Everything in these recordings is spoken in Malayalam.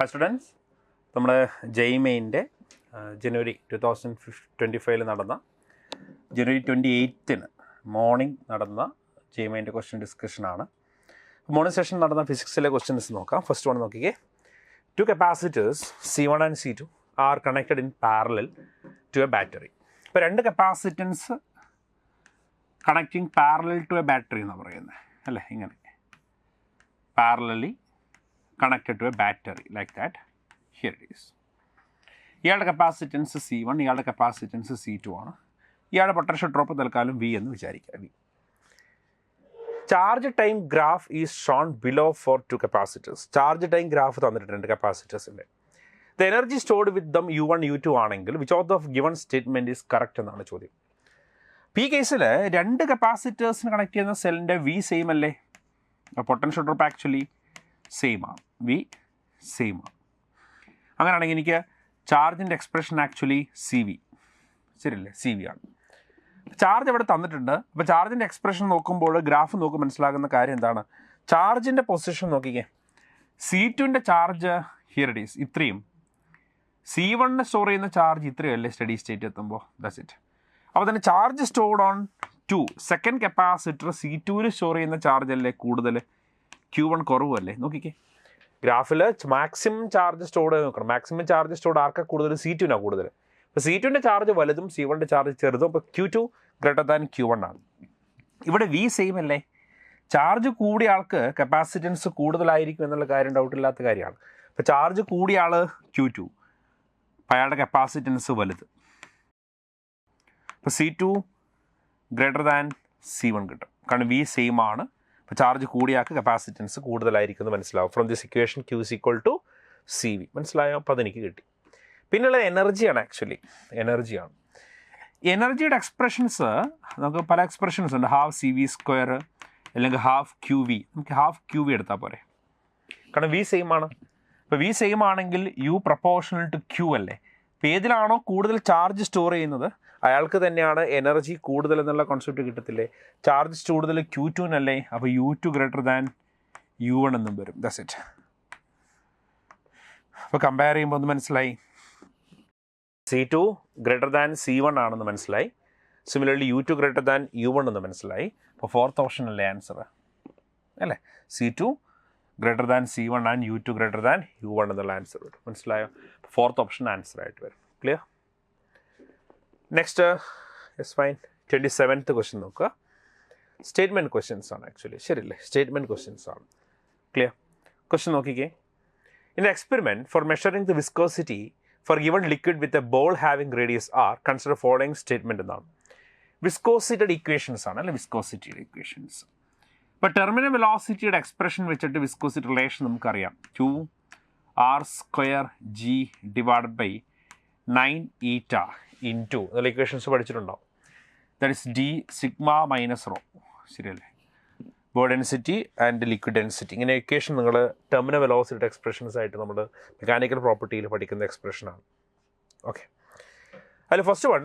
Hi students, നമ്മുടെ JEE ജനുവരി 2025 നടന്ന ജനുവരി 28 മോർണിംഗ് നടന്ന JEE ക്വസ്റ്റ്യൻ ഡിസ്കഷനാണ്. മോർണിംഗ് സെഷൻ നടന്ന ഫിസിക്സിലെ ക്വസ്റ്റ്യൻസ് നോക്കാം. ഫസ്റ്റ് വൺ നോക്കിക്കേ. Two capacitors C1 and C2 are connected in parallel to a battery. ഇപ്പോൾ രണ്ട് capacitance connecting parallel to a battery എന്നാണ് പറയുന്നത് അല്ലേ, ഇങ്ങനെ parallelly connected to a battery like that. Here it is. ഇയാളുടെ കപ്പാസിറ്റൻസ് C1, ഇയാളുടെ കപ്പാസിറ്റൻസ് C2 ആണ്. ഇയാളുടെ പൊട്ടൻഷ്യൽ ഡ്രോപ്പ് തൽക്കാലം V എന്ന് വിചാരിക്കുക. V charge time graph is shown below for two capacitors. Charge time graph തന്നിട്ടുണ്ട് കപ്പാസിറ്റേഴ്സിൻ്റെ. The energy stored with them U1 U2 ആണെങ്കിൽ which of the given statement is correct എന്നാണ് ചോദ്യം. ഈ കേസിൽ രണ്ട് കപ്പാസിറ്റേഴ്സിന് കണക്ട് ചെയ്യുന്ന സെല്ലിൻ്റെ V സെയിം അല്ലേ, പൊട്ടൻഷ്യൽ ഡ്രോപ്പ് ആക്ച്വലി സെയിം ആണ്, V സെയിം ആണ്. അങ്ങനെയാണെങ്കിൽ എനിക്ക് ചാർജിൻ്റെ എക്സ്പ്രഷൻ ആക്ച്വലി CV ശരിയല്ലേ, CV ആണ്. ചാർജ് ഇവിടെ തന്നിട്ടുണ്ട്. അപ്പോൾ ചാർജിൻ്റെ എക്സ്പ്രഷൻ നോക്കുമ്പോൾ ഗ്രാഫ് നോക്കുമ്പോൾ മനസ്സിലാകുന്ന കാര്യം എന്താണ്, ചാർജിൻ്റെ പൊസിഷൻ നോക്കിക്കേ. C2ൻ്റെ ചാർജ് ഹിയർ ഇറ്റ് ഈസ് ഇത്രയും, C1 സ്റ്റോർ ചെയ്യുന്ന ചാർജ് ഇത്രയും അല്ലേ സ്റ്റഡി സ്റ്റേറ്റ് എത്തുമ്പോൾ, ദാറ്റ്സ് ഇറ്റ്. അപ്പോൾ തന്നെ charge stored on 2 second capacitor C2ൽ സ്റ്റോർ ചെയ്യുന്ന ചാർജ് അല്ലേ കൂടുതൽ, Q1 കുറവല്ലേ. നോക്കിക്കേ ഗ്രാഫിൽ മാക്സിമം ചാർജ് സ്റ്റോർഡ് നോക്കണം. മാക്സിമം ചാർജ് സ്റ്റോർഡ് ആർക്കാണ് കൂടുതൽ, C2നാണ് കൂടുതൽ. അപ്പോൾ C2ൻ്റെ ചാർജ് വലുതും C1ൻ്റെ ചാർജ് ചെറുതും. അപ്പോൾ Q2 ഗ്രേറ്റർ ദാൻ Q1 ആണ്. ഇവിടെ V സെയിം അല്ലേ, ചാർജ് കൂടിയ ആൾക്ക് കപ്പാസിറ്റൻസ് കൂടുതലായിരിക്കും എന്നുള്ള കാര്യം ഡൗട്ടില്ലാത്ത കാര്യമാണ്. അപ്പോൾ ചാർജ് കൂടിയ ആൾ Q2, അപ്പോൾ അയാളുടെ കപ്പാസിറ്റൻസ് വലുത്. അപ്പോൾ C2 ഗ്രേറ്റർ ദാൻ C1 കിട്ടും, കാരണം V സെയിം ആണ്. അപ്പോൾ ചാർജ് കൂടിയാൾക്ക് കപ്പാസിറ്റൻസ് കൂടുതലായിരിക്കും എന്ന് മനസ്സിലാവും. From this equation Q is equal to CV. മനസ്സിലായോ? അപ്പോൾ അതെനിക്ക് കിട്ടി. പിന്നെയുള്ള എനർജിയാണ്, ആക്ച്വലി എനർജിയാണ്. എനർജിയുടെ എക്സ്പ്രഷൻസ് നമുക്ക് പല എക്സ്പ്രഷൻസ് ഉണ്ട്. ഹാഫ് CV² അല്ലെങ്കിൽ ഹാഫ് QV. നമുക്ക് ഹാഫ് QV എടുത്താൽ പോരെ, കാരണം V സെയിം ആണ്. അപ്പോൾ V സെയിം ആണെങ്കിൽ U പ്രപ്പോർഷണൽ ടു Q അല്ലേ. അപ്പോൾ ഏതിലാണോ കൂടുതൽ ചാർജ് സ്റ്റോർ ചെയ്യുന്നത് അയാൾക്ക് തന്നെയാണ് എനർജി കൂടുതൽ എന്നുള്ള കോൺസെപ്റ്റ് കിട്ടത്തില്ലേ. ചാർജ് കൂടുതൽ Q2നല്ലേ, അപ്പോൾ U2 ഗ്രേറ്റർ ദാൻ U1 എന്നും വരും. That's it. അപ്പോൾ കമ്പയർ ചെയ്യുമ്പോൾ ഒന്ന് മനസ്സിലായി, C2 ഗ്രേറ്റർ ദാൻ C1 ആണെന്ന് മനസ്സിലായി. Similarly U2 greater than U1 എന്ന് മനസ്സിലായി. അപ്പോൾ ഫോർത്ത് ഓപ്ഷൻ അല്ലേ ആൻസർ അല്ലേ, C2 greater than C1 and U2 greater than U1 എന്നുള്ള ആൻസർ വരും. മനസ്സിലായോ? ഫോർത്ത് ഓപ്ഷൻ ആൻസർ ആയിട്ട് വരും. Clear? Next yes fine. 27th question നോക്കുക. സ്റ്റേറ്റ്മെൻറ്റ് ക്വസ്റ്റ്യൻസ് ആണ് ആക്ച്വലി, ശരിയല്ലേ, സ്റ്റേറ്റ്മെൻറ്റ് ക്വസ്റ്റ്യൻസ് ആണ്. ക്ലിയർ? ക്വസ്റ്റ്യൻ നോക്കിക്കേ. In experiment for measuring the viscosity for given liquid with a ball having radius R consider following statement എന്നാണ്. വിസ്കോസിറ്റിയുടെ ഇക്വേഷൻസ് ആണ് അല്ലെ, വിസ്കോസിറ്റിയുടെ ഇക്വേഷൻസ്. ഇപ്പോൾ ടെർമിനൽ വെലോസിറ്റിയുടെ എക്സ്പ്രഷൻ വെച്ചിട്ട് വിസ്കോസിറ്റി റിലേഷൻ നമുക്കറിയാം. 2r² G divided by 9η into എന്നുള്ള ഇക്വേഷൻസ് പഠിച്ചിട്ടുണ്ടാവും. That is D sigma minus raw, ശരിയല്ലേ. Ball density and liquid density, ഇങ്ങനെ ഇക്വേഷൻ നിങ്ങൾ ടെർമിനൽ വെലോസിറ്റിയുടെ എക്സ്പ്രഷൻസ് ആയിട്ട് നമ്മൾ മെക്കാനിക്കൽ പ്രോപ്പർട്ടിയിൽ പഠിക്കുന്ന എക്സ്പ്രഷനാണ്. ഓക്കെ, അതിൽ first one,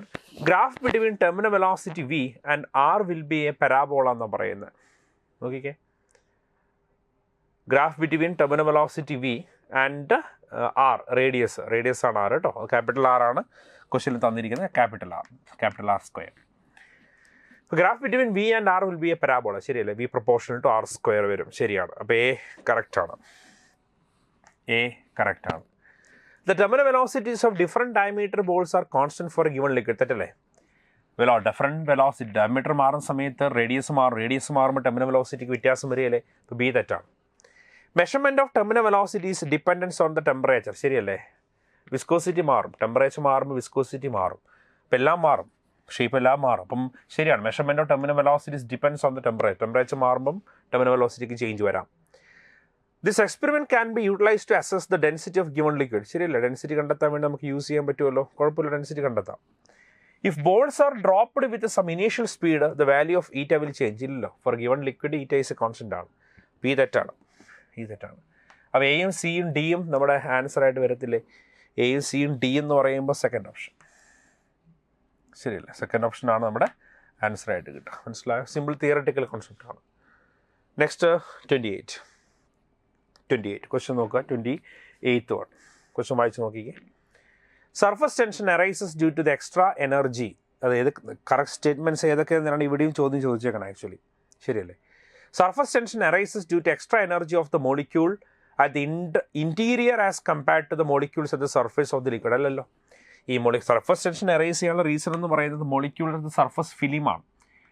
graph between terminal velocity V and R will be A parabola എന്നാണ് പറയുന്നത്. നോക്കിക്കേ, graph between terminal velocity V and R, radius ആണ് R കേട്ടോ, ക്യാപിറ്റൽ R ആണ് ക്വസ്റ്റ്യനിൽ തന്നിരിക്കുന്നത്, ക്യാപിറ്റൽ R². അപ്പോൾ graph between V and R will be A parabola, ശരിയല്ലേ. V പ്രൊപ്പോർഷണൽ ടു R² വരും, ശരിയാണ്. അപ്പോൾ A കറക്റ്റ് ആണ്. The terminal velocities of different diameter balls are constant for a given liquid, തെറ്റല്ലേ. ഡിഫറെൻറ്റ് വെലോസിറ്റി, ഡയമീറ്റർ മാറുന്ന സമയത്ത് റേഡിയസ് മാറുമ്പോൾ ടെർമിനൽ വെലോസിറ്റിക്ക് വ്യത്യാസം വരികയല്ലേ. ഇപ്പോൾ B തെറ്റാണ്. Measurement of terminal velocities dependence on the temperature, ശരിയല്ലേ. വിസ്കോസിറ്റി മാറും, ടെമ്പറേച്ചർ മാറുമ്പോൾ വിസ്കോസിറ്റി മാറും, അപ്പോൾ എല്ലാം മാറും, ഷേപ്പ് എല്ലാം മാറും. അപ്പം ശരിയാണ്, measurement of terminal velocities depends on the temperature മാറുമ്പം ടെർമിനൽ വെലോസിറ്റിക്ക് ചേഞ്ച് വരാം. This experiment can be utilise to assess the density of given liquid, ശരിയല്ലേ. ഡെൻസിറ്റി കണ്ടെത്താൻ വേണ്ടി നമുക്ക് യൂസ് ചെയ്യാൻ പറ്റുമല്ലോ, കുഴപ്പമില്ല, ഡെൻസിറ്റി കണ്ടെത്താം. If balls are dropped with some initial speed the value of ഈറ്റ വിൽ ചേഞ്ച്, ഇല്ലല്ലോ. ഫോർ ഗിവൺ ലിക്വിഡ് ഈറ്റ ഈസ് എ കോൺസ്റ്റന്റ് ആണ്. ഈ തെറ്റാണ്. അപ്പോൾ എയും സിയും ഡിയും നമ്മുടെ ആൻസറായിട്ട് വരത്തില്ലേ. എയും സിയും ഡി എന്ന് പറയുമ്പോൾ സെക്കൻഡ് ഓപ്ഷൻ, ശരിയല്ലേ. സെക്കൻഡ് ഓപ്ഷനാണ് നമ്മുടെ ആൻസറായിട്ട് കിട്ടുക. മനസ്സിലായോ? സിമ്പിൾ തിയററ്റിക്കൽ കോൺസെപ്റ്റ് ആണ്. നെക്സ്റ്റ് 28 ക്വസ്റ്റ്യൻ നോക്കുക. 8th one. Question വായിച്ച് നോക്കിക്കേ. Surface tension arises due to the extra energy. അതായത് കറക്റ്റ് സ്റ്റേറ്റ്മെൻറ്റ്സ് ഏതൊക്കെയാണ് ഇവിടെയും ചോദ്യം ചോദിച്ചേക്കണം ആക്ച്വലി. ശരിയല്ലേ? Surface tension arises due to extra energy of the molecule at the interior as compared to the molecules at the surface of the liquid. അല്ലല്ലോ, ഈ സർഫസ് ടെൻഷൻ അറൈസ് ചെയ്യാനുള്ള റീസൺ എന്ന് പറയുന്നത് മോളിക്യൂളിൻ്റെ സർഫസ് ഫിലിമാണ്.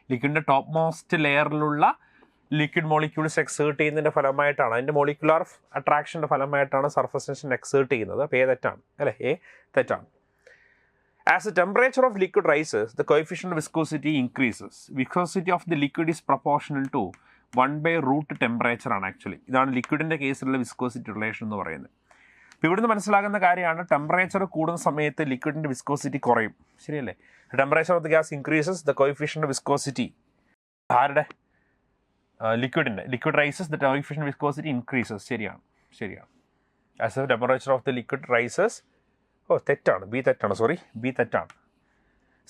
ലിക്വിഡിൻ്റെ ടോപ്പ് മോസ്റ്റ് ലെയറിലുള്ള ലിക്വിഡ് മോളിക്യൂൾസ് എക്സേർട്ട് ചെയ്യുന്നതിൻ്റെ ഫലമായിട്ടാണ്, അതിൻ്റെ മോളിക്കുലാർ അട്രാക്ഷൻ്റെ ഫലമായിട്ടാണ് സർഫസ് ടെൻഷൻ എക്സേർട്ട് ചെയ്യുന്നത്. അപ്പോൾ തെറ്റാണ് അല്ലേ? തെറ്റാണ്. As the temperature of liquid rises, the coefficient of viscosity increases. Viscosity of the liquid is proportional to 1/root temperature ആണ് ആക്ച്വലി. ഇതാണ് ലിക്വിഡിൻ്റെ കേസിലുള്ള വിസ്കോസിറ്റി റിലേഷൻ എന്ന് പറയുന്നത്. അപ്പോൾ ഇവിടുന്ന് മനസ്സിലാകുന്ന കാര്യമാണ്, ടെമ്പറേച്ചർ കൂടുന്ന സമയത്ത് ലിക്വിഡിൻ്റെ വിസ്കോസിറ്റി കുറയും. ശരിയല്ലേ? Temperature of the gas increases, the coefficient viscosity ആരുടെ? ലിക്വിഡിൻ്റെ. Liquid rises, the coefficient viscosity increases. ശരിയാണ്. As a temperature of the liquid rises. തെറ്റാണ്. ബി തെറ്റാണ്.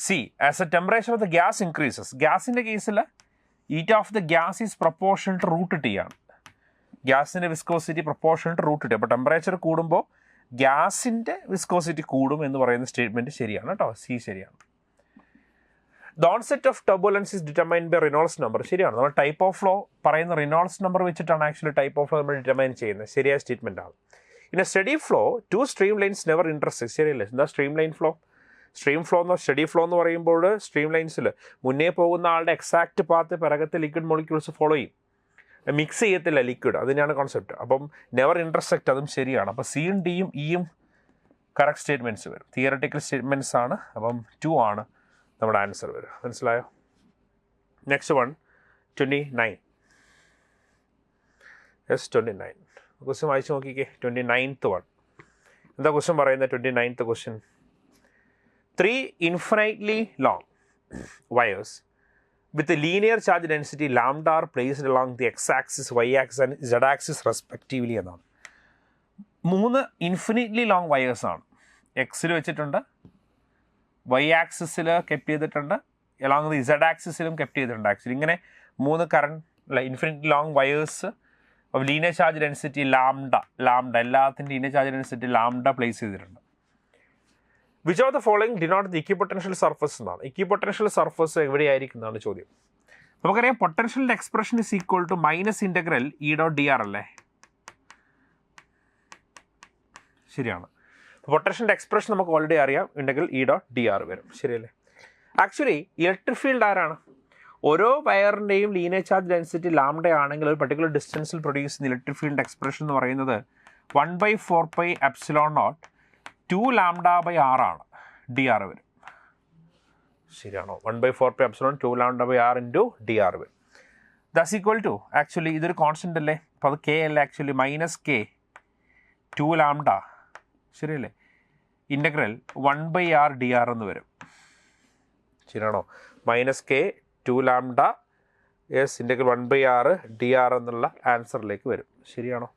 C, as a temperature of the gas increases. ഗ്യാസിൻ്റെ കേസിൽ eta of the gas is proportional to root T ആണ്. ഗ്യാസിൻ്റെ viscosity proportional to root T. അപ്പോൾ ടെമ്പറേച്ചർ കൂടുമ്പോൾ ഗ്യാസിൻ്റെ വിസ്കോസിറ്റി കൂടും എന്ന് പറയുന്ന സ്റ്റേറ്റ്മെൻറ്റ് ശരിയാണ് കേട്ടോ. സി ശരിയാണ്. The onset of turbulence is determined by Reynolds number. ശരിയാണ്. നമ്മൾ ടൈപ്പ് ഓഫ് ഫ്ലോ പറയുന്ന റിനോൾഡ്സ് നമ്പർ വെച്ചിട്ടാണ് ആക്ച്വലി ടൈപ്പ് ഓഫ് ഫ്ലോ നമ്മൾ ഡിറ്റർമൈൻ ചെയ്യുന്നത്. ശരിയായ സ്റ്റേറ്റ്മെൻ്റ് ആണ്. In a steady flow 2 stream lines never intersect. ശരിയല്ലേ? എന്താ stream line flow? Stream flow എന്നോ സ്റ്റഡി ഫ്ലോ എന്ന് പറയുമ്പോൾ സ്ട്രീം ലൈൻസിൽ മുന്നേ പോകുന്ന ആളുടെ എക്സാക്റ്റ് പാത്ത് പിറകത്തെ ലിക്വിഡ് മോളിക്യൂൾസ് ഫോളോ ചെയ്യും, മിക്സ് ചെയ്യത്തില്ല ലിക്വിഡ്. അതിനാണ് കോൺസെപ്റ്റ്. അപ്പം നെവർ ഇന്റർസെക്ട്, അതും ശരിയാണ്. അപ്പോൾ സിയും ഡിയും ഇയും കറക്റ്റ് സ്റ്റേറ്റ്മെൻറ്റ്സ് വരും. തിയററ്റിക്കൽ സ്റ്റേറ്റ്മെൻറ്റ്സ് ആണ്. അപ്പം 2 ആണ് നമ്മുടെ ആൻസർ വരും. മനസ്സിലായോ? Next one 29. യെസ്, 29. ക്വസ്റ്റ്യൻ വായിച്ച് നോക്കിക്കേ. 29th one. എന്താ ക്വസ്റ്റ്യൻ പറയുന്നത്? 29th question. 3 infinitely long wires with a linear charge density lambda are placed along the x-axis, y-axis and z-axis respectively എന്നാണ്. 3 ഇൻഫിനിറ്റ്ലി ലോങ് വയേഴ്സ് ആണ്. എക്സിൽ വെച്ചിട്ടുണ്ട്, വൈ ആക്സിസിൽ കെപ്റ്റ് ചെയ്തിട്ടുണ്ട്, അലോങ് ദി ഇസഡ് ആക്സിസിലും കെപ്റ്റ് ചെയ്തിട്ടുണ്ട്. ആക്ച്വലി ഇങ്ങനെ 3 infinitely long wires of linear charge density lambda എല്ലാത്തിൻ്റെ linear charge density lambda place ചെയ്തിട്ടുണ്ട്. Which of the following denote the equipotential surface എന്നാണ്. ഇക്വിപൊട്ടൻഷ്യൽ സർഫസ് എവിടെയായിരിക്കും എന്നാണ് ചോദ്യം. നമുക്കറിയാം പൊട്ടൻഷ്യലിൻ്റെ expression is equal to minus integral E dot d r അല്ലേ? ശരിയാണ്. പൊട്ടൻഷ്യലിൻ്റെ എക്സ്പ്രഷൻ നമുക്ക് ഓൾറെഡി അറിയാം, integral E dot d r വരും. ശരിയല്ലേ? ആക്ച്വലി ഇലക്ട്രിക് ഫീൽഡ് ആരാണ്? ഓരോ വയറിൻ്റെയും ലീനിയർ ചാർജ് ഡെൻസിറ്റി ലാംഡ ആണെങ്കിൽ ഒരു പർട്ടിക്കുലർ ഡിസ്റ്റൻസിൽ പ്രൊഡ്യൂസ് ചെയ്യുന്ന ഇലക്ട്രിക് ഫീൽഡിൻ്റെ എക്സ്പ്രഷൻ എന്ന് പറയുന്നത് 1/4πε0 2 λ/r ആണ്. ഡി ആർ വരും. ശരിയാണോ? 1/4πε 2 λ/r ഇൻറ്റു ഡി ആർ വരും. ദാറ്റ്സ് ഈക്വൽ ടു ആക്ച്വലി ഇതൊരു കോൺസ്റ്റൻ്റ് അല്ലേ? അപ്പോൾ അത് കെ അല്ലേ? Actually -k 2 λ. ശരിയല്ലേ? ഇൻ്റഗ്രൽ 1/r dr എന്ന് വരും. ശരിയാണോ? -k 2 λ yes integral 1/r dr എന്നുള്ള ആൻസറിലേക്ക് വരും. ശരിയാണോ?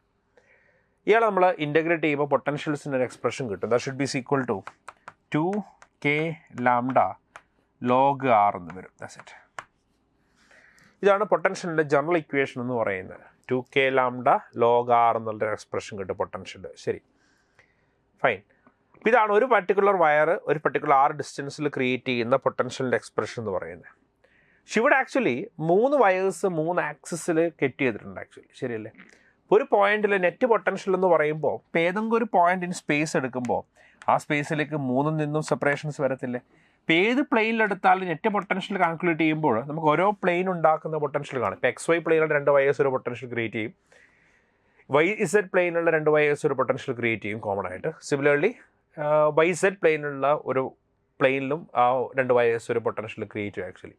ഇയാൾ നമ്മൾ ഇൻ്റഗ്രേറ്റ് ചെയ്യുമ്പോൾ പൊട്ടൻഷ്യൽസിൻ്റെ ഒരു എക്സ്പ്രഷൻ കിട്ടും. That should be equal to 2k λ log r എന്ന് വരും. That's it. ഇതാണ് പൊട്ടൻഷ്യലിൻ്റെ ജനറൽ ഇക്വേഷൻ എന്ന് പറയുന്നത്. 2k λ log r എന്നുള്ളൊരു എക്സ്പ്രഷൻ കിട്ടും പൊട്ടൻഷ്യൽ. ശരി, ഫൈൻ. അപ്പോൾ ഇതാണ് ഒരു പർട്ടിക്കുലർ വയർ ഒരു പർട്ടിക്കുലർ r ഡിസ്റ്റൻസിൽ ക്രിയേറ്റ് ചെയ്യുന്ന പൊട്ടൻഷ്യലിൻ്റെ എക്സ്പ്രഷൻ എന്ന് പറയുന്നത്. പക്ഷെ ഇവിടെ ആക്ച്വലി 3 വയേഴ്സ് 3 ആക്സിസിൽ കെറ്റ് ചെയ്തിട്ടുണ്ട് ആക്ച്വലി. ശരിയല്ലേ? ഒരു പോയിന്റിൽ നെറ്റ് പൊട്ടൻഷ്യൽ എന്ന് പറയുമ്പോൾ ഇപ്പോൾ ഏതെങ്കിലും ഒരു പോയിന്റ് ഇൻ സ്പേസ് എടുക്കുമ്പോൾ ആ സ്പേസിലേക്ക് 3 നിന്നും സെപ്പറേഷൻസ് വരത്തില്ലേ? ഇപ്പോൾ ഏത് പ്ലെയിനിലെടുത്താലും നെറ്റ് പൊട്ടൻഷ്യൽ കാൽക്കുലേറ്റ് ചെയ്യുമ്പോൾ നമുക്ക് ഓരോ പ്ലെയിൻ ഉണ്ടാക്കുന്ന പൊട്ടൻഷ്യൽ കാണും. ഇപ്പോൾ XY പ്ലെയിനിൽ 2 വയേഴ്സ് ഒരു പൊട്ടൻഷ്യൽ ക്രിയേറ്റ് ചെയ്യും, YZ പ്ലെയിനിലുള്ള 2 വയേഴ്സ് ഒരു പൊട്ടൻഷ്യൽ ക്രിയേറ്റ് ചെയ്യും കോമൺ ആയിട്ട്. സിമിലർലി YZ പ്ലെയിനിലുള്ള ഒരു പ്ലെയിനിലും ആ 2 വയേഴ്സ് ഒരു പൊട്ടൻഷ്യൽ ക്രിയേറ്റ് ചെയ്യും ആക്ച്വലി.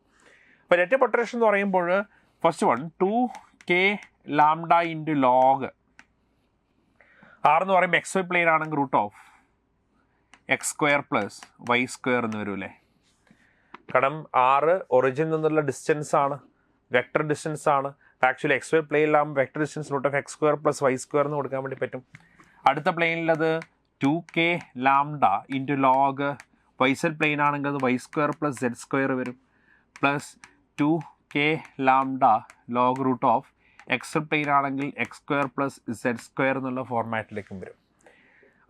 അപ്പോൾ നെറ്റ് പൊട്ടൻഷ്യൽ എന്ന് പറയുമ്പോൾ first one 2k λ into log R എന്ന് പറയുമ്പോൾ XY പ്ലെയിൻ ആണെങ്കിൽ √(x² + y² എന്ന് വരും. കാരണം r ഒറിജിൻ നിന്നുള്ള ഡിസ്റ്റൻസ് ആണ്, വെക്ടർ ഡിസ്റ്റൻസ് ആണ്. ആക്ച്വലി XY പ്ലെയിനിലാകുമ്പോൾ വെക്ടർ ഡിസ്റ്റൻസ് √(x² + y² എന്ന് കൊടുക്കാൻ വേണ്ടി പറ്റും. അടുത്ത പ്ലെയിനിലത് 2k λ into log YZ plane ആണെങ്കിൽ അത് y² + z² വരും, പ്ലസ് 2k λ log√(x പ്ലെയിൻ ആണെങ്കിൽ x² + z² എന്നുള്ള ഫോർമാറ്റിലേക്കും വരും.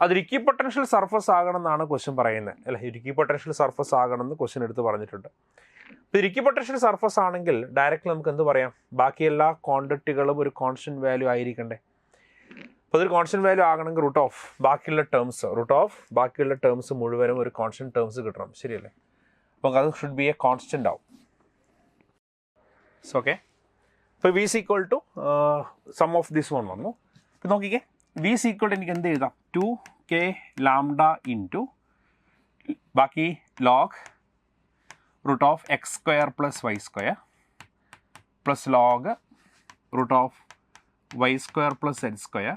അത് ഇക്വി പൊട്ടൻഷ്യൽ സർഫസ് ആകണം എന്നാണ് ക്വസ്റ്റ്യൻ പറയുന്നത് അല്ലേ. ഇക്വി പൊട്ടൻഷ്യൽ സർഫസ് ആകണം എന്ന് ക്വസ്റ്റ്യൻ എടുത്ത് പറഞ്ഞിട്ടുണ്ട്. ഇപ്പോൾ ഇക്വി പൊട്ടൻഷ്യൽ സർഫസ് ആണെങ്കിൽ ഡയറക്റ്റ്ലി നമുക്ക് എന്ത് പറയാം, ബാക്കി എല്ലാ ക്വാണ്ടിറ്റികളും ഒരു കോൺസ്റ്റൻറ്റ് വാല്യൂ ആയിരിക്കണ്ടേ. അപ്പോൾ അതൊരു കോൺസ്റ്റൻറ്റ് വാല്യൂ ആകണമെങ്കിൽ റൂട്ട് ഓഫ് ബാക്കിയുള്ള ടേംസ് മുഴുവനും ഒരു കോൺസ്റ്റൻറ്റ് ടേംസ് കിട്ടണം, ശരിയല്ലേ. അപ്പോൾ അത് ഷുഡ് ബി എ കോൺസ്റ്റൻറ്റ് ആവും. ഓക്കെ, ഇപ്പോൾ V is equal to sum of this one വന്നു. ഇപ്പോൾ നോക്കിക്കേ, വി ഈസ് ഈക്വൽ ടു എനിക്ക് എന്ത് എഴുതാം, 2k ലാംഡ ഇൻറ്റു ബാക്കി log root of x square plus y square plus log root of y square plus z square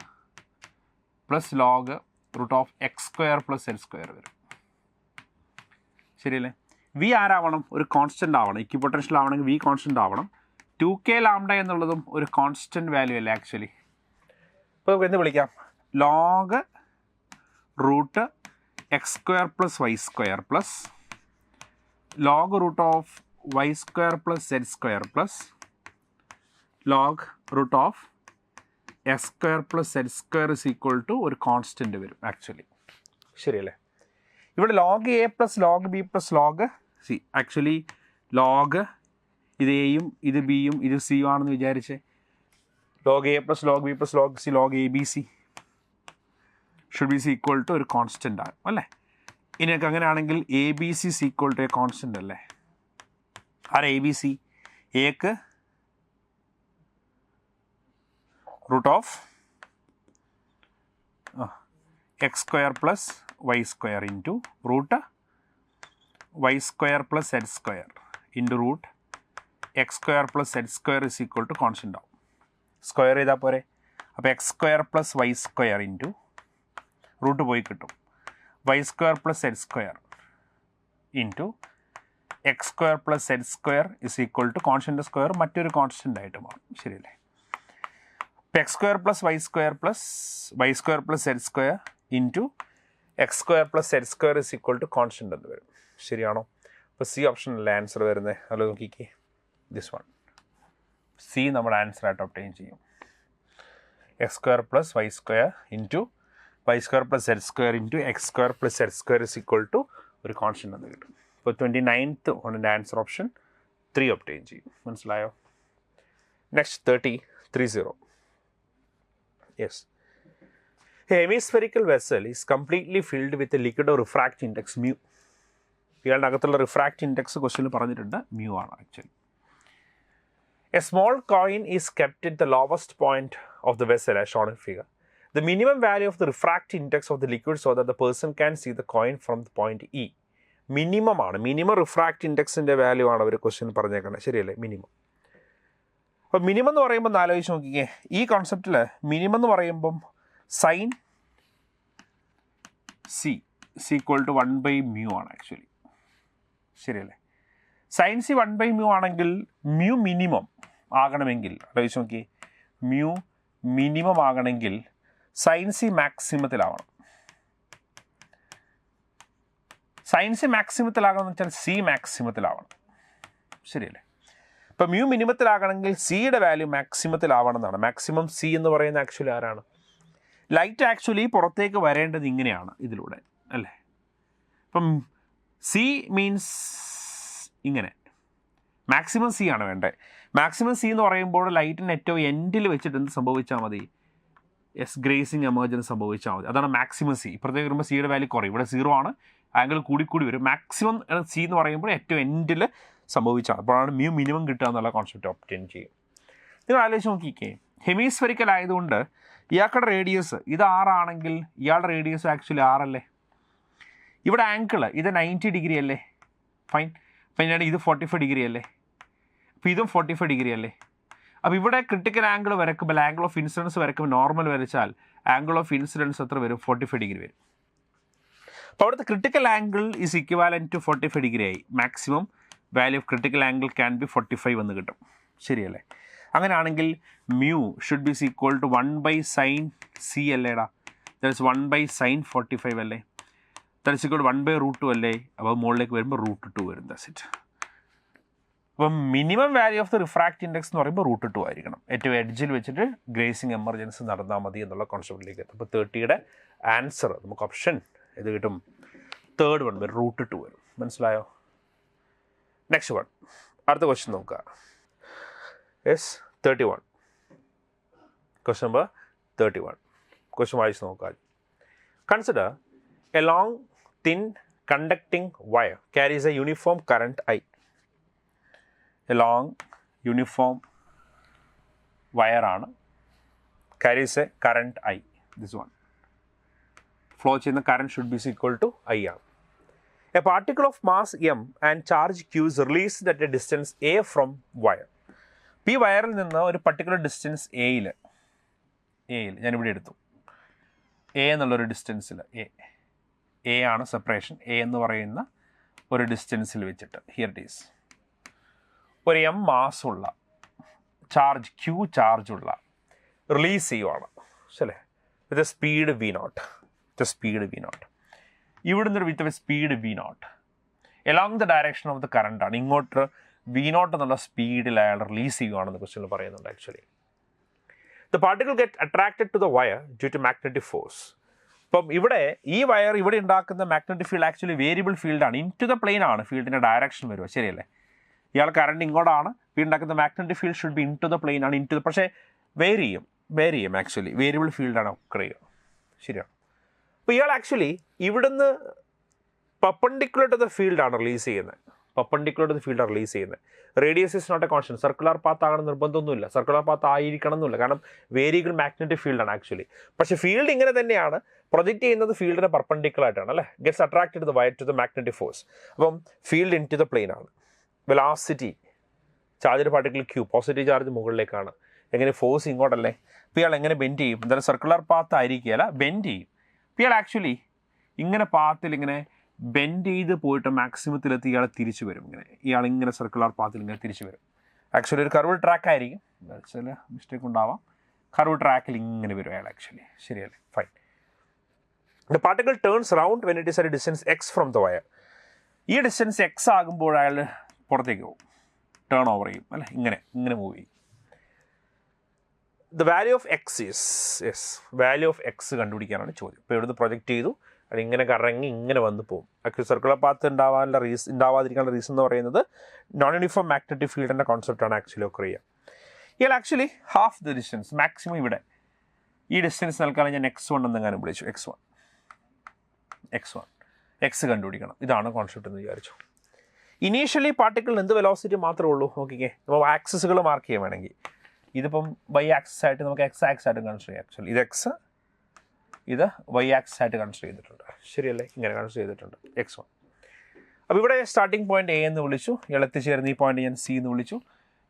plus log root of x square plus z square വരും, ശരിയല്ലേ. വി ആരാവണം, ഒരു കോൺസ്റ്റൻ്റ് ആവണം. ഇക്വി പൊട്ടൻഷ്യൽ ആവണമെങ്കിൽ വി കോൺസ്റ്റൻ്റ് ആവണം. 2k ലാംഡ എന്നുള്ളതും ഒരു കോൺസ്റ്റൻറ്റ് വാല്യൂ അല്ലേ ആക്ച്വലി. ഇപ്പോൾ നമുക്ക് എന്ത് വിളിക്കാം, log root X square plus Y square plus log root of y square plus z square plus log root of x square plus z square is equal to ഒരു കോൺസ്റ്റൻ്റ് വരും ആക്ച്വലി, ശരിയല്ലേ. ഇവിടെ log a plus log b plus log c, actually log ഇത് എയും ഇത് ബിയും ഇത് സിയും ആണെന്ന് വിചാരിച്ചേ. log a plus log b plus log c log a b c should be equal to ഒരു കോൺസ്റ്റൻ്റ് ആണ് അല്ലേ. ഇനിയൊക്കെ അങ്ങനെയാണെങ്കിൽ A B C equal to a constant അല്ലേ. ആരെ എ ബി സി, എക്ക് root of X square plus Y square into root Y square plus Z square into root X square plus Z square is equal to constant ആവും. സ്ക്വയർ ചെയ്താൽ പോരെ. അപ്പോൾ X square plus Y square into root പോയി കിട്ടും y square plus z square into x square plus z square is equal to constant square മറ്റൊരു കോൺസ്റ്റൻ്റ് ആയിട്ട് മാറും, ശരിയല്ലേ. അപ്പോൾ X square plus Y square plus Z square into X square plus Z square is equal to constant എന്ന് വരും, ശരിയാണോ. അപ്പോൾ സി ഓപ്ഷനല്ലേ ആൻസർ വരുന്നത്. അല്ല നോക്കിക്കേ, ദിസ് വൺ സി നമ്മുടെ ആൻസറായിട്ട് ഒബ്റ്റെയിൻ ചെയ്യും. X square plus Y square into y square plus z square into x square plus z square is equal to ഒരു കോൺസ്റ്റൻ്റ് എന്ന് കിട്ടും. ഇപ്പോൾ 29th ഓണിൻ്റെ ആൻസർ ഓപ്ഷൻ 3 ഒബ്റ്റെയിൻ ചെയ്യും, മനസ്സിലായോ. Next 30. Yes, hemispherical vessel is completely filled with liquid refract index mu. ഇയാളുടെ അകത്തുള്ള റിഫ്രാക്റ്റ് ഇൻഡെക്സ് ക്വസ്റ്റ്യനിൽ പറഞ്ഞിട്ടുണ്ട്, മ്യൂ ആണ് actually. A small coin is kept in the lowest point of the vessel as shown in figure. The minimum value of the refractive index of the liquid so that the person can see the coin from the point E. Minimum ആണ്, മിനിമം റിഫ്രാക്റ്റ് ഇൻഡെക്സിൻ്റെ വാല്യൂ ആണ് ഒരു ക്വസ്റ്റ്യൻ പറഞ്ഞേക്കുന്നത്, ശരിയല്ലേ, മിനിമം. അപ്പോൾ മിനിമം എന്ന് പറയുമ്പോൾ ആലോചിച്ച് നോക്കിക്കേ, ഈ കോൺസെപ്റ്റിൽ മിനിമം എന്ന് പറയുമ്പം സൈൻ സി ഈക്വൽ ടു 1/μ ആണ് ആക്ച്വലി, ശരിയല്ലേ. സൈൻ സി 1/μ ആണെങ്കിൽ മ്യൂ മിനിമം ആകണമെങ്കിൽ ആലോചിച്ച് നോക്കിയേ, മ്യൂ മിനിമം ആകണമെങ്കിൽ സൈൻ സി മാക്സിമത്തിലാവണം. സൈൻ സി മാക്സിമത്തിലാകണമെന്ന് വെച്ചാൽ സി മാക്സിമത്തിലാവണം, ശരിയല്ലേ. ഇപ്പം മ്യൂ മിനിമത്തിലാകണമെങ്കിൽ സിയുടെ വാല്യൂ മാക്സിമത്തിലാവണം എന്നാണ്. മാക്സിമം സി എന്ന് പറയുന്ന ആക്ച്വലി ആരാണ്, ലൈറ്റ് ആക്ച്വലി പുറത്തേക്ക് വരേണ്ടത് ഇങ്ങനെയാണ് ഇതിലൂടെ അല്ലേ. ഇപ്പം സി മീൻസ് ഇങ്ങനെ, മാക്സിമം സി ആണ് വേണ്ടത്. മാക്സിമം സി എന്ന് പറയുമ്പോൾ ലൈറ്റിന് ഏറ്റവും എൻഡിൽ വെച്ചിട്ട് എന്ത് സംഭവിച്ചാൽ മതി, ഗ്രേസിങ് എമർജൻസ് സംഭവിച്ചാൽ മതി. അതാണ് മാക്സിമം സി. ഇപ്പുറത്തേക്ക് വരുമ്പോൾ സിയുടെ വാല്യൂ കുറയും, ഇവിടെ 0 ആണ്, ആംഗിൾ കൂടി വരും. മാക്സിമം സി എന്ന് പറയുമ്പോൾ ഏറ്റവും എൻഡിൽ സംഭവിച്ചാൽ അപ്പോഴാണ് മ്യൂ മിനിമം കിട്ടുക എന്നുള്ള കോൺസെപ്റ്റ് ഒബ്റ്റെയിൻ ചെയ്യും. നിങ്ങൾ ആലോചിച്ച് നോക്കിക്കേ, ഹെമിസ്ഫെറിക്കൽ ആയതുകൊണ്ട് ഇയാളുടെ റേഡിയസ് ഇത് 6 ആണെങ്കിൽ ഇയാളുടെ റേഡിയസ് ആക്ച്വലി 6 അല്ലേ. ഇവിടെ ആംഗിൾ ഇത് 90 ഡിഗ്രി അല്ലേ, ഫൈൻ. പിന്നെ ഇത് 45 ഡിഗ്രി അല്ലേ, അപ്പോൾ ഇതും 45 ഡിഗ്രി അല്ലേ. അപ്പോൾ ഇവിടെ ക്രിട്ടിക്കൽ ആംഗിൾ വരക്കുമ്പോൾ, ആംഗിൾ ഓഫ് ഇൻസിഡൻസ് വരക്കുമ്പോൾ നോർമൽ വരച്ചാൽ ആംഗിൾ ഓഫ് ഇൻസിഡൻസ് എത്ര വരും, 45 ഡിഗ്രി വരും. അപ്പോൾ അവിടുത്തെ critical angle is equivalent to 45 degree ആയി. Maximum value of critical angle can be 45 എന്ന് കിട്ടും, ശരിയല്ലേ. അങ്ങനെയാണെങ്കിൽ mu should be equal to 1/sin c അല്ലേടാ, ദാറ്റ് ഇസ് 1/sin 45 അല്ലേ, ദാറ്റ് ഇസ് ഈക്വൽ ടു 1/√2 അല്ലേ. അപ്പോൾ മുകളിലേക്ക് വരുമ്പോൾ √2 വരും, ദാറ്റ്സ് ഇറ്റ്. അപ്പം minimum value of the refract index എന്ന് പറയുമ്പോൾ √2 ആയിരിക്കണം. ഏറ്റവും എഡ്ജിൽ വെച്ചിട്ട് ഗ്രേസിങ് എമർജൻസി നടന്നാൽ മതി എന്നുള്ള കോൺസെപ്റ്റിലേക്ക് എത്തും. അപ്പോൾ 30യുടെ ആൻസർ നമുക്ക് ഓപ്ഷൻ ഇത് കിട്ടും. തേർഡ് വൺ വരും, √2 വരും. മനസ്സിലായോ? നെക്സ്റ്റ് വൺ, അടുത്ത ക്വസ്റ്റ്യൻ നോക്കുക. യെസ്, 31. Question number 31. ക്വസ്റ്റ്യൻ വായിച്ച് നോക്കുക. Consider A long thin conducting wire carries a uniform current I. A long uniform wire ആണ്, carries a current I. This one. Flow ചെയ്യുന്ന current should be equal to I ആണ്. A particle of mass m and charge q is released at a distance a from wire. ഈ വയറിൽ നിന്ന് ഒരു പർട്ടിക്കുലർ ഡിസ്റ്റൻസ് എയിൽ ഞാനിവിടെ എടുത്തു. എ എന്നുള്ളൊരു ഡിസ്റ്റൻസിൽ എ ആണ് സെപ്പറേഷൻ. എ എന്ന് പറയുന്ന ഒരു ഡിസ്റ്റൻസിൽ വെച്ചിട്ട് ഹിയർ ഇറ്റ് ഈസ് ഒരു എം മാസുള്ള ചാർജ് ക്യൂ ചാർജുള്ള റിലീസ് ചെയ്യുവാണ്. ശരി, വിത്ത് സ്പീഡ് v0. ഇവിടുന്ന് വിത്ത് speed v0 along the direction of the current ആണ്. ഇങ്ങോട്ട് v0 എന്നുള്ള സ്പീഡിൽ അയാൾ റിലീസ് ചെയ്യുകയാണെന്ന് ക്വസ്റ്റ്യനിൽ പറയുന്നുണ്ട്. Actually the particle get attracted to the wire due to magnetic force. അപ്പം ഇവിടെ ഈ വയർ ഇവിടെ ഉണ്ടാക്കുന്ന മാഗ്നറ്റിക് ഫീൽഡ് ആക്ച്വലി വേരിയബിൾ ഫീൽഡാണ്. ഇൻ ടു ദ പ്ലെയിൻ ആണ് ഫീൽഡിൻ്റെ ഡയറക്ഷൻ വരുക. ശരിയല്ലേ? ഇയാൾ കറണ്ട് ഇങ്ങോട്ടാണ്, ഈ ഉണ്ടാക്കുന്ന magnetic field should be in to the plane ആണ്. പക്ഷേ വേരി ചെയ്യും ആക്ച്വലി വേരിയബിൾ ഫീൽഡാണ് ഒക്കർ ചെയ്യുക. ശരിയാണ്. അപ്പോൾ ഇയാൾ ആക്ച്വലി ഇവിടുന്ന് പെർപെൻഡിക്കുലർ ടു ദ ഫീൽഡാണ് റിലീസ് ചെയ്യുന്നത്. Radius is not a constant. Circular path ആകണം നിർബന്ധമൊന്നുമില്ല, സർക്കുലർ പാത്ത് ആയിരിക്കണം എന്നില്ല, കാരണം വേരിയബിൾ മാഗ്നറ്റിക് ഫീൽഡാണ് ആക്ച്വലി. പക്ഷേ ഫീൽഡ് ഇങ്ങനെ തന്നെയാണ്, പ്രൊജക്റ്റ് ചെയ്യുന്നത് ഫീൽഡിന് പെർപെൻഡിക്കുലർ ആയിട്ടാണ് അല്ലേ. Gets attracted the wire to the magnetic force. അപ്പം field in to the plane ആണ്. Velocity charge particle Q, positive charge മുകളിലേക്കാണ്. എങ്ങനെ ഫോഴ്സ് ഇങ്ങോട്ടല്ലേ. അപ്പോൾ ഇയാൾ എങ്ങനെ ബെൻഡ് ചെയ്യും? എന്തായാലും സർക്കുലർ പാത്ത് ആയിരിക്കുകയല്ല, ബെൻഡ് ചെയ്യും. അപ്പോൾ ഇയാൾ ആക്ച്വലി ഇങ്ങനെ പാത്തിൽ ഇങ്ങനെ ബെൻഡ് ചെയ്ത് പോയിട്ട് മാക്സിമത്തിലെത്തി ഇയാൾ തിരിച്ചു വരും. ഇയാൾ ഇങ്ങനെ സർക്കുലർ പാത്തിൽ ഇങ്ങനെ തിരിച്ചു വരും. ആക്ച്വലി ഒരു കർവ് ട്രാക്ക് ആയിരിക്കും, ചില മിസ്റ്റേക്ക് ഉണ്ടാവാം. കർവ് ട്രാക്കിൽ ഇങ്ങനെ വരും അയാൾ ആക്ച്വലി. ശരിയല്ലേ? Fine. The particle turns round when it is A distance X from the wire. ഈ ഡിസ്റ്റൻസ് എക്സ് ആകുമ്പോൾ അയാൾ പുറത്തേക്ക് പോകും, ടേൺ ഓവർ ചെയ്യും അല്ലേ, ഇങ്ങനെ മൂവ് ചെയ്യും. The value of X is value of X കണ്ടുപിടിക്കാനാണ് ചോദ്യം. ഇപ്പോൾ ഇവിടുന്ന് പ്രൊജക്റ്റ് ചെയ്തു, അതിങ്ങനെ കറങ്ങി ഇങ്ങനെ വന്ന് പോകും. ആക്ച്വലി സർക്കുലർ പാത്ത് ഉണ്ടാവാതിരിക്കാനുള്ള റീസൺ എന്ന് പറയുന്നത് നോൺ യൂണിഫോം മാഗ്നറ്റിക് ഫീൽഡിൻ്റെ കോൺസെപ്റ്റാണ് ആക്ച്വലി ഒക്കെ ചെയ്യുക. ഇയാൾ actually half the distance maximum ഇവിടെ ഈ ഡിസ്റ്റൻസ് നൽകാൻ ഞാൻ x1 എന്നെങ്ങാനും വിളിച്ചു. എക്സ് കണ്ടുപിടിക്കണം, ഇതാണ് കോൺസെപ്റ്റ് എന്ന് വിചാരിച്ചു. ഇനീഷ്യലി പാർട്ടിക്കിളിന് എന്ത് വെലോസിറ്റി മാത്രമേ ഉള്ളൂ നോക്കിക്കേ. നമ്മൾ ആക്സിസുകൾ മാർക്ക് ചെയ്യാൻ വേണമെങ്കിൽ ഇതിപ്പം y ആക്സിസ് ആയിട്ട് നമുക്ക് x ആക്സിസ് ആയിട്ട് കൺസിഡർ ചെയ്യാം. ആക്ച്വലി ഇത് x, ഇത് y ആക്സിസ് ആയിട്ട് കൺസിഡർ ചെയ്തിട്ടുണ്ട്. ശരിയല്ലേ? ഇങ്ങനെ കൺസിഡർ ചെയ്തിട്ടുണ്ട് x1. അപ്പോൾ ഇവിടെ സ്റ്റാർട്ടിംഗ് പോയിന്റ് A എന്ന് വിളിച്ചു, ഇയാൾ എത്തിച്ചേരുന്ന ഈ പോയിന്റ് ഞാൻ C എന്ന് വിളിച്ചു,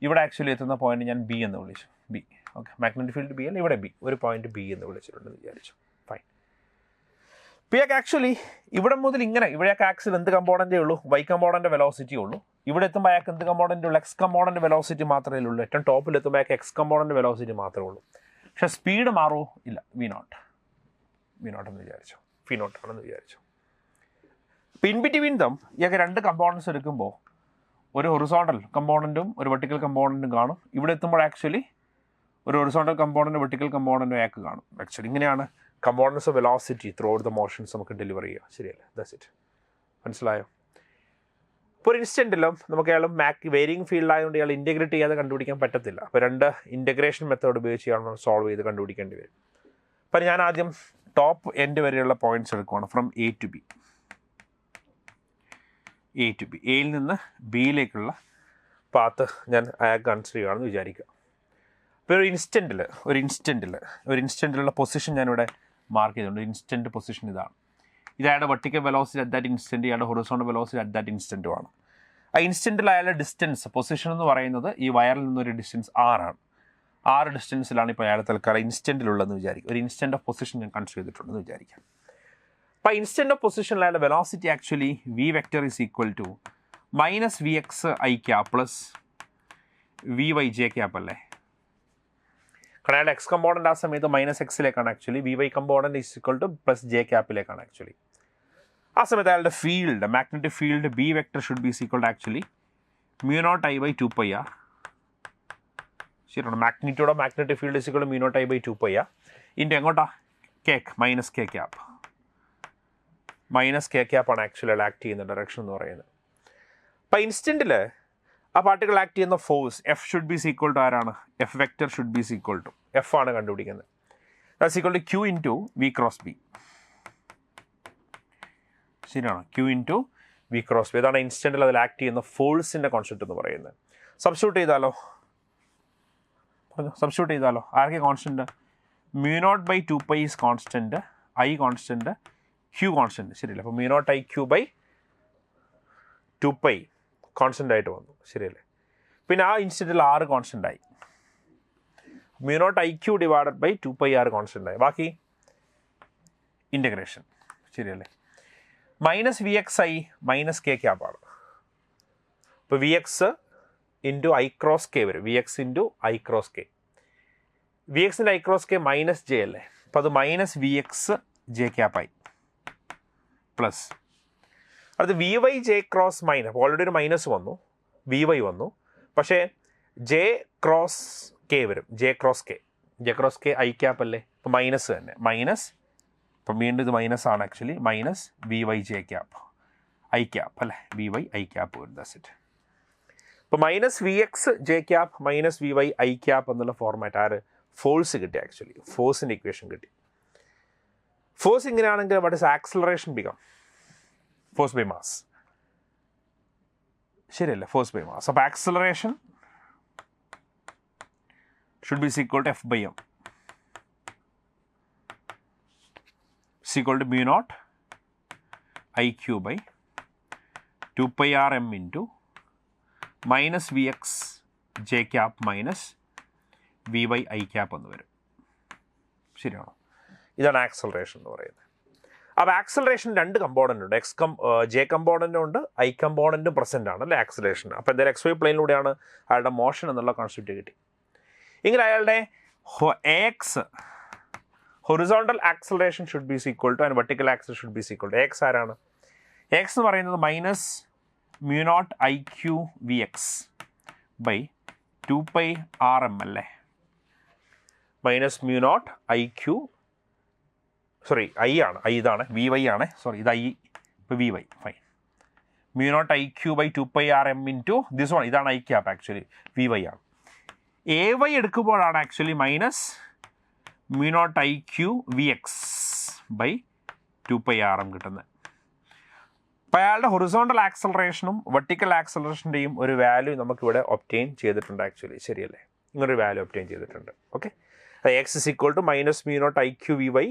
ഇവിടെ ആക്ച്വലി എത്തുന്ന പോയിന്റ് ഞാൻ B എന്ന് വിളിച്ചു. B, okay. Magnetic field B അല്ല, ഇവിടെ B, ഒരു പോയിന്റ് B എന്ന് വിളിച്ചിട്ടുണ്ടെന്ന് വിചാരിച്ചു. ഫൈൻ. ഇയാൾക്ക് ആക്ച്വലി ഇവിടെ മുതൽ ഇവിടെയൊക്കെ ആക്സിൽ എന്ത് കമ്പോണൻറ്റേ ഉള്ളൂ? y കമ്പോണൻ്റ് വെലോസിറ്റി ഉള്ളൂ. ഇവിടെ എത്തുമ്പോൾ അയാൾക്ക് എന്ത് കമ്പോണൻ്റ് ഉള്ളൂ? x കമ്പോണൻ്റ് വെലോസിറ്റി മാത്രമേ ഉള്ളൂ. ഏറ്റവും ടോപ്പിൽ എത്തുമ്പോൾ അയാൾക്ക് x കമ്പോണൻ്റ് വെലോസിറ്റി മാത്രമേ ഉള്ളൂ. പക്ഷേ സ്പീഡ് മാറുമോ? ഇല്ല. v0 എന്ന് വിചാരിച്ചു, v0 ആണെന്ന് വിചാരിച്ചു. അപ്പോൾ ഇൻ ബിറ്റ്വീൻ ദം ഇയാൾക്ക് രണ്ട് കമ്പോണൻസ് എടുക്കുമ്പോൾ ഒരു ഹൊറിസോണ്ടൽ കമ്പോണൻറ്റും ഒരു വെർട്ടിക്കൽ കമ്പോണൻറ്റും കാണും. ഇവിടെ എത്തുമ്പോൾ ആക്ച്വലി ഒരു ഹൊറിസോണ്ടൽ കമ്പോണൻറ്റ് വെർട്ടിക്കൽ കമ്പോണൻറ്റും അയാൾക്ക് കാണും. ആക്ച്വലി ഇങ്ങനെയാണ് components of velocity through out the motions നമുക്ക് ഡെലിവർ ചെയ്യുക. ശരിയല്ലേ? That's it. മനസ്സിലായോ? ഇപ്പോൾ ഒരു ഇൻസ്റ്റൻറ്റിലും നമുക്ക് അയാൾ വേരിയിങ് ഫീൽഡായതുകൊണ്ട് ഇയാൾ ഇൻറ്റഗ്രേറ്റ് ചെയ്യാതെ കണ്ടുപിടിക്കാൻ പറ്റത്തില്ല. അപ്പോൾ രണ്ട് ഇൻറ്റഗ്രേഷൻ മെത്തേഡ് ഉപയോഗിച്ച് ഇയാൾ സോൾവ് ചെയ്ത് കണ്ടുപിടിക്കേണ്ടി വരും. അപ്പോൾ ഞാൻ ആദ്യം ടോപ്പ് എൻഡ് വരെയുള്ള പോയിന്റ്സ് എടുക്കുകയാണ്. ഫ്രം എ ടു ബി, എയിൽ നിന്ന് ബിയിലേക്കുള്ള പാത്ത് ഞാൻ അയാൾക്ക് കൺസിഡർ ചെയ്യുകയാണെന്ന് വിചാരിക്കുക. ഇപ്പോൾ ഒരു ഇൻസ്റ്റൻറ്റിലുള്ള പൊസിഷൻ ഞാനിവിടെ മാർക്ക് ചെയ്തിട്ടുണ്ട്. ഇൻസ്റ്റൻറ്റ് പൊസിഷൻ ഇതാണ്. ഇത് അയാളുടെ vertical velocity at that instant, ഇയാളുടെ ഹൊറിസോണ്ടൽ വെലോസിറ്റി അറ്റ് ദാറ്റ് ഇൻസ്റ്റൻറ്റുമാണ്. ആ ഇൻസ്റ്റൻറ്റിൽ അയാളുടെ ഡിസ്റ്റൻസ് പൊസിഷൻ എന്ന് പറയുന്നത് ഈ വയറിൽ നിന്നൊരു ഡിസ്റ്റൻസ് r ആണ്. 6 ഡിസ്റ്റൻസിലാണ് ഇപ്പോൾ അയാൾ തൽക്കാലം ഇൻസ്റ്റൻറ്റിലുള്ളതെന്ന് വിചാരിക്കും. ഒരു ഇൻസ്റ്റൻറ്റ് ഓഫ് പൊസിഷൻ ഞാൻ കൺസിഡർ ചെയ്തിട്ടുണ്ടെന്ന് വിചാരിക്കാം. അപ്പോൾ ഇൻസ്റ്റൻറ്റ് ഓഫ് പൊസിഷനിൽ അയാളുടെ velocity actually v vector is equal to -vx i cap plus vy j cap അല്ലേ. കാരണം അയാളുടെ എക്സ് കമ്പോണൻ്റ് ആ സമയത്ത് -x actually, vy component is equal to plus j ക്യാപ്പിലേക്കാണ് ആക്ച്വലി. ആ സമയത്ത് അയാളുടെ field magnetic field b vector should be equal to actually mu naught I by 2 pi r. ശരിയാണ്. Magnitude of magnetic field is equal to mu naught I by 2 pi r into എങ്ങോട്ടാ കേക്ക് minus K cap. Minus K ക്യാപ്പാണ് ആക്ച്വലി ആക്ട് ചെയ്യുന്ന ഡയറക്ഷൻ എന്ന് പറയുന്നത്. അപ്പോൾ ഇൻസ്റ്റൻറ്റിൽ ആ പാർട്ടിക്കിൾ ആക്ട് ചെയ്യുന്ന force F should be equal to ആരാണ്? F vector should be equal to F ആണ് കണ്ടുപിടിക്കുന്നത്. That's equal to Q into V cross B. ശരിയാണോ? Q into V cross B. ഇതാണ് ഇൻസ്റ്റൻറ്റിൽ അതിൽ ആക്ട് ചെയ്യുന്ന ഫോഴ്സിൻ്റെ കോൺസെപ്റ്റ് എന്ന് പറയുന്നത്. സബ്സ്റ്റിറ്റ്യൂട്ട് ചെയ്താലോ? സബ്സ്റ്റിറ്റ്യൂട്ട് ചെയ്താലോ? ആരൊക്കെ constant? mu naught by 2 pi is constant, I constant, Q constant. ശരിയല്ലേ? അപ്പോൾ mu naught I Q by 2 pi constant ആയിട്ട് വന്നു. ശരിയല്ലേ? പിന്നെ ആ ഇൻസ്റ്റൻറ്റിൽ ആറ് കോൺസ്റ്റൻ്റ് ആയി. mu naught I Q divided by 2 pi r constant ആയി. ബാക്കി ഇൻ്റഗ്രേഷൻ. ശരിയല്ലേ? Minus V X I minus K ക്യാപ്പാണ്. ഇപ്പോൾ V X into I cross K വരും. V X into I cross K. V എക്സിൻ്റെ I cross K minus J അല്ലേ? അപ്പോൾ അത് മൈനസ് വി എക്സ് ജെ ക്യാപ്പായി പ്ലസ് അത് V Y J cross minus. Already ഒരു മൈനസ് വന്നു, വി വൈ വന്നു, പക്ഷേ ജെ ക്രോസ് കെ വരും. J cross K I cap അല്ലേ? ഇപ്പോൾ മൈനസ് തന്നെ മൈനസ്. അപ്പം വീണ്ടും ഇത് മൈനസ് ആണ് actually. Minus V Y J cap I cap അല്ലേ? വി വൈ ഐ ക്യാപ്പ് വരും. That's it. ഇപ്പോൾ minus V X J cap minus V Y I cap എന്നുള്ള ഫോർമാറ്റ് ആര്? ഫോഴ്സ് കിട്ടി. ആക്ച്വലി ഫോഴ്സിൻ്റെ ഇക്വേഷൻ കിട്ടി. ഫോഴ്സ് ഇങ്ങനെയാണെങ്കിൽ what is acceleration become? Force by mass. ശരിയല്ലേ? Force by mass. അപ്പോൾ acceleration should be equal to F by M equal to mu naught I Q by 2 pi r m into minus V X J cap minus V Y I cap എന്ന് വരും. ശരിയാണോ? ഇതാണ് ആക്സലറേഷൻ എന്ന് പറയുന്നത്. അപ്പോൾ ആക്സലറേഷൻ രണ്ട് കമ്പോണൻ്റ് ഉണ്ട്. ജെ കമ്പോണൻ്റും ഉണ്ട്, ഐ കമ്പോണൻറ്റും പ്രസൻ്റ് ആണ് അല്ലേ ആക്സലറേഷൻ. അപ്പോൾ എന്തായാലും എക്സ് വൈ പ്ലെയിനിലൂടെയാണ് അയാളുടെ മോഷൻ എന്നുള്ള കോൺസെപ്റ്റ് കിട്ടി. ഇങ്ങനെ അയാളുടെ X horizontal acceleration should be equal to and vertical accel should be equal to. X ആരാണ്? എക്സ് എന്ന് പറയുന്നത് minus mu naught I Q V X by 2 pi r m അല്ലേ? Minus mu naught I Q sorry I ആണ്, ഐ ഇതാണ്, വി വൈ ആണ്, സോറി ഇത് ഐ, ഇപ്പോൾ V Y fine. mu naught I Q by 2 pi r m into this one, ഇതാണ് I cap actually, V Y ആണ്. എ വൈ എടുക്കുമ്പോഴാണ് actually minus mu naught I Q V X by 2 pi r m കിട്ടുന്നത്. അപ്പോൾ അയാളുടെ ഹൊറിസോണ്ടൽ ആക്സലറേഷനും വെർട്ടിക്കൽ ആക്സലറേഷൻ്റെയും ഒരു വാല്യൂ നമുക്കിവിടെ ഒബ്റ്റെയിൻ ചെയ്തിട്ടുണ്ട് ആക്ച്വലി. ശരിയല്ലേ? ഇങ്ങനൊരു വാല്യൂ ഒബ്റ്റെയിൻ ചെയ്തിട്ടുണ്ട്. Okay, X is equal to minus mu naught I Q V Y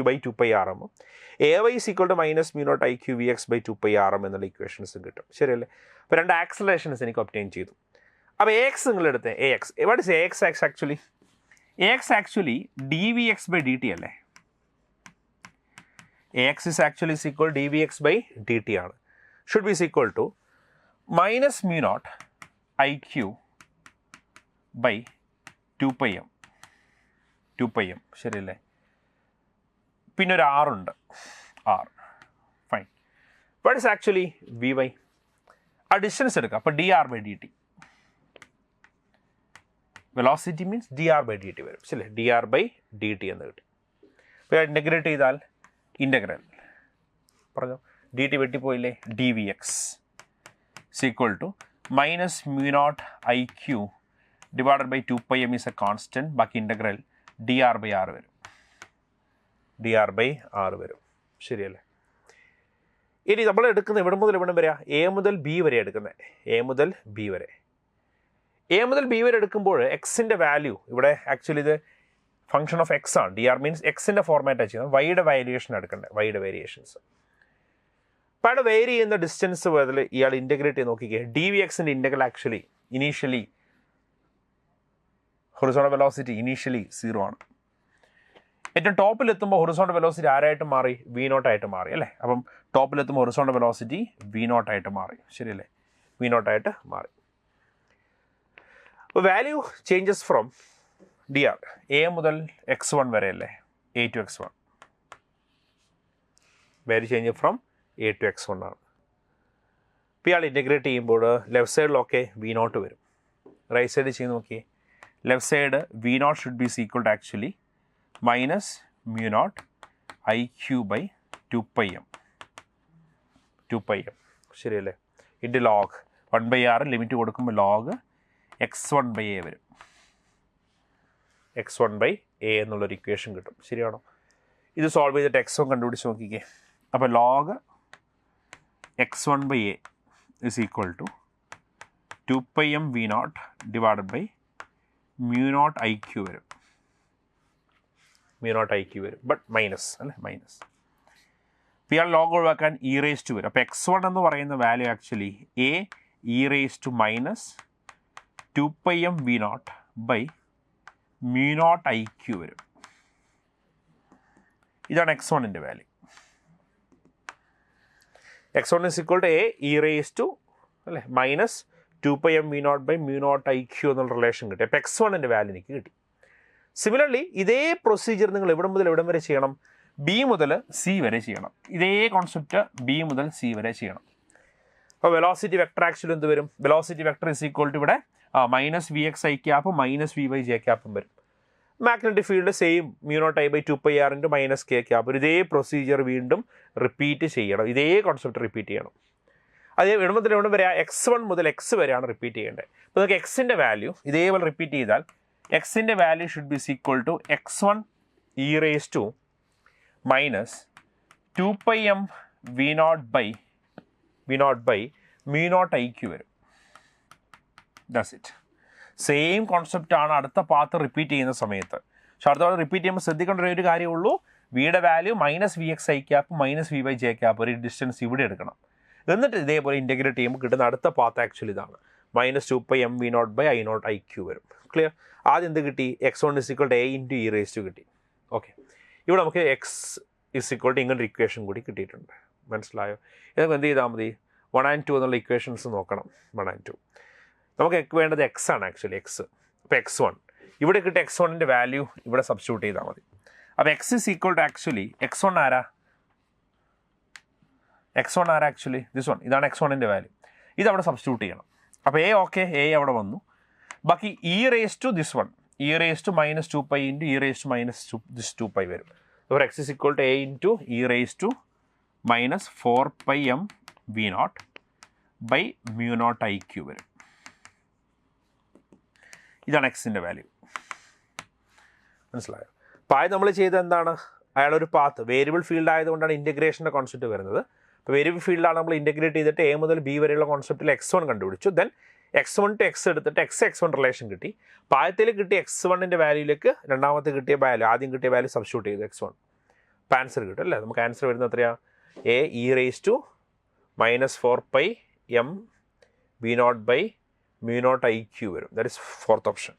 by 2 pi r m, A Y is equal to minus mu naught I Q V X by 2 pi r m എന്നുള്ള ഇക്വേഷൻസും കിട്ടും. ശരിയല്ലേ? അപ്പോൾ രണ്ട് ആക്സലറേഷൻസ് എനിക്ക് ഒബ്റ്റെയിൻ ചെയ്തു. അപ്പോൾ എ എക്സ് നിങ്ങളെടുത്ത് A X, what is A X actually? A X actually D V X by D T അല്ലേ? A X is actually is equal D V X by D T ആണ്. Should be is equal to minus mu naught I Q by 2 pi m. 2 pi m ശരിയല്ലേ? പിന്നെ ഒരു ആർ ഉണ്ട്, R fine. What is actually V Y? ആ ഡിസ്റ്റൻസ് എടുക്കുക. അപ്പോൾ D R by D T, velocity means D R by D T വരും. ശരി, D R by D T എന്ന് കിട്ടും. അപ്പോൾ ഇൻ്റഗ്രേറ്റ് ചെയ്താൽ ഇൻ്റഗ്രൽ പറഞ്ഞോ, ഡി ടി വെട്ടിപ്പോയില്ലേ, D V X equal to minus mu naught I Q divided by 2 pi m is a constant, ബാക്കി integral D R by R വരും. ഡി ആർ ബൈ ആർ വരും. ശരിയല്ലേ? ഇനി നമ്മൾ എടുക്കുന്നത് ഇവിടെ മുതൽ ഇവിടെ വരെയാ, എ മുതൽ ബി വരെ എടുക്കുന്നത്. എ മുതൽ ബി വരെ, എ മുതൽ ബി വരെ എടുക്കുമ്പോൾ എക്സിൻ്റെ വാല്യൂ ഇവിടെ ആക്ച്വലി ഇത് ഫംഗ്ഷൻ ഓഫ് എക്സ് ആണ്. ഡി ആർ മീൻസ് എക്സിൻ്റെ ഫോർമാറ്റാണ് ചെയ്യുന്നത്. വൈയുടെ വാരിയേഷൻ എടുക്കേണ്ടത്, വൈയുടെ വേരിയേഷൻസ്. അപ്പോൾ അവിടെ വേരി ചെയ്യുന്ന ഡിസ്റ്റൻസ് മുതൽ ഇയാൾ ഇൻ്റഗ്രേറ്റ് ചെയ്ത് നോക്കിക്കേ. ഡി വി എക്സിൻ്റെ integral actually initially horizontal velocity initially 0 ആണ്. ഏറ്റവും ടോപ്പിലെത്തുമ്പോൾ ഹൊറിസോണ്ടൽ വെലോസിറ്റി ആരായിട്ട് മാറി? വി നോട്ട് ആയിട്ട് മാറി അല്ലേ? അപ്പം ടോപ്പിലെത്തുമ്പോൾ ഹൊറിസോണ്ടൽ വെലോസിറ്റി വി നോട്ട് ആയിട്ട് മാറി. ശരിയല്ലേ? വി നോട്ട് ആയിട്ട് മാറി. അപ്പോൾ value changes from D R A മുതൽ x1 വരെ അല്ലേ? A to x1 value change from A to x1 ആണ്. ഇപ്പോൾ ഇയാൾ ഇൻറ്റഗ്രേറ്റ് ചെയ്യുമ്പോൾ ലെഫ്റ്റ് സൈഡിലൊക്കെ വി നോട്ട് വരും. റൈറ്റ് സൈഡ് ചെയ്ത് നോക്കിയേ. Left side V naught should be equal to actually minus mu naught I Q by 2πm. ശരിയല്ലേ? ഇൻറ്റു ലോഗ് 1/r ലിമിറ്റ് കൊടുക്കുമ്പോൾ ലോഗ് x1/a വരും. x1/a എന്നുള്ളൊരു ഇക്വേഷൻ കിട്ടും. ശരിയാണോ? ഇത് സോൾവ് ചെയ്തിട്ട് x1 കണ്ടുപിടിച്ച് നോക്കിക്കേ. അപ്പോൾ log x1/a is equal to 2πm v0 divided by mu naught iq വരും. mu naught iq വരും, ബട്ട് മൈനസ് അല്ലേ, മൈനസ്. ഇപ്പോൾ ഇയാൾ ലോഗ് ഒഴിവാക്കാൻ ഇ റേസ് ടു വരും. അപ്പോൾ x1 എന്ന് പറയുന്ന value actually a e raised to minus 2πm v0 by mu naught iq വരും. ഇതാണ് x1ൻ്റെ value. x1 is equal to a e raised to അല്ലേ minus 2πm v0 by mu naught iq എന്നുള്ള റിലേഷൻ കിട്ടി. അപ്പോൾ x1ൻ്റെ വാല്യൂ എനിക്ക് കിട്ടി. സിമിലർലി ഇതേ പ്രൊസീജിയർ നിങ്ങൾ എവിടെ മുതൽ എവിടം വരെ ചെയ്യണം? ബി മുതൽ സി വരെ ചെയ്യണം. ഇതേ കോൺസെപ്റ്റ് ബി മുതൽ സി വരെ ചെയ്യണം. അപ്പോൾ വെലോസിറ്റി വെക്ടർ ആക്ച്വലി എന്ത് വരും? Velocity vector is equal to ഇവിടെ മൈനസ് വി എക്സ് ഐ ക്യാപ്പും മൈനസ് വി വൈ ജെ ക്യാപ്പും വരും. Magnetic field same mu naught I by 2πr into minus K cap. ഇതേ പ്രൊസീജിയർ വീണ്ടും റിപ്പീറ്റ് ചെയ്യണം. ഇതേ കോൺസെപ്റ്റ് റിപ്പീറ്റ് ചെയ്യണം. അതേ എവിടെ എവിടെ വരെ? x1 മുതൽ x വരെയാണ് റിപ്പീറ്റ് ചെയ്യേണ്ടത്. അപ്പോൾ നമുക്ക് എക്സിൻ്റെ വാല്യൂ ഇതേപോലെ റിപ്പീറ്റ് ചെയ്താൽ എക്സിൻ്റെ value should be equal to x1 e raised to minus 2πm v0 by mu naught iq വരും. That's it. സെയിം കോൺസെപ്റ്റാണ് അടുത്ത പാത്ത് റിപ്പീറ്റ് ചെയ്യുന്ന സമയത്ത്. പക്ഷെ അടുത്ത പാത്ത് റിപ്പീറ്റ് ചെയ്യുമ്പോൾ ശ്രദ്ധിക്കേണ്ട ഒരു കാര്യമുള്ളൂ, വിയുടെ value minus V X i cap minus V Y J cap ഒരു ഡിസ്റ്റൻസ് ഇവിടെ എടുക്കണം. എന്നിട്ട് ഇതേപോലെ ഇൻറ്റഗ്രേറ്റ് ചെയ്യുമ്പോൾ കിട്ടുന്ന അടുത്ത പാത്ത് ആക്ച്വലി ഇതാണ്. Minus 2πm v0 by i naught iq വരും. ക്ലിയർ? ആദ്യം എന്ത് കിട്ടി? x1 is equal to a into e raised to കിട്ടി. ഓക്കെ, ഇവിടെ നമുക്ക് x is equal to ഇങ്ങനൊരു ഇക്വേഷൻ കൂടി കിട്ടിയിട്ടുണ്ട്. മനസ്സിലായോ? ഇതൊക്കെ എന്ത് ചെയ്താൽ മതി? 1 and 2 എന്നുള്ള ഇക്വേഷൻസ് നോക്കണം. 1 and 2 നമുക്ക് വേണ്ടത് x ആണ് ആക്ച്വലി. x അപ്പോൾ x1 ഇവിടെ കിട്ടിയ x1ൻ്റെ വാല്യൂ ഇവിടെ സബ്സ്റ്റിറ്റ്യൂട്ട് ചെയ്താൽ മതി. അപ്പോൾ x is equal to actually x1 ആരാ ആക്ച്വലി? This one. ഇതാണ് x1ൻ്റെ വാല്യൂ. ഇതവിടെ സബ്സ്റ്റിറ്റ്യൂട്ട് ചെയ്യണം. അപ്പോൾ a ഓക്കെ, a അവിടെ വന്നു. ബാക്കി e raised to this one, e raised to minus 2π into e raised to minus this 2π വരും. അപ്പോൾ x is equal to a into e raised to minus 4πm v0 by mu naught iq വരും. ഇതാണ് എക്സിൻ്റെ വാല്യൂ. മനസ്സിലായോ? അപ്പോൾ ആദ്യം നമ്മൾ ചെയ്തത് എന്താണ്? അയാളൊരു പാത്ത് വേരിയബിൾ ഫീൽഡ് ആയതുകൊണ്ടാണ് ഇൻറ്റഗ്രേഷൻ്റെ കോൺസെപ്റ്റ് വരുന്നത്. അപ്പോൾ വേരിയബിൾ ഫീൽഡാണ് നമ്മൾ ഇൻറ്റഗ്രേറ്റ് ചെയ്തിട്ട് എ മുതൽ ബി വരെയുള്ള കോൺസെപ്റ്റിൽ x1 കണ്ടുപിടിച്ചു. ദെൻ x1 to x എടുത്തിട്ട് x1 റിലേഷൻ കിട്ടി. അപ്പോൾ ആദ്യത്തിൽ കിട്ടിയ x1ൻ്റെ വാല്യൂയിലേക്ക് രണ്ടാമത്തെ കിട്ടിയ വാല്യൂ, ആദ്യം കിട്ടിയ വാല്യൂ സബ്സ്റ്റിറ്റ്യൂട്ട് ചെയ്തു x1. അപ്പോൾ ആൻസർ കിട്ടും അല്ലേ? നമുക്ക് ആൻസർ വരുന്നത് എത്രയാണ്? a e raised to minus 4πm v0 by mu naught iq വരും. That is fourth option.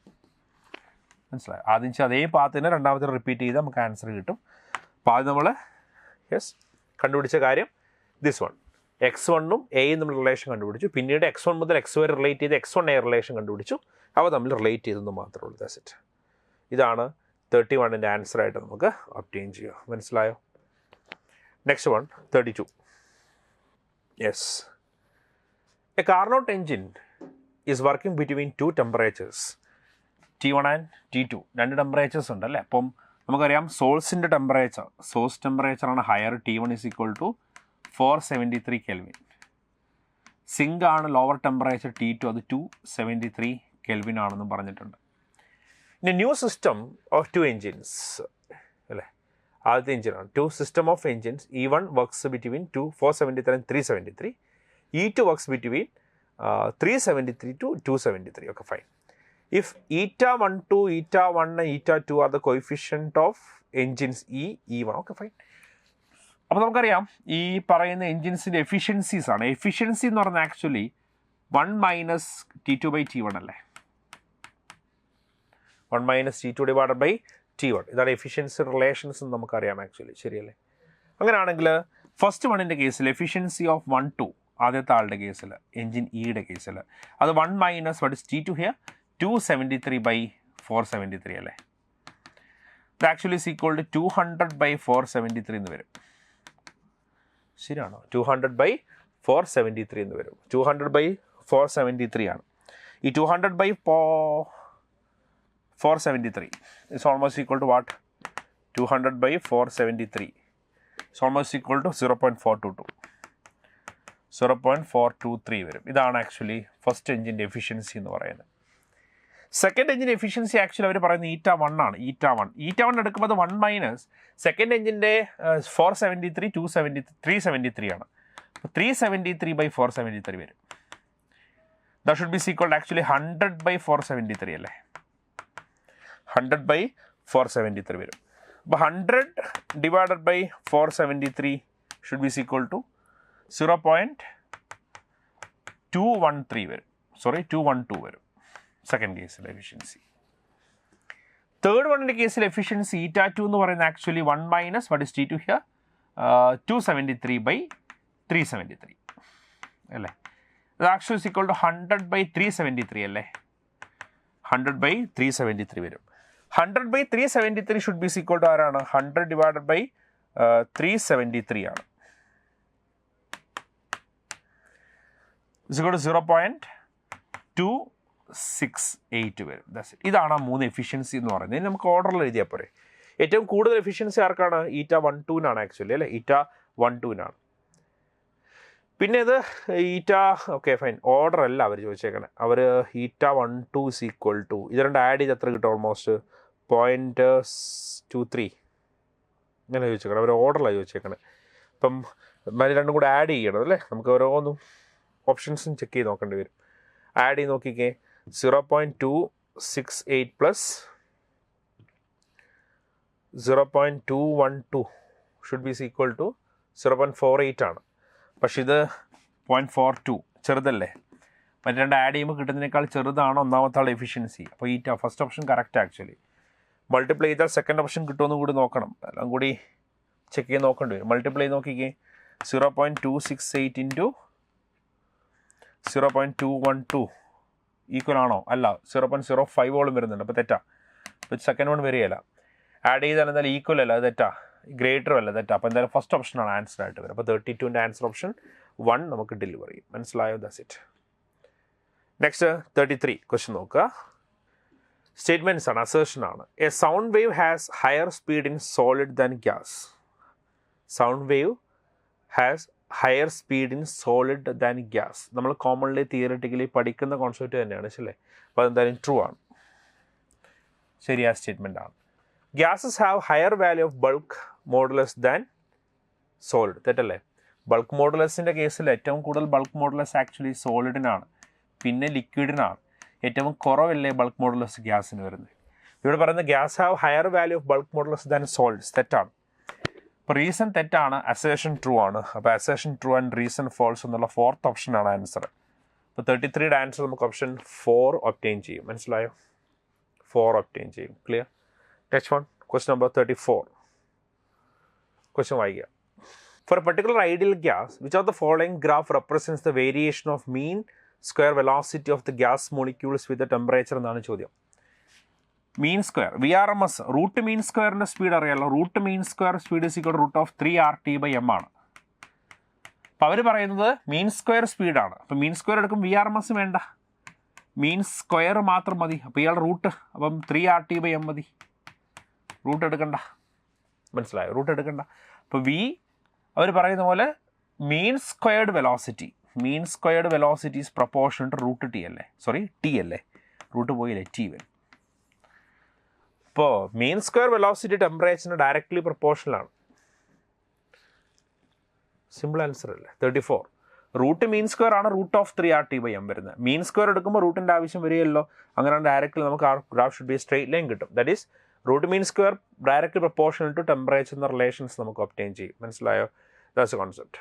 മനസ്സിലായി? ആദ്യം അതേ പാത്തിനെ രണ്ടാമത്തെ റിപ്പീറ്റ് ചെയ്താൽ നമുക്ക് ആൻസർ കിട്ടും. അപ്പോൾ ആദ്യം നമ്മൾ കണ്ടുപിടിച്ച കാര്യം ദിസ് വൺ, x1ഉം എയും തമ്മിൽ റിലേഷൻ കണ്ടുപിടിച്ചു. പിന്നീട് x1 മുതൽ x വരെ റിലേറ്റ് ചെയ്ത് x1 a റിലേഷൻ കണ്ടുപിടിച്ചു. അവ തമ്മിൽ റിലേറ്റ് ചെയ്തെന്ന് മാത്രമേ ഉള്ളൂ. That's it. ഇതാണ് 31ൻ്റെ ആൻസർ ആയിട്ട് നമുക്ക് ഒബ്റ്റെയിൻ ചെയ്യുക. മനസ്സിലായോ? Next one 32. Yes, a Carnot engine is working between 2 temperatures T1 and T2. 2 temperatures ഉണ്ട് അല്ലേ? അപ്പം നമുക്കറിയാം സോഴ്സിൻ്റെ ടെമ്പറേച്ചർ, സോഴ്സ് ടെമ്പറേച്ചറാണ് higher. T1 is equal to 473 Kelvin. Sink ആണ് ലോവർ ടെമ്പറേച്ചർ T2, അത് 273 Kelvin ആണെന്നും പറഞ്ഞിട്ടുണ്ട്. ഇനി ന്യൂ സിസ്റ്റം ഓഫ് 2 engines അല്ലേ? ആദ്യത്തെ എഞ്ചിനാണ്. 2 system of engines. E1 works between 473 and 373. E2 works between 373 to 273. Okay, fine. If eta12, eta1 and eta2 are the coefficient of engines E1. Okay, fine. അപ്പോൾ നമുക്കറിയാം ഈ പറയുന്ന എൻജിൻസിൻ്റെ എഫിഷ്യൻസീസ് ആണ്. എഫിഷ്യൻസി എന്ന് പറഞ്ഞാൽ ആക്ച്വലി 1 minus T2/T1 അല്ലേ? 1 minus T2 divided by T1. ഇതാണ് എഫിഷ്യൻസി റിലേഷൻസ് എന്ന് നമുക്കറിയാം ആക്ച്വലി. ശരിയല്ലേ? അങ്ങനെയാണെങ്കിൽ ഫസ്റ്റ് വണ്ണിൻ്റെ കേസിൽ എഫിഷ്യൻസി ഓഫ് 1, 2 ആദ്യത്തെ ആളുടെ കേസിൽ, എൻജിൻ ഇയുടെ കേസിൽ അത് 1 minus what is T2 here? 273/473 അല്ലേ? ഇത് ആക്ച്വലി ഈസ് ഈക്വൽ ടു 200/473 എന്ന് വരും. ശരിയാണോ? 200/473 473 എന്ന് വരും. 200/473 ആണ്. ഈ 200/473 is almost equal to what? 200/473 is almost equal to 0.423 വരും. ഇതാണ് ആക്ച്വലി ഫസ്റ്റ് എഞ്ചിൻ്റെ എഫിഷ്യൻസി എന്ന് പറയുന്നത്. സെക്കൻഡ് എഞ്ചിൻ്റെ എഫിഷ്യൻസി ആക്ച്വലി അവർ പറയുന്നത് η1 ആണ്. η1 എടുക്കുമ്പോൾ 1 മൈനസ് സെക്കൻഡ് എഞ്ചിൻ്റെ 473 373 ആണ്. അപ്പോൾ 373/473 വരും. That should be equal actually 100/473 അല്ലേ? 100/473 വരും. അപ്പോൾ 100/473 ഷുഡ് ബി ഈക്വൽ ടു 0.213 വരും. 212 വരും സെക്കൻഡ് കേസിലെ എഫിഷ്യൻസി. തേർഡ് വണ്ണിൻ്റെ കേസിൽ എഫിഷ്യൻസി η2 എന്ന് പറയുന്നത് actually 1 minus what is T2 here 273/373 അല്ലേ? ഇത് ആക്ച്വലി ഈക്വൽ ടു 100/373 അല്ലേ? 100/373 വരും. 100/373 ഷുഡ് ബി ഈക്വൽ ടു ആരാണ്? 100/373 ആണ്. ഇസ് 0.268 വരും. ഇതാണ് ആ 3 എഫിഷ്യൻസി എന്ന് പറയുന്നത്. നമുക്ക് ഓർഡറിൽ എഴുതിയാൽ പോരെ. ഏറ്റവും കൂടുതൽ എഫിഷ്യൻസി ആർക്കാണ്? η12 ആക്ച്വലി അല്ലേ? η12 പിന്നെ ഇത് ഓക്കെ ഫൈൻ, ഓർഡർ അല്ല അവർ ചോദിച്ചേക്കണേ. അവർ η12 is equal to ഇത് രണ്ട് ആഡ് ചെയ്ത് എത്ര കിട്ടും? ഓൾമോസ്റ്റ് 0.23 ഇങ്ങനെ ചോദിച്ചേക്കണം. അവർ ഓർഡറിലാണ് ചോദിച്ചേക്കണേ. അപ്പം രണ്ടും കൂടെ ആഡ് ചെയ്യണം അല്ലേ? നമുക്ക് ഓരോന്നും ഓപ്ഷൻസും ചെക്ക് ചെയ്ത് നോക്കേണ്ടി വരും. ആഡ് ചെയ്ത് നോക്കിക്കേ. 0.268 plus 0.212 should be equal to 0.48 ആണ്. പക്ഷെ ഇത് 0.42 ചെറുതല്ലേ? മറ്റേ രണ്ട് ആഡ് ചെയ്യുമ്പോൾ കിട്ടുന്നതിനേക്കാൾ ചെറുതാണ് ഒന്നാമത്തെ ആൾ എഫിഷ്യൻസി. അപ്പോൾ first option correct actually. Multiply ചെയ്താൽ സെക്കൻഡ് ഓപ്ഷൻ കിട്ടുമെന്ന് കൂടി നോക്കണം. എല്ലാം കൂടി ചെക്ക് ചെയ്ത് നോക്കേണ്ടി വരും. മൾട്ടിപ്ലൈ ചെയ്ത് നോക്കിക്കേ. 0.268 ഇൻറ്റു 0.212 ഈക്വൽ ആണോ? അല്ല, 0.05 വരുന്നുണ്ട്. അപ്പോൾ തെറ്റാ. അപ്പോൾ സെക്കൻഡ് വൺ വരികയല്ല. ആഡ് ചെയ്താൽ എന്തായാലും ഈക്വൽ അല്ല, അത് തെറ്റാ. ഗ്രേറ്ററും അല്ല, തെറ്റാ. അപ്പോൾ എന്തായാലും ഫസ്റ്റ് ഓപ്ഷനാണ് ആൻസർ ആയിട്ട് വരും. അപ്പോൾ 32ൻ്റെ ആൻസർ ഓപ്ഷൻ 1 നമുക്ക് ഡെലിവർ ചെയ്യും. മനസ്സിലായോ? That's it. നെക്സ്റ്റ് 33 ക്വസ്റ്റ്യൻ നോക്കുക. സ്റ്റേറ്റ്മെൻറ്റ്സ് ആണ്, അസേർഷൻ ആണ്. A sound wave has higher speed in solid than gas. Sound wave has higher speed in solid than gas. നമ്മൾ കോമൺലി തിയറിറ്റിക്കലി പഠിക്കുന്ന കോൺസെപ്റ്റ് തന്നെയാണ്, ശരിയല്ലേ? അപ്പോൾ അതെന്തായാലും ട്രൂ ആണ്, ശരിയായ സ്റ്റേറ്റ്മെൻ്റ് ആണ്. Gases have higher value of bulk modulus than solid. തെറ്റല്ലേ? ബൾക്ക് മോഡുലസിൻ്റെ കേസിൽ ഏറ്റവും കൂടുതൽ ബൾക്ക് മോഡുലസ് ആക്ച്വലി സോളിഡിനാണ്, പിന്നെ ലിക്വിഡിനാണ്. ഏറ്റവും കുറവല്ലേ ബൾക്ക് മോഡുലസ് ഗ്യാസിന് വരുന്നത്. ഇവിടെ പറയുന്നത് gas have higher value of bulk modulus than solids. തെറ്റാണ്. അപ്പോൾ റീസൺ തെറ്റാണ്, അസേർഷൻ ട്രൂ ആണ്. അപ്പോൾ assertion true and reason false എന്നുള്ള ഫോർത്ത് ഓപ്ഷനാണ് ആൻസർ. അപ്പോൾ 33യുടെ ആൻസർ നമുക്ക് ഓപ്ഷൻ 4 ഒബ്റ്റെയിൻ ചെയ്യും. മനസ്സിലായോ? 4 ഒബ്റ്റെയിൻ ചെയ്യും. Clear? Next one, question number 34. Question വായിക്കുക. For a particular ideal gas which of the following graph represents the variation of mean square velocity of the gas molecules with the temperature എന്നാണ് ചോദ്യം. Mean square VRMS root mean സ്ക്വയറിൻ്റെ സ്പീഡ് അറിയാമല്ലോ. Root mean square speed is equal root of 3RT/m ആണ്. അപ്പോൾ അവർ പറയുന്നത് മീൻ സ്ക്വയർ സ്പീഡാണ്. അപ്പോൾ മീൻ സ്ക്വയർ എടുക്കും, VRMS വേണ്ട, മീൻ സ്ക്വയർ മാത്രം മതി. അപ്പോൾ ഇയാൾ റൂട്ട്, അപ്പം 3RT/m മതി, റൂട്ട് എടുക്കണ്ട. മനസ്സിലായോ? റൂട്ട് എടുക്കണ്ട. അപ്പോൾ അവർ പറയുന്ന പോലെ mean squared velocity is proportion to root T അല്ലേ? T അല്ലേ? റൂട്ട് പോയില്ലേ, T വരും. ഇപ്പോൾ മീൻ സ്ക്വയർ വെലോസിറ്റി ടെമ്പറേച്ചറിന് ഡയറക്റ്റ്ലി പ്രൊപ്പോർഷണലാണ്. സിമ്പിൾ ആൻസർ അല്ലേ? 34. റൂട്ട് മീൻ സ്ക്വയർ ആണ് റൂട്ട് ഓഫ് 3RT/m വരുന്നത്. മീൻ സ്ക്വയർ എടുക്കുമ്പോൾ റൂട്ടിൻ്റെ ആവശ്യം വരികയല്ലോ. അങ്ങനെ ഡയറക്റ്റ്ലി നമുക്ക് ആ graph should be straight line കിട്ടും. That is root mean square directly proportional to temperature എന്ന റിലേഷൻസ് നമുക്ക് ഒബ്റ്റെയിൻ ചെയ്യും. മനസ്സിലായോ? That's a concept.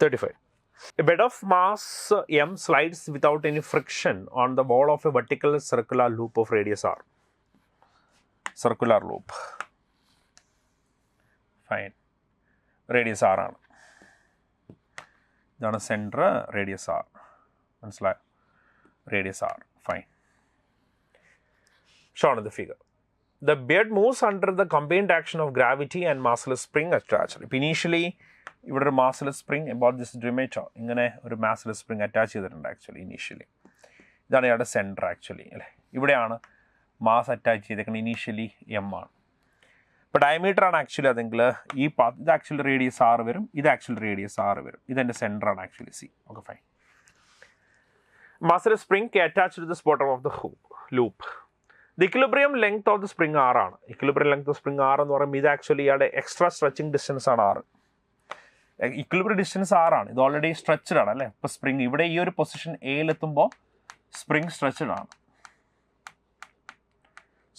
35. A bed of mass m slides without any friction on the wall of a vertical circular loop of radius r. Circular loop. Fine. Radius r ആണ്. ഇതാണ് സെൻറ്റർ, റേഡിയസ് r. മനസ്സിലായോ? Radius r. Fine. Shown in the figure. The bed moves under the combined action of gravity and massless spring attraction. Initially, ഇവിടെ ഒരു മാസ്ലെസ് സ്പ്രിങ് എബൌട്ട് ദിസ് ഡ്രിമേറ്റർ, ഇങ്ങനെ ഒരു മാസ്ലെസ് സ്പ്രിങ് അറ്റാച്ച് ചെയ്തിട്ടുണ്ട് ആക്ച്വലി ഇനീഷ്യലി. ഇതാണ് ഇയാളുടെ സെൻറ്റർ ആക്ച്വലി അല്ലേ. ഇവിടെയാണ് മാസ് അറ്റാച്ച് ചെയ്തേക്കുന്നത്. ഇനീഷ്യലി എം ആണ്. ഇപ്പോൾ ഡയമീറ്റർ ആണ് ആക്ച്വലി അതെങ്കിൽ ഈ പാത്ത് ഇത് ആക്ച്വലി റേഡിയസ് ആറ് വരും, ഇത് ആക്ച്വലി റേഡിയസ് ആറ് വരും. ഇതെൻ്റെ സെൻറ്ററാണ് actually C. Okay fine. Massless spring attached to the bottom of the loop. The equilibrium length of the spring ആറാണ്. ഇക്വിലിബ്രിയം ലെങ്ത് ഓഫ് സ്പ്രിങ് ആറ് എന്ന് പറയുമ്പോൾ ഇത് ആക്ച്വലി ഇയാളുടെ എക്സ്ട്രാ സ്ട്രെച്ചിങ് ഡിസ്റ്റൻസ് ആണ് ആറ്. ഇക്വിലിബ്രിയം ഡിസ്റ്റൻസ് ആറാണ്. ഇത് ഓൾറെഡി സ്ട്രെച്ചഡ് ആണ് അല്ലേ. ഇപ്പോൾ സ്പ്രിങ് ഇവിടെ ഈ ഒരു പൊസിഷൻ എയിലെത്തുമ്പോൾ സ്പ്രിങ് സ്ട്രെച്ചഡ് ആണ്.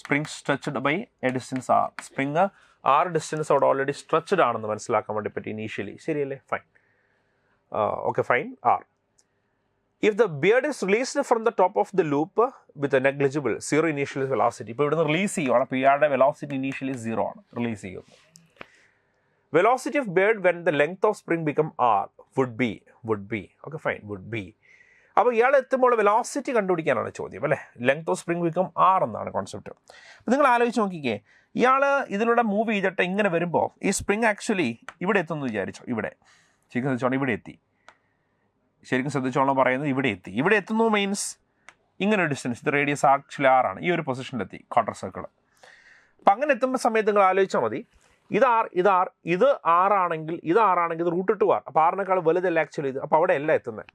Spring stretched by a distance r. Spring ആറ് ഡിസ്റ്റൻസ് അവിടെ ഓൾറെഡി സ്ട്രെച്ചഡ് ആണെന്ന് മനസ്സിലാക്കാൻ വേണ്ടി പറ്റി ഇനീഷ്യലി. ശരിയല്ലേ? Fine. Okay fine. R. If the beard is released from the top of the loop with a negligible zero initial velocity, ഇപ്പോൾ ഇവിടുന്ന് റിലീസ് ചെയ്യുവാണ്. അപ്പോൾ ഇയാളുടെ വെലോസിറ്റി ഇനീഷ്യലി സീറോ ആണ്, റിലീസ് ചെയ്യുന്നു. Velocity of beard when the length of spring become r would be okay fine would be. അപ്പോൾ ഇയാൾ എത്തുമ്പോൾ വെലോസിറ്റി കണ്ടുപിടിക്കാനാണ് ചോദ്യം അല്ലേ. Length of spring become r എന്നാണ് കോൺസെപ്റ്റ്. അപ്പോൾ നിങ്ങൾ ആലോചിച്ച് നോക്കിക്കേ, ഇയാൾ ഇതിലൂടെ മൂവ് ചെയ്തിട്ട് ഇങ്ങനെ വരുമ്പോൾ ഈ സ്പ്രിങ് ആക്ച്വലി ഇവിടെ എത്തുമെന്ന് വിചാരിച്ചോ. ഇവിടെ ശരിക്കും ശ്രദ്ധിച്ചോണം, ഇവിടെ എത്തി. ശരിക്കും ശ്രദ്ധിച്ചോളം പറയുന്നത് ഇവിടെ എത്തി. ഇവിടെ എത്തുന്നു മീൻസ് ഇങ്ങനെ ഒരു ഡിസ്റ്റൻസ്, ഇത് റേഡിയസ് ആക്ച്വലി ആറാണ്. ഈ ഒരു പൊസിഷനിലെത്തി ക്വാർട്ടർ സർക്കിൾ. അപ്പം അങ്ങനെ എത്തുമ്പോൾ സമയത്ത് നിങ്ങൾ ആലോചിച്ചാൽ മതി, ഇത് ആറാണെങ്കിൽ ഇത് റൂട്ട് ടു ആർ. അപ്പോൾ ആറിനേക്കാൾ വലുതല്ല ആക്ച്വലി ഇത്. അപ്പോൾ അവിടെ അല്ല എത്തുന്നത്,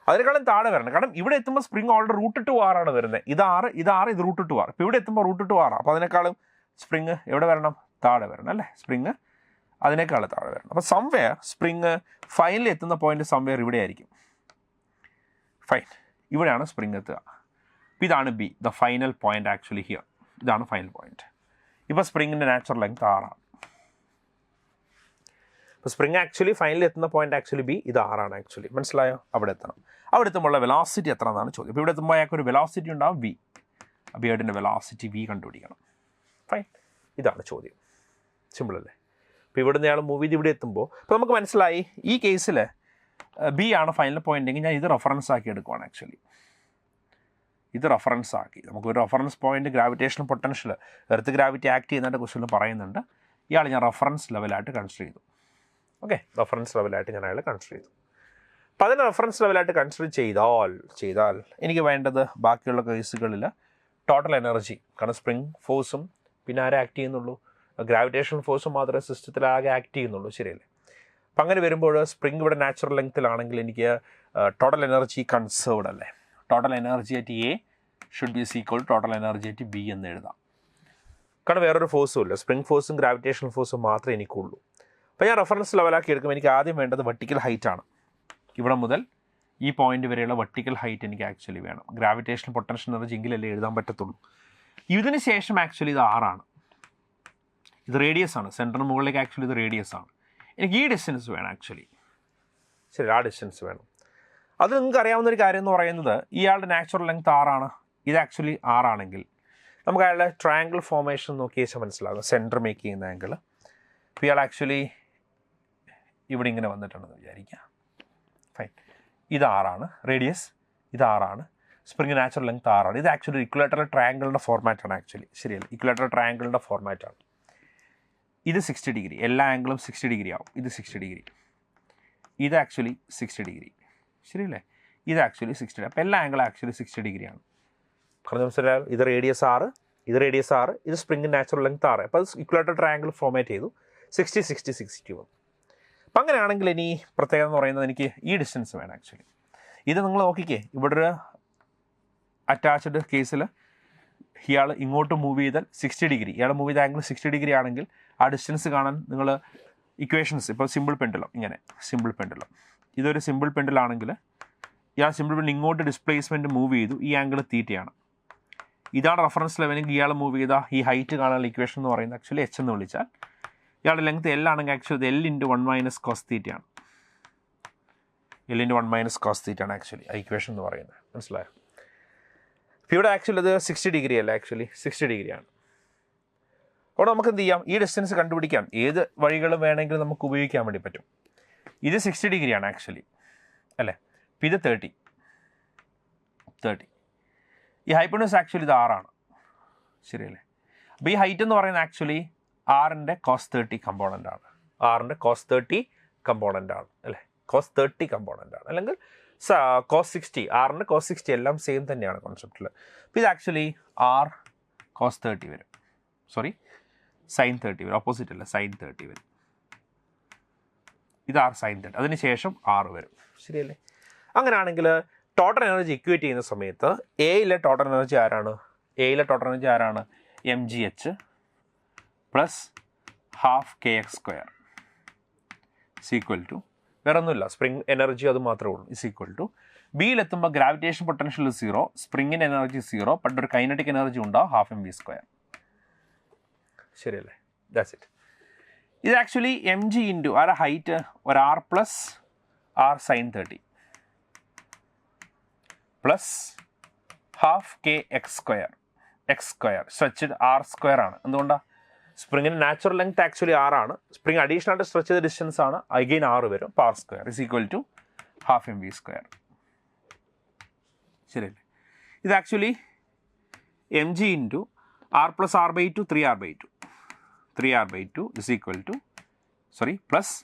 അതിനേക്കാളും താഴെ വരണം. കാരണം ഇവിടെ എത്തുമ്പോൾ സ്പ്രിങ് ഓൾറെഡി റൂട്ട് ടു ആറാണ് വരുന്നത്. ഇത് റൂട്ട് ടു ആർ. ഇപ്പോൾ ഇവിടെ എത്തുമ്പോൾ റൂട്ട് ടു ആറാണ്. അപ്പോൾ അതിനേക്കാളും സ്പ്രിങ് എവിടെ വരണം? താഴെ വരണം അല്ലേ. സ്പ്രിങ് അതിനേക്കാൾ താഴെ വരണം. അപ്പോൾ സംവെയർ സ്പ്രിങ് ഫൈനൽ എത്തുന്ന പോയിന്റ് സംവെയർ ഇവിടെ ആയിരിക്കും. ഫൈൻ. ഇവിടെയാണ് സ്പ്രിങ് എത്തുക. ഇതാണ് B, the final point actually here. ഇതാണ് ഫൈനൽ പോയിന്റ്. ഇപ്പോൾ സ്പ്രിങ്ങിൻ്റെ നാച്ചുറൽ ലെങ്ത് ആറാണ്. ഇപ്പോൾ സ്പ്രിങ് ആക്ച്വലി ഫൈനലിൽ എത്തുന്ന പോയിന്റ് ആക്ച്വലി ബി, ഇത് ആറാണ് ആക്ച്വലി. മനസ്സിലായോ? അവിടെ എത്തണം. അവിടെ എത്തുമ്പോൾ വെലോസിറ്റി എത്ര എന്നാണ് ചോദ്യം. ഇപ്പോൾ ഇവിടെ എത്തുമ്പോൾ അയാൾക്ക് ഒരു വെലോസിറ്റി ഉണ്ടാവും വി. അപ്പോൾ ബിയർഡിൻ്റെ വെലോസിറ്റി വി കണ്ടുപിടിക്കണം. ഫൈൻ. ഇതാണ് ചോദ്യം. സിമ്പിൾ അല്ലേ. അപ്പോൾ ഇവിടുന്ന് അയാൾ മൂവ് ചെയ്ത് ഇവിടെ എത്തുമ്പോൾ ഇപ്പോൾ നമുക്ക് മനസ്സിലായി ഈ കേസിൽ ബി ആണ് ഫൈനൽ പോയിന്റ് എങ്കിൽ ഞാൻ ഇത് റെഫറൻസ് ആക്കി എടുക്കുവാണ് ആക്ച്വലി. ഇത് റെഫറൻസ് ആക്കി നമുക്കൊരു reference point gravitation potential earth gravity act ചെയ്യുന്നതിൻ്റെ ക്വസ്റ്റ്യനിൽ പറയുന്നുണ്ട്. ഇയാൾ ഞാൻ റെഫറൻസ് ലെവലായിട്ട് കൺസിഡർ ചെയ്തു. ഓക്കെ, റെഫറൻസ് ലെവലായിട്ട് ഞാൻ അയാളെ കൺസിഡർ ചെയ്തു. അപ്പോൾ അതിന് റെഫറൻസ് ലെവലായിട്ട് കൺസിഡർ ചെയ്താൽ എനിക്ക് വേണ്ടത് ബാക്കിയുള്ള കേസുകളിൽ ടോട്ടൽ എനർജി, കാരണം സ്പ്രിങ് ഫോഴ്സും പിന്നെ ആരെ ആക്ട് ചെയ്യുന്നുള്ളൂ, ഗ്രാവിറ്റേഷണൽ ഫോഴ്സും മാത്രമേ സിസ്റ്റത്തിൽ ആകെ ആക്ട് ചെയ്യുന്നുള്ളൂ. ശരിയല്ലേ? അപ്പം അങ്ങനെ വരുമ്പോൾ സ്പ്രിങ് ഇവിടെ നാച്ചുറൽ ലെങ്ത്തിലാണെങ്കിൽ എനിക്ക് ടോട്ടൽ എനർജി കൺസേർവ്ഡ് അല്ലേ. Total energy at A should be equal total energy at B എന്ന് എഴുതാം. കാരണം വേറൊരു ഫോഴ്സും ഇല്ല, സ്പ്രിങ് ഫോഴ്സും ഗ്രാവിറ്റേഷണൽ ഫോഴ്സും മാത്രമേ എനിക്കുള്ളൂ. അപ്പോൾ ഞാൻ റെഫറൻസ് ലെവലാക്കി എടുക്കുമ്പോൾ എനിക്ക് ആദ്യം വേണ്ടത് വെർട്ടിക്കൽ ഹൈറ്റ് ആണ്. ഇവിടെ മുതൽ ഈ പോയിന്റ് വരെയുള്ള വെർട്ടിക്കൽ ഹൈറ്റ് എനിക്ക് ആക്ച്വലി വേണം. ഗ്രാവിറ്റേഷണൽ പൊട്ടൻഷ്യൽ എനർജി എങ്കിലല്ലേ എഴുതാൻ പറ്റത്തുള്ളൂ. ഇതിന് ശേഷം ആക്ച്വലി ഇത് ആറാണ്. ഇത് റേഡിയസ് ആണ്. സെൻറ്ററിന് മുകളിലേക്ക് ആക്ച്വലി ഇത് റേഡിയസ് ആണ്. എനിക്ക് ഈ ഡിസ്റ്റൻസ് വേണം ആക്ച്വലി. ശരി, ആ ഡിസ്റ്റൻസ് വേണം. അത് നിങ്ങൾക്ക് അറിയാവുന്നൊരു കാര്യം എന്ന് പറയുന്നത് ഇയാളുടെ നാച്ചുറൽ ലെങ്ത് ആറാണ്. ഇത് ആക്ച്വലി ആറാണെങ്കിൽ നമുക്ക് അയാളുടെ ട്രയാങ്കിൾ ഫോർമേഷൻ നോക്കി വെച്ചാൽ മനസ്സിലാകും. സെൻറ്റർ മേക്ക് ചെയ്യുന്ന ആംഗിൾ. അപ്പോൾ ഇയാൾ ആക്ച്വലി ഇവിടെ ഇങ്ങനെ വന്നിട്ടുണ്ടെന്ന് വിചാരിക്കുക. ഫൈൻ. ഇത് ആറാണ് റേഡിയസ്, ഇത് ആറാണ്. സ്പ്രിങ് നാച്ചുറൽ ലെങ്ത് ആറാണ്. ഇത് ആക്ച്വലി ഇക്വലേറ്ററൽ ട്രയാങ്കിളിൻ്റെ ഫോർമാറ്റാണ് ആക്ച്വലി. ശരിയല്ല, ഇക്വലേറ്ററൽ ട്രയാങ്കിളിൻ്റെ ഫോർമാറ്റാണ്. ഇത് 60 ഡിഗ്രി, എല്ലാ ആംഗിളും 60 ഡിഗ്രി ആവും. ഇത് 60 ഡിഗ്രി, ഇത് ആക്ച്വലി 60 ഡിഗ്രി. ശരിയല്ലേ? ഇത് ആക്ച്വലി 60 ഡിഗ്രി. അപ്പോൾ എല്ലാ ആംഗിളും ആക്ച്വലി 60 ഡിഗ്രിയാണ്. കാരണം മനസ്സിലായാലും ഇത് റേഡിയസ് 6, ഇത് റേഡിയസ് 6, ഇത് സ്പ്രിങ് നാച്ചുറൽ ലെങ്ത് 6. അപ്പോൾ ഇക്വലേറ്ററൽ ട്രയാങ്കിൾ ഫോർമാറ്റ് ചെയ്തു. 60, 60, 60 വന്നു. അപ്പം അങ്ങനെയാണെങ്കിൽ ഇനി പ്രത്യേകത എന്ന് പറയുന്നത് എനിക്ക് ഈ ഡിസ്റ്റൻസ് വേണം ആക്ച്വലി. ഇത് നിങ്ങൾ നോക്കിക്കേ, ഇവിടെ ഒരു അറ്റാച്ച്ഡ് കേസിൽ ഇയാൾ ഇങ്ങോട്ട് മൂവ് ചെയ്താൽ 60 ഡിഗ്രി, ഇയാൾ മൂവ് ചെയ്ത ആംഗിൾ 60 ഡിഗ്രി ആണെങ്കിൽ ആ ഡിസ്റ്റൻസ് കാണാൻ നിങ്ങൾ ഇക്വേഷൻസ്, ഇപ്പോൾ സിമ്പിൾ പെൻഡുലം, ഇങ്ങനെ സിമ്പിൾ പെൻഡുലം, ഇതൊരു സിമ്പിൾ പെൻഡുലാണെങ്കിൽ ഇയാൾ സിമ്പിൾ പെൻഡുലം ഇങ്ങോട്ട് ഡിസ്പ്ലേസ്മെൻറ്റ് മൂവ് ചെയ്തു, ഈ ആംഗിൾ തീറ്റയാണ്. ഇതാണ് റെഫറൻസ് ലെവലെങ്കിൽ ഇയാൾ മൂവ് ചെയ്ത ഈ ഹൈറ്റ് കാണാനുള്ള ഇക്വേഷൻ എന്ന് പറയുന്നത് ആക്ച്വലി എച്ച് എന്ന് വിളിച്ചാൽ, ഇയാളുടെ ലെങ്ത് എൽ ആണെങ്കിൽ ആക്ച്വലി എൽ ഇൻറ്റു 1 - cos തീറ്റയാണ്. എൽ ഇൻറ്റു 1 - cos തീറ്റയാണ് ആക്ച്വലി ആ ഇക്വേഷൻ എന്ന് പറയുന്നത്. മനസ്സിലായോ? ഇപ്പോൾ ഇവിടെ ആക്ച്വലി അത് 60 ഡിഗ്രി അല്ല, ആക്ച്വലി 60 ഡിഗ്രിയാണ്. അവിടെ നമുക്ക് എന്ത് ചെയ്യാം, ഈ ഡിസ്റ്റൻസ് കണ്ടുപിടിക്കാം. ഏത് വഴികളും വേണമെങ്കിലും നമുക്ക് ഉപയോഗിക്കാൻ വേണ്ടി പറ്റും. ഇത് 60 ഡിഗ്രിയാണ് ആക്ച്വലി അല്ലേ. അപ്പോൾ ഇത് 30. ഈ ഹൈപ്പോട്ടനസ് ആക്ച്വലി ഇത് 6 ആണ്. ശരിയല്ലേ? അപ്പോൾ ഈ ഹൈറ്റ് എന്ന് പറയുന്നത് ആക്ച്വലി 6ൻ്റെ cos 30 കമ്പോണൻ്റ് ആണ്. 6ൻ്റെ cos 30 കമ്പോണൻ്റ് ആണ് അല്ലേ, കോസ് 30 കമ്പോണൻ്റ് ആണ്, അല്ലെങ്കിൽ കോസ് 60, ആറിന് കോസ് 60 എല്ലാം സെയിം തന്നെയാണ് കോൺസെപ്റ്റിൽ. അപ്പോൾ ഇത് ആക്ച്വലി ആർ കോസ് 30 വരും, സോറി സൈൻ 30 വരും, ഓപ്പോസിറ്റ് അല്ല സൈൻ 30 വരും, ഇത് ആർ സൈൻ 30, അതിന് ശേഷം ആറ് വരും, ശരിയല്ലേ? അങ്ങനെയാണെങ്കിൽ ടോട്ടൽ എനർജി ഇക്വേറ്റ് ചെയ്യുന്ന സമയത്ത് എയിലെ ടോട്ടൽ എനർജി ആരാണ്? mgh plus half kx² equal to വേറെ ഒന്നുമില്ല, സ്പ്രിംഗ് എനർജി അത് മാത്രമേ ഉള്ളൂ, ഇസ് ഈക്വൽ ടു ബിയിലെത്തുമ്പോൾ ഗ്രാവിറ്റേഷൻ പൊട്ടൻഷ്യൽ 0, സ്പ്രിങ്ങിൻ്റെ എനർജി 0, ബട്ട് ഒരു കൈനറ്റിക് എനർജി ഉണ്ടാവും ½ mv², ശരിയല്ലേ? That's it. ഇത് ആക്ച്വലി mg ഇൻറ്റു ആരുടെ ഹൈറ്റ് ഒരു r plus r sine 30 plus half kx², stretched r² ആണ്. എന്തുകൊണ്ടാണ്? സ്പ്രിങ്ങിന് നാച്ചുറൽ ലെങ്ത് ആക്ച്വലി 6 ആണ്, സ്പ്രിങ് അഡീഷണൽ ആയിട്ട് സ്ട്രെച്ച് ചെയ്ത ഡിസ്റ്റൻസ് ആണ്, അഗെയിൻ 6 വരും, അപ്പോൾ r² is equal to ½ mv², ശരിയല്ലേ? ഇത് actually mg into r plus r/2 3r/2 is equal to plus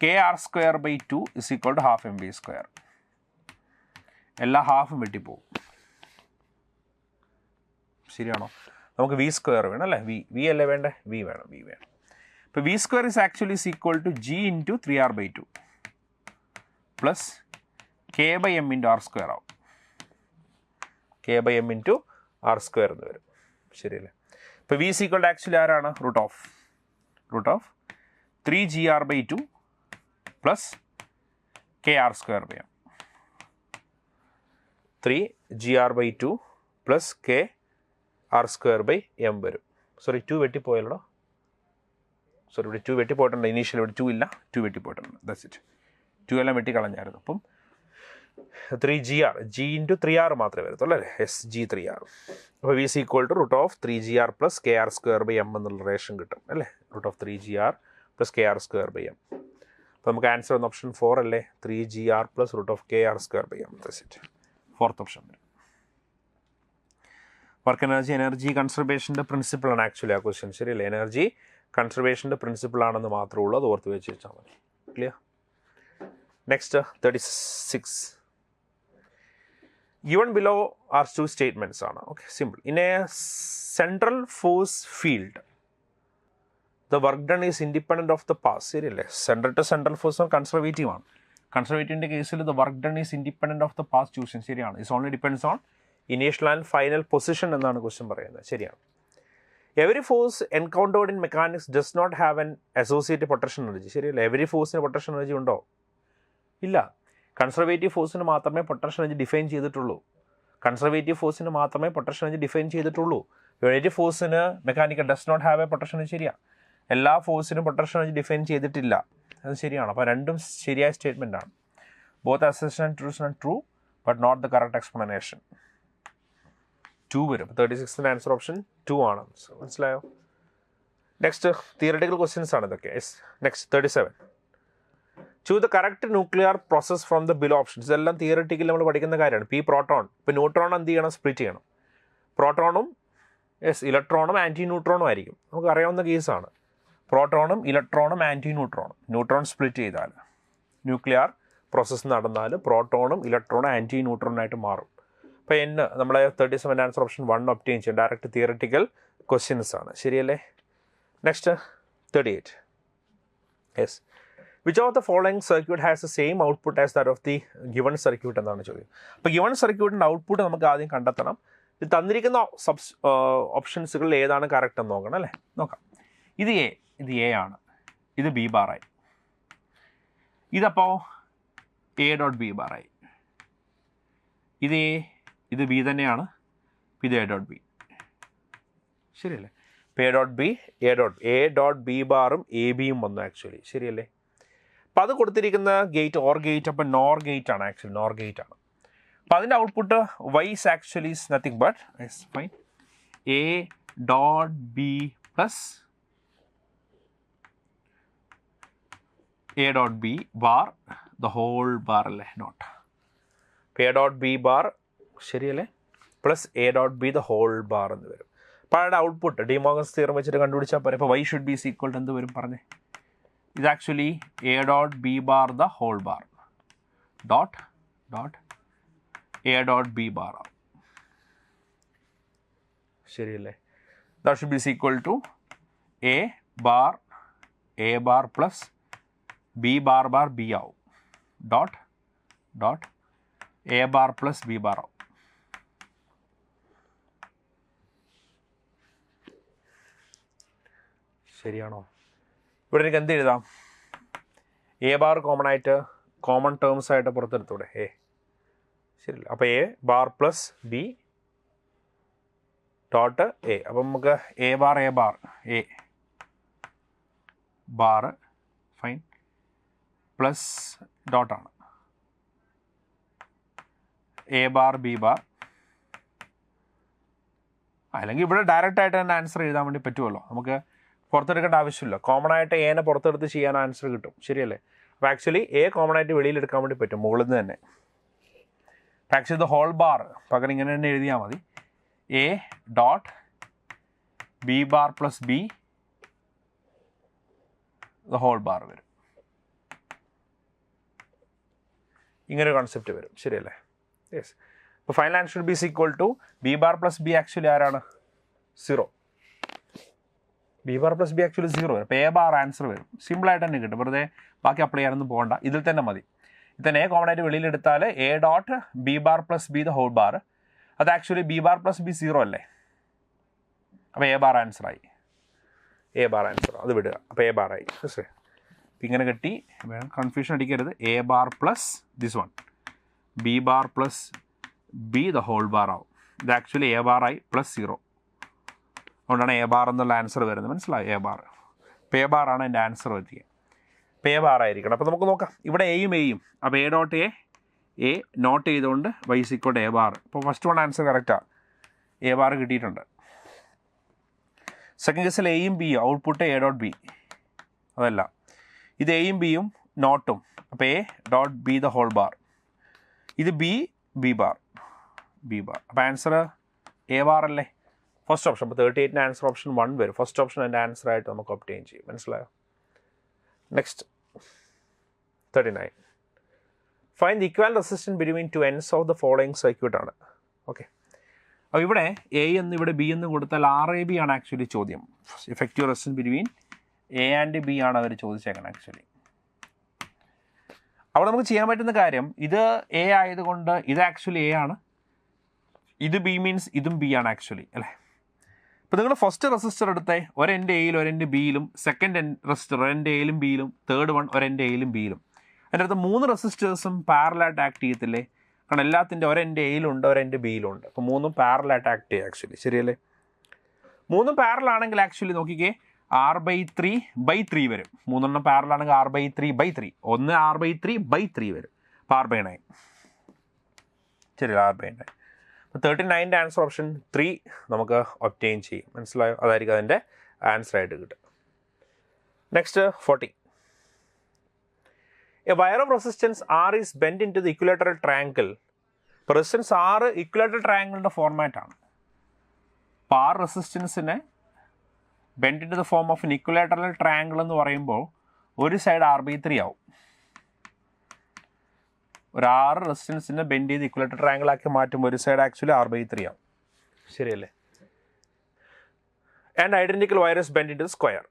kr²/2 is equal to ½ mv², എല്ലാ ഹാഫും വെട്ടിപ്പോവും, ശരിയാണോ? നമുക്ക് v² വേണം അല്ലേ, വി അല്ലേ വേണ്ടേ, വി വേണം. ഇപ്പോൾ v² is actually is equal to g into 3r/2 plus k/m into r² ആവും, k/m ഇൻറ്റു r² എന്ന് വരും, ശരിയല്ലേ? ഇപ്പോൾ v is equal to actually ആരാണ്? Root of 3gr/2 plus kr²/m, 3gr/2 plus kr²/m വരും. സോറി 2 വെട്ടിപ്പോയല്ലോ, സോറി ഇവിടെ 2 വെട്ടിപ്പോയിട്ടുണ്ട്, ഇനീഷ്യൽ ഇവിടെ 2 ഇല്ല, 2 വെട്ടിപ്പോയിട്ടുണ്ട്, ദാറ്റ്സ് ഇറ്റ്, 2 എല്ലാം വെട്ടിക്കളഞ്ഞായിരുന്നു. അപ്പം 3gr, g ഇൻറ്റു 3r മാത്രമേ വരത്തുള്ളൂ അല്ലേ, g 3r. അപ്പോൾ v is equal to root of 3gr plus kr²/m എന്നുള്ള റിലേഷൻ കിട്ടും അല്ലേ, root of 3gr plus kr²/m. അപ്പോൾ നമുക്ക് ആൻസർ വന്ന ഓപ്ഷൻ 4 അല്ലേ, 3gr plus root of kr²/m, that's it, fourth option വരും. വർക്ക് എനർജി കൺസർവേഷൻ്റെ പ്രിൻസിപ്പിളാണ് ആക്ച്വലി ആ ക്വസ്റ്റ്യൻ, ശരിയല്ലേ? എനർജി കൺസർവേഷൻ്റെ പ്രിൻസിപ്പിളാണെന്ന് മാത്രമേ ഉള്ളൂ, അത് ഓർത്ത് വെച്ച് വെച്ചാൽ മതി, clear? Next 36. Given below are two statements ആണ്, okay, simple. In a central force field the work done is independent of the path, ശരിയല്ലേ? Central to central force conservative ആണ്, കൺസർവേറ്റീവിൻ്റെ കേസിൽ the work done is independent of the path ചൂഷൻ, ശരിയാണ്. It's only depends on initial and final position എന്നാണ് ക്വസ്റ്റ്യൻ പറയുന്നത്, ശരിയാണ്. Every force encountered in mechanics does not have an associated potential energy, ശരിയല്ലേ? എവറി ഫോഴ്സിന് പൊട്ടൻഷ്യൽ എനർജി ഉണ്ടോ? ഇല്ല. കൺസർവേറ്റീവ് ഫോഴ്സിന് മാത്രമേ പൊട്ടൻഷ്യൽ എനർജി ഡിഫൈൻ ചെയ്തിട്ടുള്ളൂ, യുണൈറ്റഡ് ഫോഴ്സിന് mechanical does not have a potential energy, ശരിയാണ്. എല്ലാ ഫോഴ്സിനും പൊട്ടൻഷ്യൽ എനർജി ഡിഫൈൻ ചെയ്തിട്ടില്ല, അത് ശരിയാണ്. അപ്പോൾ രണ്ടും ശരിയായ സ്റ്റേറ്റ്മെൻ്റ് ആണ്. Both assertion and truths and true but not the correct explanation. 2 വരും. 36ൻ്റെ ആൻസർ ഓപ്ഷൻ 2 ആണ്. മനസ്സിലായോ? നെക്സ്റ്റ് തിയററ്റിക്കൽ ക്വസ്റ്റ്യൻസ് ആണ് ഇതൊക്കെ. Next 37. Choose the correct nuclear process from the below options. ഇതെല്ലാം തിയററ്റിക്കൽ നമ്മൾ പഠിക്കുന്ന കാര്യമാണ്. പി പ്രോട്ടോൺ, ഇപ്പോൾ ന്യൂട്രോൺ എന്ത് ചെയ്യണം? സ്പ്ലിറ്റ് ചെയ്യണം. പ്രോട്ടോണും ഇലക്ട്രോണും ആൻറ്റി ന്യൂട്രോണും ആയിരിക്കും, നമുക്ക് അറിയാവുന്ന കേസാണ്. പ്രോട്ടോണും ഇലക്ട്രോണും ആൻറ്റി ന്യൂട്രോണും, ന്യൂട്രോൺ സ്പ്ലിറ്റ് ചെയ്താൽ ന്യൂക്ലിയർ പ്രോസസ്സ് നടന്നാൽ പ്രോട്ടോണും ഇലക്ട്രോണും ആൻറ്റി ന്യൂട്രോണായിട്ട് മാറും. അപ്പോൾ നമ്മളെ 37 ആൻസർ ഓപ്ഷൻ 1 ഒബ്റ്റെയിൻ ചെയ്യും. ഡയറക്റ്റ് തിയററ്റിക്കൽ ക്വസ്റ്റ്യൻസ് ആണ്, ശരിയല്ലേ? Next 38. Yes, which of the following circuit has the same output as that of the given circuit എന്നാണ് ചോദ്യം. അപ്പോൾ ഗിവൺ സർക്യൂട്ടിൻ്റെ ഔട്ട്പുട്ട് നമുക്ക് ആദ്യം കണ്ടെത്തണം. ഇത് തന്നിരിക്കുന്ന ഓപ്ഷൻസുകളിൽ ഏതാണ് കറക്റ്റ് എന്ന് നോക്കണം അല്ലേ? നോക്കാം. ഇത് എ ആണ്, ഇത് ബി ബാറായി, ഇതപ്പോൾ A.B ബാറായി. ഇത് എ, ഇത് ബി തന്നെയാണ്, ഇത് A.B, ശരിയല്ലേ? A.B ബാറും AB വന്നു ആക്ച്വലി, ശരിയല്ലേ? അപ്പം അത് കൊടുത്തിരിക്കുന്ന ഗേറ്റ് ഓർ ഗേറ്റ്, അപ്പം നോർ ഗേറ്റ് ആണ് ആക്ച്വലി, നോർ ഗേറ്റ് ആണ്. അപ്പം അതിൻ്റെ output y is actually is nothing but is fine A.B plus A.B bar the whole bar അല്ലേ, നോട്ട് A.B bar, ശരിയല്ലേ? Plus A.B the whole bar എന്ന് വരും. അപ്പോൾ അതിൻ്റെ ഔട്ട്പുട്ട് ഡി മോർഗൻസ് തിയറം വെച്ചിട്ട് കണ്ടുപിടിച്ചാൽ പോരെ. ഇപ്പോൾ y should be equal to എന്ത് വരും പറഞ്ഞേ? is actually a dot b bar the whole bar dot a dot b bar. ശരിയല്ലേ? That should be equal to a bar plus b bar b ആവും dot a bar plus b bar ആവും. ശരിയാണോ? ഇവിടെ എനിക്ക് എന്ത് എഴുതാം? എ ബാർ കോമൺ ആയിട്ട് കോമൺ ടേംസ് ആയിട്ട് പുറത്തെടുത്തൂടെ എ. ശരിയല്ല? അപ്പോൾ A bar plus B dot A. അപ്പം നമുക്ക് എ ബാർ ഫൈൻ പ്ലസ് ഡോട്ടാണ് എ ബാർ ബി ബാർ. അല്ലെങ്കിൽ ഇവിടെ ഡയറക്റ്റ് ആയിട്ട് തന്നെ ആൻസർ എഴുതാൻ വേണ്ടി പറ്റുമല്ലോ. നമുക്ക് പുറത്തെടുക്കേണ്ട ആവശ്യമില്ല. കോമൺ ആയിട്ട് എനെ പുറത്തെടുത്ത് ചെയ്യാൻ ആൻസർ കിട്ടും. ശരിയല്ലേ? അപ്പോൾ ആക്ച്വലി എ കോമൺ ആയിട്ട് വെളിയിലെടുക്കാൻ വേണ്ടി പറ്റും മുകളിൽ നിന്ന് തന്നെ. അപ്പോൾ ആക്ച്വലി ഇത് ഹോൾ ബാർ പകരം ഇങ്ങനെ തന്നെ എഴുതിയാൽ മതി. A dot B bar plus b whole bar വരും. ഇങ്ങനൊരു കോൺസെപ്റ്റ് വരും. ശരിയല്ലേ? യെസ്. അപ്പോൾ final answer b equal to b bar plus b actually ആരാണ്? 0. B bar plus b actually 0 വരും. അപ്പോൾ എ ബാർ ആൻസർ വരും. സിമ്പിളായിട്ട് തന്നെ കിട്ടും. വെറുതെ ബാക്കി അപ്ലൈ ചെയ്യാനൊന്നും പോകണ്ട. ഇതിൽ തന്നെ മതി. ഇത് തന്നെ എ കോമൺ ആയിട്ട് വെളിയിലെടുത്താൽ A dot B bar plus B the whole bar. അത് actually B bar plus B 0 അല്ലേ? അപ്പോൾ എ ബാർ ആൻസറായി. എ ബാർ ആൻസർ അത് വിടുക. അപ്പോൾ എ ബാറായി. ശരി. അപ്പം ഇങ്ങനെ കിട്ടി. കൺഫ്യൂഷൻ അടിക്കരുത്. A bar plus this one B bar plus B the whole bar ആവും. ഇത് ആക്ച്വലി എ ബാറായി പ്ലസ് 0. അതുകൊണ്ടാണ് എ ബാർ എന്നുള്ള ആൻസർ വരുന്നത്. മനസ്സിലായി? A bar. അപ്പോൾ എ ബാറാണ് എൻ്റെ ആൻസർ എത്തിയത്. അപ്പോൾ എ ബാറായിരിക്കണം. അപ്പോൾ നമുക്ക് നോക്കാം. ഇവിടെ എയും. അപ്പോൾ എ ഡോട്ട് എ നോട്ട് ചെയ്തുകൊണ്ട് y = എ ബാർ. അപ്പോൾ ഫസ്റ്റ് വൺ ആൻസർ കറക്റ്റാണ്. എ ബാർ കിട്ടിയിട്ടുണ്ട്. സെക്കൻഡ് കേസിൽ എയും ബിയും ഔട്ട്പുട്ട് എ ഡോട്ട് ബി. അതല്ല, ഇത് എയും ബിയും നോട്ടും. അപ്പോൾ a dot b the whole bar. ഇത് ബി ബാർ. അപ്പോൾ ആൻസർ എ ബാർ അല്ലേ? First option. അപ്പോൾ 38ൻ്റെ ആൻസർ ഓപ്ഷൻ 1 വരും. ഫസ്റ്റ് ഓപ്ഷൻ എൻ്റെ ആൻസർ ആയിട്ട് നമുക്ക് ഒബ്റ്റെയിൻ ചെയ്യും. മനസ്സിലായോ? Next 39. Find the equal resistance between 2 ends of the following circuit ആണ്. ഓക്കെ. അപ്പോൾ ഇവിടെ എ എന്ന് ഇവിടെ ബി എന്ന് കൊടുത്താൽ RAB ആണ് ആക്ച്വലി ചോദ്യം. Effective resistance between A and B ആണ് അവർ ചോദിച്ചേക്കണം ആക്ച്വലി. അവിടെ നമുക്ക് ചെയ്യാൻ പറ്റുന്ന കാര്യം, ഇത് എ ആയതുകൊണ്ട് ഇത് ആക്ച്വലി എ ആണ്, ഇത് ബി മീൻസ് ഇതും ബി ആണ് ആക്ച്വലി, അല്ലേ? ഇപ്പോൾ നിങ്ങൾ ഫസ്റ്റ് റെസിസ്റ്റർ എടുത്തേ, ഒരെൻ്റെ എയിലും ഒരെൻ്റെ ബിയിലും, സെക്കൻഡ് റെസിസ്റ്റർ ഒരെൻ്റെ എയിലും ബിയിലും, തേർഡ് വൺ ഒരെൻ്റെ എയിലും ബിയിലും. അതിൻ്റെ അടുത്ത് 3 റെസിസ്റ്റേഴ്സും പാരലായിട്ട് ആക്ട് ചെയ്യത്തില്ലേ? കാരണം എല്ലാത്തിൻ്റെ ഒരെൻ്റെ എയിലുണ്ട് ഒരെൻ്റെ ബിയിലുണ്ട്. അപ്പോൾ 3ഉം പാരലായിട്ട് ആക്ട് ചെയ്യും ആക്ച്വലി. ശരിയല്ലേ? 3ഉം പാരലാണെങ്കിൽ ആക്ച്വലി നോക്കിക്കേ, R/3/3 വരും. 3 പാരലാണെങ്കിൽ R/3/3. ഒന്ന് R/3/3 വരും. അപ്പോൾ R/9. ശരി, R/9. അപ്പോൾ 39ൻ്റെ ആൻസർ ഓപ്ഷൻ 3 നമുക്ക് ഒബ്റ്റെയിൻ ചെയ്യും. മനസ്സിലായോ? അതായിരിക്കും അതിൻ്റെ ആൻസർ ആയിട്ട് കിട്ടുക. Next 40. A wire of resistance R is bent into the equilateral triangle. ഇപ്പോൾ റെസിസ്റ്റൻസ് R ഇക്വലാറ്ററൽ ട്രയാങ്കിളിൻ്റെ ഫോർമാറ്റാണ്. അപ്പോൾ R റെസിസ്റ്റൻസിനെ bend in to the form of an equilateral triangle എന്ന് പറയുമ്പോൾ ഒരു സൈഡ് R/3 ആവും. ഒരു 6 റെസിസ്റ്റൻസിനെ ബെൻഡ് ചെയ്ത് ഇക്വലാറ്ററൽ ട്രയാങ്കിൾ ആക്കി മാറ്റുമ്പോൾ ഒരു സൈഡ് ആക്ച്വലി R/3 ആവും. ശരിയല്ലേ? And identical wire is bend into square.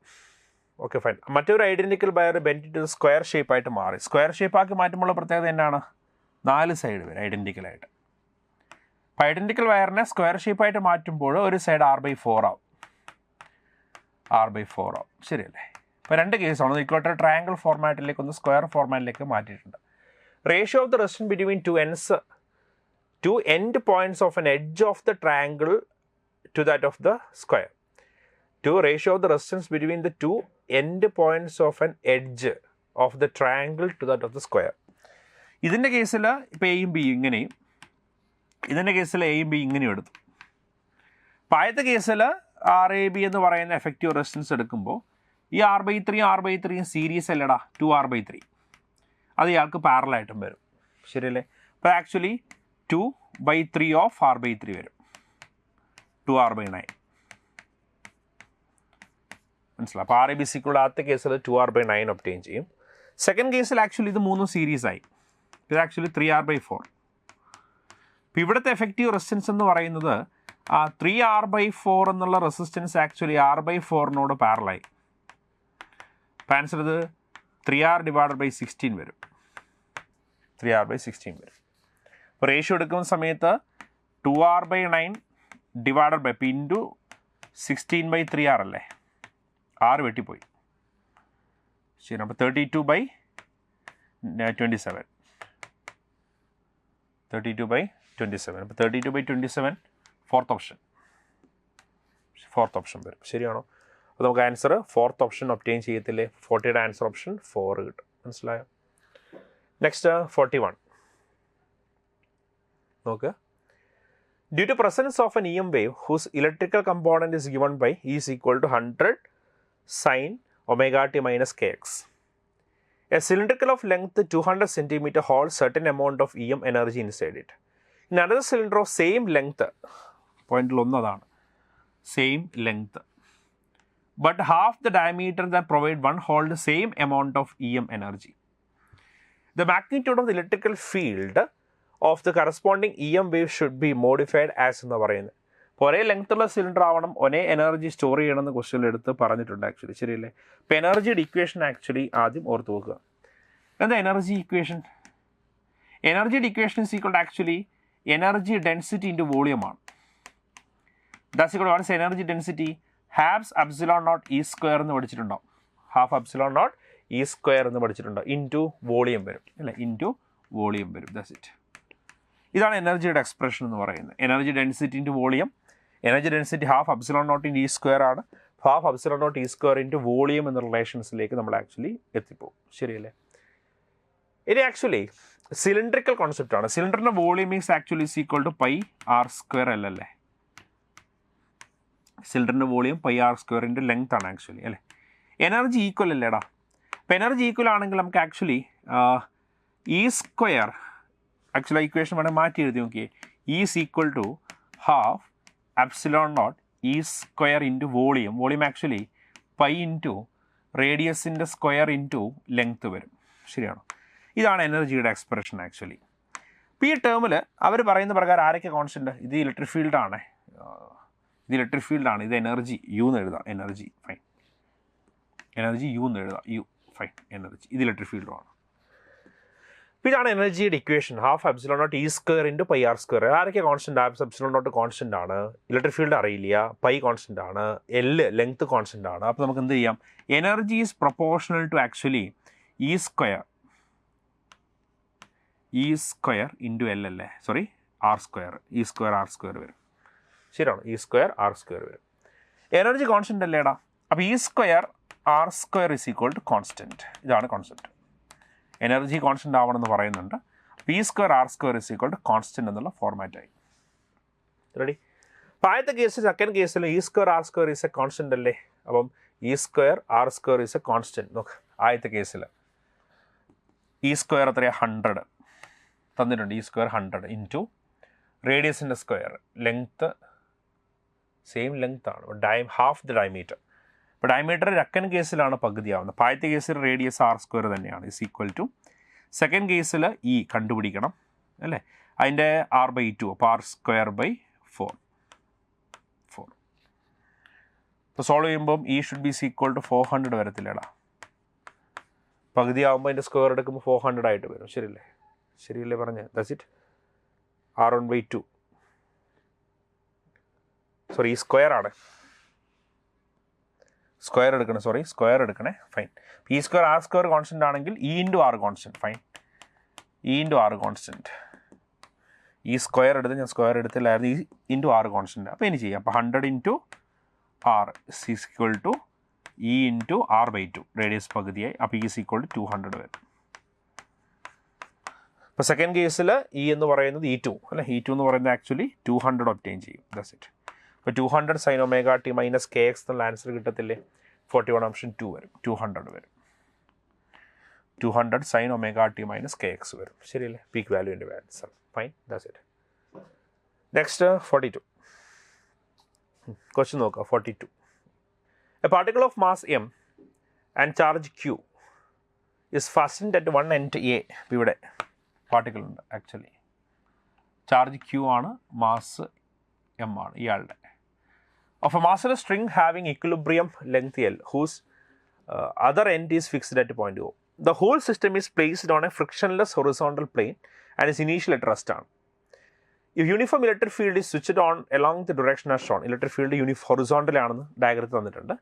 Okay, fine. മറ്റൊരു identical wire bend into square ഷേപ്പായിട്ട് മാറി. സ്ക്വയർ ഷേപ്പാക്കി മാറ്റുമ്പോൾ പ്രത്യേകത എന്നാണ്? 4 സൈഡ് വരും ഐഡൻറ്റിക്കലായിട്ട്. അപ്പോൾ ഐഡൻറ്റിക്കൽ വയറിനെ സ്ക്വയർ ഷേപ്പായിട്ട് മാറ്റുമ്പോൾ ഒരു സൈഡ് R/4 ആവും. R/4 ആവും. ശരിയല്ലേ? ഇപ്പോൾ 2 കേസാണ്. ഒന്ന് ഇക്വലാറ്ററൽ ട്രയാങ്കിൾ ഫോർമാറ്റിലേക്ക്, ഒന്ന് സ്ക്വയർ ഫോർമാറ്റിലേക്ക് മാറ്റിയിട്ടുണ്ട്. Ratio of the resistance between 2 end points of an edge of the triangle to that of the square. Ratio of the resistance between the 2 end points of an edge of the triangle to that of the square. ഇതിൻ്റെ കേസിൽ ഇപ്പോൾ എയും ബി ഇങ്ങനെയും, ഇതിൻ്റെ കേസിൽ എയും ബി ഇങ്ങനെയും എടുത്തു. അപ്പോൾ ആദ്യത്തെ കേസിൽ RAB എന്ന് പറയുന്ന എഫക്റ്റീവ് റെസിസ്റ്റൻസ് എടുക്കുമ്പോൾ ഈ R/3 സീരീസ് അല്ലടാ, 2R/3 അത് ഇയാൾക്ക് പാരലായിട്ടും വരും. ശരിയല്ലേ? അപ്പോൾ ആക്ച്വലി 2/3 ഓഫ് R/3 വരും. 2R/9. മനസ്സിലായി. അപ്പോൾ ആർ എ ബി സിക്കുള്ള ആദ്യത്തെ കേസിൽ 2r/9 ഒബ്റ്റെയിൻ ചെയ്യും. സെക്കൻഡ് കേസിൽ ആക്ച്വലി ഇത് 3 സീരീസ് ആയി. ഇത് ആക്ച്വലി 3r/4. ഇപ്പോൾ ഇവിടുത്തെ എഫക്റ്റീവ് റെസിസ്റ്റൻസ് എന്ന് പറയുന്നത് 3r/4 എന്നുള്ള റെസിസ്റ്റൻസ് ആക്ച്വലി r/4 പാരലായി. അപ്പോൾ ആൻസർ ഇത് 3r/16 വരും. 3r/16 വരും. അപ്പോൾ റേഷ്യോ എടുക്കുന്ന സമയത്ത് 2r/9 divided by into 16/3r അല്ലേ, 6 വെട്ടിപ്പോയി. ശരി, അപ്പോൾ 32/27. 32/27. അപ്പോൾ 32/27 ഫോർത്ത് ഓപ്ഷൻ വരും. ശരിയാണോ? അപ്പോൾ നമുക്ക് ആൻസർ ഫോർത്ത് ഓപ്ഷൻ ഒബ്റ്റെയിൻ ചെയ്യത്തില്ലേ? 40യുടെ ആൻസർ ഓപ്ഷൻ 4 കിട്ടും. മനസ്സിലായോ? നെക്സ്റ്റ് 41 നോക്കുക. Due to presence of an EM wave whose electrical component is given by E is equal to 100 sin omega t minus kx. A cylindrical of length 200 cm holds certain amount of EM energy inside it. In another cylinder of same length, point ഒന്നതാണ്, same length, but half the diameter that provide one hold the same amount of EM energy. The magnitude of the electrical field of the corresponding EM wave should be modified as എന്ന് പറയുന്നത്. അപ്പോൾ ഒരേ ലെങ്ത്തുള്ള സിലിണ്ടർ ആവണം, ഒരേ എനർജി സ്റ്റോർ ചെയ്യണമെന്ന് ക്വസ്റ്റ്യൻ എടുത്ത് പറഞ്ഞിട്ടുണ്ട് ആക്ച്വലി. ശരിയല്ലേ? ഇപ്പോൾ എനർജിയുടെ ഇക്വേഷൻ ആക്ച്വലി ആദ്യം ഓർത്ത് നോക്കുക. എന്താ എനർജി ഇക്വേഷൻ? എനർജിയുടെ equation is equal to actually energy density into volume ആണ്. That's equal to what is energy density? Half's epsilon naught E square എന്ന് പഠിച്ചിട്ടുണ്ടാവും. Half epsilon naught E square എന്ന് പഠിച്ചിട്ടുണ്ടോ? ഇൻറ്റു വോളിയം വരും അല്ലേ? ഇൻറ്റു വോളിയം വരും. That's it. ഇതാണ് എനർജിയുടെ എക്സ്പ്രഷൻ എന്ന് പറയുന്നത്. Energy density into volume. Energy density half epsilon naught into E square ആണ്. Half epsilon naught E square into volume എന്ന റിലേഷൻസിലേക്ക് നമ്മൾ ആക്ച്വലി എത്തിപ്പോകും. ശരിയല്ലേ? ഇനി ആക്ച്വലി സിലിണ്ടറിക്കൽ കോൺസെപ്റ്റ് ആണ്. സിലിണ്ടറിൻ്റെ volume is actually is equal to pi R square അല്ലല്ലേ? സിലിണ്ടറിൻ്റെ volume pi R square into length ആണ് ആക്ച്വലി അല്ലേ? എനർജി ഈക്വൽ അല്ലേടാ? അപ്പോൾ എനർജി ഈക്വൽ ആണെങ്കിൽ നമുക്ക് actually E square actually equation വേണമെങ്കിൽ മാറ്റി എഴുതി നോക്കിയേ. Is equal to half epsilon naught E square into volume. Volume actually pi into റേഡിയസിൻ്റെ സ്ക്വയർ ഇൻറ്റു ലെങ്ത്ത് വരും. ശരിയാണോ? ഇതാണ് എനർജിയുടെ എക്സ്പ്രഷൻ ആക്ച്വലി. ഇപ്പോൾ ഈ ടേമിൽ അവർ പറയുന്ന പ്രകാരം ആരൊക്കെ കോൺസ്റ്റൻറ്റ്? ഇത് ഇലക്ട്രിക് ഫീൽഡാണ്, ഇത് ഇലക്ട്രിക് ഫീൽഡാണ്, ഇത് എനർജി യു എന്ന് എഴുതാം. എനർജി ഫൈൻ, എനർജി യു എന്ന് എഴുതാം. യു ഫൈൻ, എനർജി ഇത് ഇലക്ട്രിക് ഫീൽഡുമാണ്. ഇതാണ് എനർജിയുടെ equation. Half epsilon naught E square into pi R square. ആരൊക്കെ constant? Half epsilon naught constant ആണ്, ഇലക്ട്രിക് ഫീൽഡ് അറിയില്ല, പൈ കോൺസ്റ്റൻ്റ് ആണ്, എൽ ലെങ്ത് കോൺസ്റ്റൻ്റ് ആണ്. അപ്പോൾ നമുക്ക് എന്ത് ചെയ്യാം? Energy is proportional to actually E square into L അല്ലേ? Sorry, R square. E square R square വരും. ശരിയാണോ? ഇ സ്ക്വയർ ആർ സ്ക്വയർ വരും. എനർജി കോൺസ്റ്റൻ്റ് അല്ലേടാ? അപ്പോൾ E square R square is equal to constant. ഇതാണ് കോൺസെപ്റ്റ്. എനർജി കോൺസ്റ്റൻ്റ് ആവണമെന്ന് പറയുന്നുണ്ട്. P square R square is equal to constant എന്നുള്ള ഫോർമാറ്റായി. റെഡി? അപ്പോൾ ആദ്യത്തെ കേസ് സെക്കൻഡ് കേസിൽ E square R square is a constant അല്ലേ? അപ്പം E square R square is a constant. നോക്ക്, ആദ്യത്തെ കേസിൽ ഇ സ്ക്വയർ എത്രയാണ്? 100 തന്നിട്ടുണ്ട്. ഇ സ്ക്വയർ 100 ഇൻറ്റു റേഡിയസിൻ്റെ സ്ക്വയർ, ലെങ്ത്ത് സെയിം ലെങ്ത് ആണ്, ഹാഫ് ദ ഡയമീറ്റർ. ഇപ്പോൾ ഡയമീറ്റർ സെക്കൻഡ് കേസിലാണ് പകുതിയാവുന്നത്. ആദ്യത്തെ കേസിൽ റേഡിയസ് ആർ സ്ക്വയർ തന്നെയാണ്, ഇസ് ഈക്വൽ ടു സെക്കൻഡ് കേസിൽ ഇ കണ്ടുപിടിക്കണം അല്ലേ? അതിൻ്റെ r/2, അപ്പോൾ ആർ സ്ക്വയർ ബൈ 4. ഇപ്പോൾ സോൾവ് ചെയ്യുമ്പം E should be equal to 400 വരത്തില്ലേടാ? പകുതിയാവുമ്പോൾ അതിൻ്റെ സ്ക്വയർ എടുക്കുമ്പോൾ 400 ആയിട്ട് വരും. ശരിയല്ലേ? ശരിയല്ലേ പറഞ്ഞത്? ദാറ്റ്സ് ഇറ്റ്. r1/2 സോറി, ഈ സ്ക്വയർ ആണ്, സ്ക്വയർ എടുക്കണം, സോറി സ്ക്വയർ എടുക്കണേ. Fine. E square R square constant ആണെങ്കിൽ E into R constant. Fine, E into R constant. E square എടുത്ത് ഞാൻ സ്ക്വയർ എടുത്തില്ലായിരുന്നു, ഇ ഇൻറ്റു ആർ കോൺസ്റ്റൻറ്റ്. അപ്പോൾ ഇനി ചെയ്യാം. അപ്പോൾ 100 into R is equal to E into r/2. Radius പകുതിയായി. അപ്പോൾ ഇ ഇസ് ഈക്വൽ ടു 200 വരും. അപ്പോൾ സെക്കൻഡ് കേസിൽ ഇ എന്ന് പറയുന്നത് E2 അല്ലേ? E2 എന്ന് പറയുന്നത് ആക്ച്വലി 200 ഒബ്റ്റെയിൻ ചെയ്യും. That's it. അപ്പോൾ 200 sin omega t minus kx എന്നുള്ള ആൻസർ കിട്ടത്തില്ലേ? 41 ഓപ്ഷൻ 2 വരും. 200 വരും. 200 sin omega t minus kx വരും. ശരിയല്ലേ? പീക്ക് വാല്യൂവിൻ്റെ answer. Fine, that's it. Next 42 question നോക്കുക. 42. A particle of mass M and charge Q is fastened at one end A. ഇവിടെ പാർട്ടിക്കിൾ ഉണ്ട് ആക്ച്വലി. ചാർജ് ക്യൂ ആണ്, മാസ് എം ആണ് ഇയാളുടെ. Of a massless string having equilibrium length L whose other end is fixed at point O. The whole system is placed on a frictionless horizontal plane and is initially at rest ആണ്. If uniform electric field is switched on along the direction as shown, electric field horizontal ആണെന്ന് ഡയഗ്രത്തിൽ തന്നിട്ടുണ്ട്.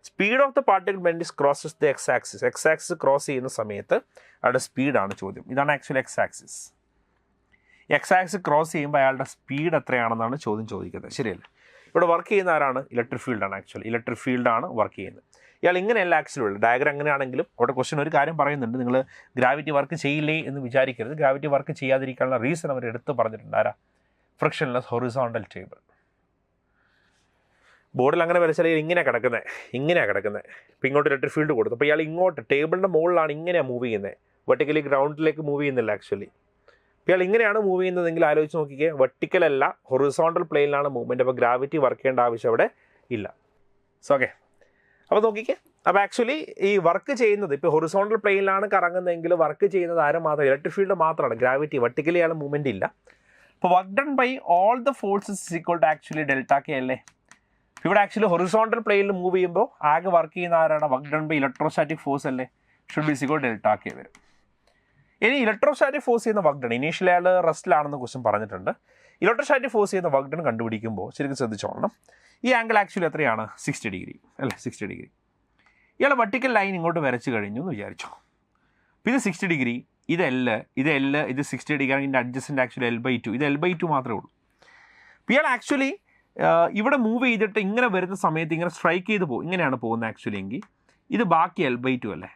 Speed of the particle when it crosses the X axis. X axis cross ചെയ്യുന്ന സമയത്ത് അയാളുടെ സ്പീഡാണ് ചോദ്യം. ഇതാണ് actually X axis. X axis cross ചെയ്യുമ്പോൾ അയാളുടെ സ്പീഡ് എത്രയാണെന്നാണ് ചോദ്യം ചോദിക്കുന്നത്. ശരിയല്ലേ? ഇവിടെ വർക്ക് ചെയ്യുന്ന ആരാണ്? ഇലക്ട്രിക് ഫീൽഡാണ്. ആക്ച്വലി ഇലക്ട്രിക് ഫീൽഡാണ് വർക്ക് ചെയ്യുന്നത്. ഇയാൾ ഇങ്ങനെയല്ല ആക്ച്വലി ഉള്ളത്. ഡയഗ്രം എങ്ങനെയാണെങ്കിലും അവിടെ ക്വസ്റ്റ്യൻ ഒരു കാര്യം പറയുന്നുണ്ട്, നിങ്ങൾ ഗ്രാവിറ്റി വർക്ക് ചെയ്യില്ലേ എന്ന് വിചാരിക്കരുത്. ഗ്രാവിറ്റി വർക്ക് ചെയ്യാതിരിക്കാനുള്ള റീസൺ അവർ എടുത്ത് പറഞ്ഞിട്ടുണ്ട്. ആരാ? Frictionless horizontal table. ബോർഡിൽ അങ്ങനെ വരച്ചാൽ ഇങ്ങനെയാണ് കിടക്കുന്നത്. ഇപ്പം ഇങ്ങോട്ട് ഇലക്ട്രിക് ഫീൽഡ് കൊടുത്തു. അപ്പോൾ ഇയാൾ ഇങ്ങോട്ട് ടേബിളിൻ്റെ മുകളിലാണ് ഇങ്ങനെയാണ് മൂവ് ചെയ്യുന്നത്. വെർട്ടിക്കലി ഗ്രൗണ്ടിലേക്ക് മൂവ് ചെയ്യുന്നില്ല ആക്ച്വലി. ഇപ്പോൾ ഇയാൾ ഇങ്ങനെയാണ് മൂവ് ചെയ്യുന്നതെങ്കിൽ ആലോചിച്ച് നോക്കിക്കേ, വെർട്ടിക്കലല്ല ഹൊറിസോണ്ടൽ പ്ലെയിനിലാണ് മൂവ്മെൻറ്റ്. അപ്പോൾ ഗ്രാവിറ്റി വർക്ക് ചെയ്യേണ്ട ആവശ്യം അവിടെ ഇല്ല. സോ ഓക്കെ, അപ്പോൾ നോക്കിക്കേ. അപ്പോൾ ആക്ച്വലി ഈ വർക്ക് ചെയ്യുന്നത് ഇപ്പോൾ ഹൊറിസോണ്ടൽ പ്ലെയിനിലാണ് കറങ്ങുന്നതെങ്കിൽ വർക്ക് ചെയ്യുന്നത് ആരും മാത്രം ഇലക്ട്രിക് ഫീൽഡ് മാത്രമാണ്. ഗ്രാവിറ്റി വെർട്ടിക്കലി ആണ് മൂവ്മെൻറ്റ് ഇല്ല. അപ്പോൾ work done by all the forces is equal to actually delta k അല്ലേ. ഇവിടെ ആക്ച്വലി ഹൊറിസോണ്ടൽ പ്ലെയിനിൽ മൂവ് ചെയ്യുമ്പോൾ ആകെ വർക്ക് ചെയ്യുന്ന ആരാണ്? Work done by electrostatic force അല്ലേ. Should be equal delta K വരും. ഇനി ഇലക്ട്രോസ്റ്റാറ്റിക് ഫോഴ്സ് ചെയ്യുന്ന വർക്ക് ഡൺ, ഇനീഷ്യലി അയാൾ റെസ്റ്റിലാണെന്ന് ക്വസ്റ്റ്യൻ പറഞ്ഞിട്ടുണ്ട്. ഇലക്ട്രോസ്റ്റാറ്റിക് ഫോഴ്സ് ചെയ്യുന്ന വർക്ക് ഡൺ കണ്ടുപിടിക്കുമ്പോൾ ശരിക്കും ശ്രദ്ധിച്ചോളണം. ഈ ആംഗിൾ ആക്ച്വലി എത്രയാണ്? 60 ഡിഗ്രി അല്ലേ. 60 ഡിഗ്രി. ഇയാൾ വെർട്ടിക്കൽ ലൈൻ ഇങ്ങോട്ട് വരച്ച് കഴിഞ്ഞു എന്ന് വിചാരിച്ചു. അപ്പോൾ ഇത് 60 ഡിഗ്രി, ഇത് L, ഇത് 60 ഡിഗ്രി ആണ്. ഇതിൻ്റെ അഡ്ജസ്റ്റൻ്റ് ആക്ച്വലി L/2. ഇത് L/2 മാത്രമേ ഉള്ളൂ. അപ്പോൾ ഇയാൾ ആക്ച്വലി ഇവിടെ മൂവ് ചെയ്തിട്ട് ഇങ്ങനെ വരുന്ന സമയത്ത് ഇങ്ങനെ സ്ട്രൈക്ക് ചെയ്ത് പോകും. ഇങ്ങനെയാണ് പോകുന്നത് ആക്ച്വലി. എങ്കിൽ ഇത് ബാക്കി L/2 അല്ലേ.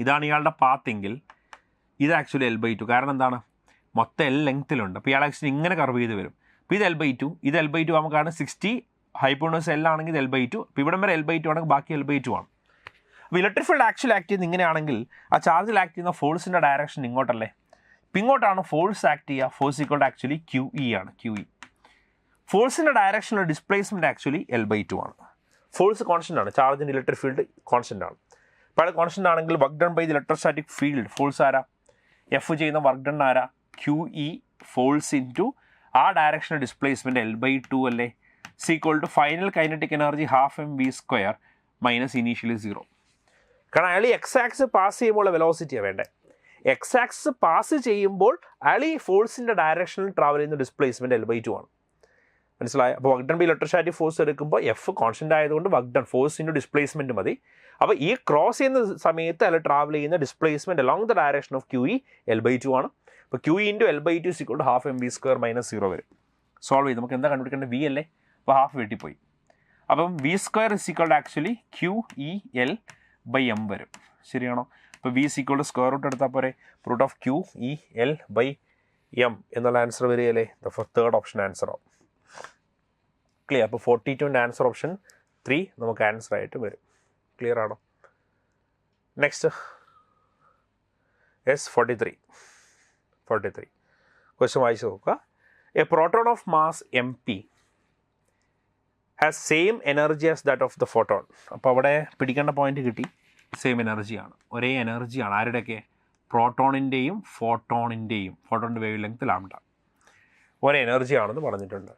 ഇതാണ് ഇയാളുടെ പാത്തെങ്കിൽ ഇത് ആക്ച്വലി L/2. കാരണം എന്താണ്? മൊത്തം L ലെങ്ത്തിലുണ്ട്. അപ്പോൾ ഇയാൾ ആക്ച്വലി ഇങ്ങനെ കർവ് ചെയ്ത് വരും. അപ്പോൾ ഇത് L/2, ഇത് L/2 നമുക്കാണ്. 60 ഹൈപ്പോണസ് L ആണെങ്കിൽ ഇത് L/2. അപ്പോൾ ഇവിടം വരെ L/2 ആണെങ്കിൽ ബാക്കി L/2 ആണ്. അപ്പോൾ ഇലക്ട്രിക് ഫീൽഡ് ആക്ച്വലി ആക്ട് ചെയ്യുന്നത് ഇങ്ങനെയാണെങ്കിൽ ആ ചാർജിൽ ആക്ട് ചെയ്യുന്ന ഫോഴ്സിൻ്റെ ഡയറക്ഷൻ ഇങ്ങോട്ടല്ലേ. ഇപ്പം ഇങ്ങോട്ടാണ് ഫോഴ്സ് ആക്ട് ചെയ്യുക. Force equal to actually QE ആണ്. QE ഫോഴ്സിൻ്റെ ഡയറക്ഷനിലുള്ള ഡിസ്പ്ലേസ്മെൻറ്റ് ആക്ച്വലി L/2 ആണ്. ഫോഴ്സ് കോൺസ്റ്റൻ്റ് ആണ്. ചാർജിൻ്റെ ഇലക്ട്രിക് ഫീൽഡ് കോൺസ്റ്റൻ്റ് ആണ്. അപ്പോൾ അത് കോൺസ്റ്റൻ്റ് ആണെങ്കിൽ work done by the electrostatic field force ആരാ? എഫ് ചെയ്യുന്ന വർക്ക് ഡൺ ആരാ? QE ഫോഴ്സ് ഇൻറ്റു ആ ഡയറക്ഷണൽ ഡിസ്പ്ലേസ്മെൻറ്റ് L/2 അല്ലേ. Is equal to final kinetic energy ½ minus initially 0. കാരണം അയാൾ എക്സ് ആക്സിസ് പാസ് ചെയ്യുമ്പോൾ വെലോസിറ്റിയാണ് വേണ്ടത്. എക്സ് ആക്സിസ് പാസ് ചെയ്യുമ്പോൾ അയാൾ ഈ ഫോഴ്സിൻ്റെ ഡയറക്ഷനിൽ ട്രാവൽ ചെയ്യുന്ന ഡിസ്പ്ലേസ്മെൻറ്റ് L/2 ആണ്. മനസ്സിലായി? അപ്പോൾ work done by electrostatic force എടുക്കുമ്പോൾ എഫ് കോൺസ്റ്റൻ്റ് ആയതുകൊണ്ട് വർക്ക് ഡൺ ഫോഴ്സിൻ്റെ ഡിസ്പ്ലേസ്മെൻറ്റ് മതി. അപ്പോൾ ഈ ക്രോസ് ചെയ്യുന്ന സമയത്ത് അയാൾ ട്രാവൽ ചെയ്യുന്ന displacement along the direction of QE L/2 ആണ്. അപ്പോൾ QE ഇൻറ്റു L/2 = ½ mv² വരും. സോൾവ് ചെയ്ത് നമുക്ക് എന്താ കണ്ടുപിടിക്കേണ്ടത്? V അല്ലേ. അപ്പോൾ ഹാഫ് വെട്ടിപ്പോയി. അപ്പം V² ആക്ച്വലി QEL/m വരും. ശരിയാണോ? അപ്പോൾ V സ്ക്വയർ റൂട്ട് എടുത്താൽ പോരെ. √QEL/m എന്നുള്ള ആൻസർ വരികയല്ലേ. ദ തേർഡ് ഓപ്ഷൻ ആൻസർ ആവും. ക്ലിയർ? അപ്പോൾ 42ൻ്റെ ആൻസർ ഓപ്ഷൻ 3 നമുക്ക് ആൻസർ ആയിട്ട് വരും. ക്ലിയർ ആണോ? നെക്സ്റ്റ് S43 ക്വസ്റ്റ്യൻ വായിച്ച് നോക്കുക. A proton of mass MP has same energy as that of the photon. അപ്പോൾ അവിടെ പിടിക്കേണ്ട പോയിന്റ് കിട്ടി. സെയിം എനർജിയാണ്, ഒരേ എനർജിയാണ്. ആരുടെയൊക്കെ? പ്രോട്ടോണിൻ്റെയും ഫോട്ടോണിൻ്റെയും. ഫോട്ടോണിൻ്റെ വേവ് ലെങ്ത് ലാംഡ ഒരേ എനർജിയാണെന്ന് പറഞ്ഞിട്ടുണ്ട്.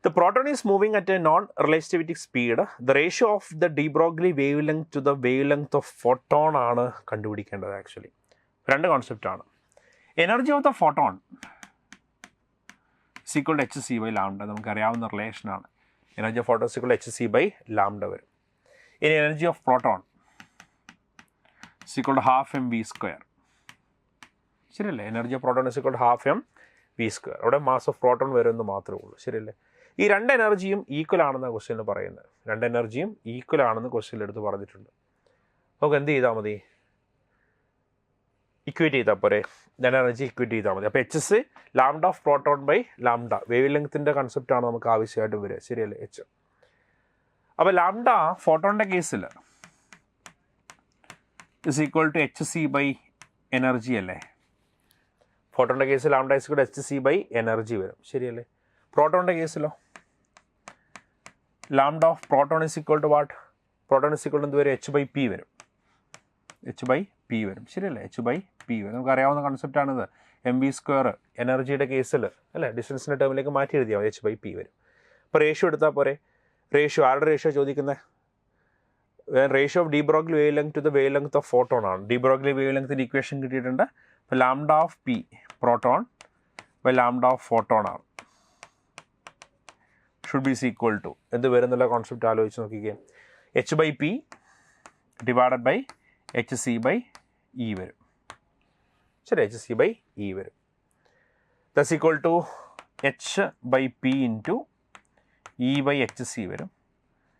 The proton is moving at a non-relativistic speed. The ratio of the de Broglie wavelength to the wavelength of photon ആണ് കണ്ടുപിടിക്കേണ്ടത്. ആക്ച്വലി രണ്ട് കോൺസെപ്റ്റാണ്. Energy of the photon = hc/λ. നമുക്കറിയാവുന്ന റിലേഷനാണ്. എനർജി ഓഫ് ഫോട്ടോൺ = hc/λ വരും. ഇനി എനർജി ഓഫ് പ്രോട്ടോൺ = ½ mv². ശരിയല്ലേ? Energy of proton = ½ mv². അവിടെ മാസ് ഓഫ് പ്രോട്ടോൺ വരുമെന്ന് മാത്രമേ ഉള്ളൂ. ശരിയല്ലേ? ഈ രണ്ട് എനർജിയും ഈക്വൽ ആണെന്നാണ് ക്വസ്റ്റ്യനിൽ പറയുന്നത്. രണ്ട് എനർജിയും ഈക്വൽ ആണെന്ന് ക്വസ്റ്റ്യനിൽ എടുത്ത് പറഞ്ഞിട്ടുണ്ട്. നമുക്ക് എന്ത് ചെയ്താൽ മതി? ഇക്വേറ്റ് ചെയ്താൽ പോരെ. രണ്ട് എനർജി ഇക്വേറ്റ് ചെയ്താൽ മതി. അപ്പോൾ hc λ of proton by lambda. Wave ലെങ്ത്തിൻ്റെ കൺസെപ്റ്റാണ് നമുക്ക് ആവശ്യമായിട്ട് വരിക. ശരിയല്ലേ? h. അപ്പോൾ ലാംഡ ഫോട്ടോണിൻ്റെ കേസിൽ = hc/എനർജി അല്ലേ. ഫോട്ടോണിൻ്റെ കേസിൽ ലാംഡ = hc/എനർജി വരും. ശരിയല്ലേ? പ്രോട്ടോണിൻ്റെ കേസിലോ lambda of proton is equal to what? Proton is equal to എന്ത് വരും? എച്ച് ബൈ പി വരും. എച്ച് ബൈ പി വരും, ശരിയല്ലേ? എച്ച് ബൈ പി വരും. നമുക്കറിയാവുന്ന കൺസെപ്റ്റാണിത്. എം ബി സ്ക്വയർ എനർജിയുടെ കേസിൽ അല്ലേ ഡിസ്റ്റൻസിൻ്റെ ടേമിലേക്ക് മാറ്റി എഴുതിയാൽ മതി, എച്ച് ബൈ പി വരും. ഇപ്പോൾ റേഷ്യോ എടുത്താൽ പോരെ? റേഷ്യോ ആരുടെ റേഷ്യോ ചോദിക്കുന്നത്? Ratio of D Broglie wave length to the wave length of photon ആണ്. ഡി ബ്രോഗ്ലി വേവ് ലെങ്ത്തിൻ്റെ ഇക്വേഷൻ കിട്ടിയിട്ടുണ്ട്. അപ്പോൾ lambda of P proton by lambda of photon ആണ്. ഷുഡ് ബി ഈക്വൽ ടു എന്ത് വരുന്നുള്ള കോൺസെപ്റ്റ് ആലോചിച്ച് നോക്കിക്കേ. H by P divided by H C by E വരും, ശരി? എച്ച് സി ബൈ ഇ വരും. Thus equal to H by P into E by H C വരും.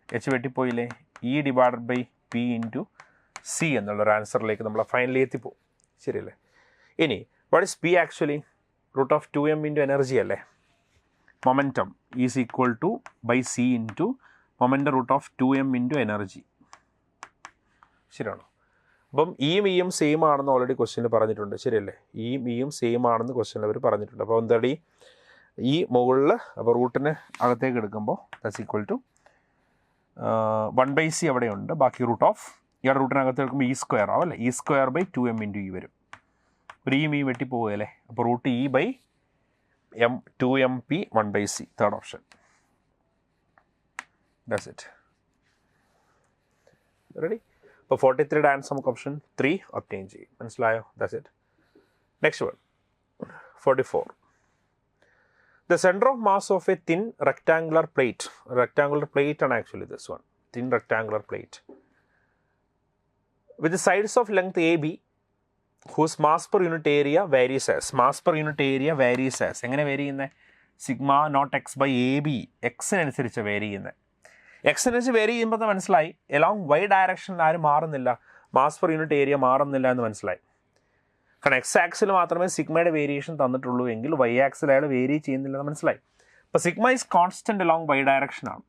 എച്ച് വെട്ടിപ്പോയില്ലേ? E divided by P into C എന്നുള്ളൊരു ആൻസറിലേക്ക് നമ്മൾ ഫൈനലി എത്തിപ്പോവും, ശരിയല്ലേ? ഇനി what is P actually? Root of 2m into energy അല്ലേ? Momentum is equal to by C into momentum root of 2m into energy, ശരിയാണോ? അപ്പം ഇയും സെയിം ആണെന്ന് ഓൾറെഡി ക്വസ്റ്റ്യനിൽ പറഞ്ഞിട്ടുണ്ട്, ശരിയല്ലേ? ഇയും സെയിം ആണെന്ന് ക്വസ്റ്റ്യനിൽ അവർ പറഞ്ഞിട്ടുണ്ട്. അപ്പോൾ എന്താടി ഈ മുകളിൽ അപ്പോൾ റൂട്ടിന് അകത്തേക്ക് എടുക്കുമ്പോൾ ദാറ്റ്സ് ഈക്വൽ ടു 1/c അവിടെയുണ്ട്, ബാക്കി റൂട്ട് ഓഫ് ഇയാളുടെ റൂട്ടിനകത്ത് എടുക്കുമ്പോൾ ഇ സ്ക്വയർ ആവും അല്ലേ? E square by 2m into e വരും. ഒരു ഈ വെട്ടിപ്പോവുകയല്ലേ? അപ്പോൾ root e by 2mp 1/c, third option. That's it. Ready? അപ്പോൾ 43 ആൻസർ നമുക്ക് ഓപ്ഷൻ 3 ഒബ്റ്റെയിൻ ചെയ്യും. മനസ്സിലായോ? That's it. Next one 44. The center of mass of a thin rectangular plate ആണ് actually this one, thin rectangular plate with the sides of length AB whose mass per unit area varies as. എങ്ങനെ വേരി ചെയ്യുന്നത്? Sigma naught X by A B, എക്സിനനുസരിച്ച് വേരി ചെയ്യുന്നത്. എക്സിനനുസരിച്ച് വേരി ചെയ്യുമ്പോൾ മനസ്സിലായി എലോങ് വൈ ഡയറക്ഷനിൽ ആരും മാറുന്നില്ല, മാസ് പെർ യൂണിറ്റ് ഏരിയ മാറുന്നില്ല എന്ന് മനസ്സിലായി. കാരണം എക്സ് ആക്സിൽ മാത്രമേ സിഗ്മയുടെ വേരിയേഷൻ തന്നിട്ടുള്ളൂ എങ്കിൽ വൈ ആക്സിൽ അയാൾ വേരി ചെയ്യുന്നില്ല എന്ന് മനസ്സിലായി. അപ്പോൾ sigma is constant along Y direction ആണ്,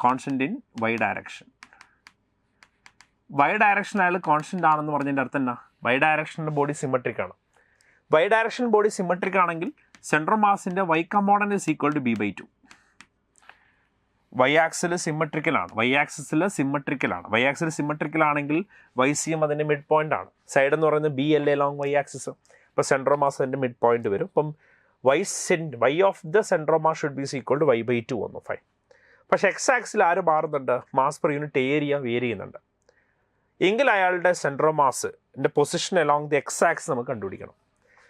constant in Y direction. Y direction അയാൾ കോൺസ്റ്റൻ്റ് ആണെന്ന് പറഞ്ഞതിൻ്റെ അർത്ഥം എന്നാ? വൈ ഡയറക്ഷൻ്റെ ബോഡി സിമെട്രിക് ആണ്. വൈ ഡയറക്ഷൻ ബോഡി സിമെട്രിക് ആണെങ്കിൽ സെൻട്രൽ മാസിൻ്റെ Y component is equal to b/2. Y axis സിമെട്രിക്കലാണ്, വൈ ആക്സിൽ സിമെട്രിക്കലാണെങ്കിൽ വൈ സി എം അതിൻ്റെ മിഡ് പോയിൻ്റ് ആണ്. സൈഡ് എന്ന് പറയുന്നത് ബി അല്ലേ അലോങ് വൈ ആക്സിസ്. അപ്പോൾ സെൻട്രൽ മാസ് അതിൻ്റെ മിഡ് പോയിന്റ് വരും. അപ്പം Y of the central mass should be equal to y/2 വന്നു, ഫൈൻ. പക്ഷേ എക്സ് ആക്സിൽ ആര് മാറുന്നുണ്ട്? Mass per unit area vary ചെയ്യുന്നുണ്ട്. എങ്കിൽ അയാളുടെ സെൻട്രൽ മാസിൻ്റെ position along the X axis നമുക്ക് കണ്ടുപിടിക്കണം.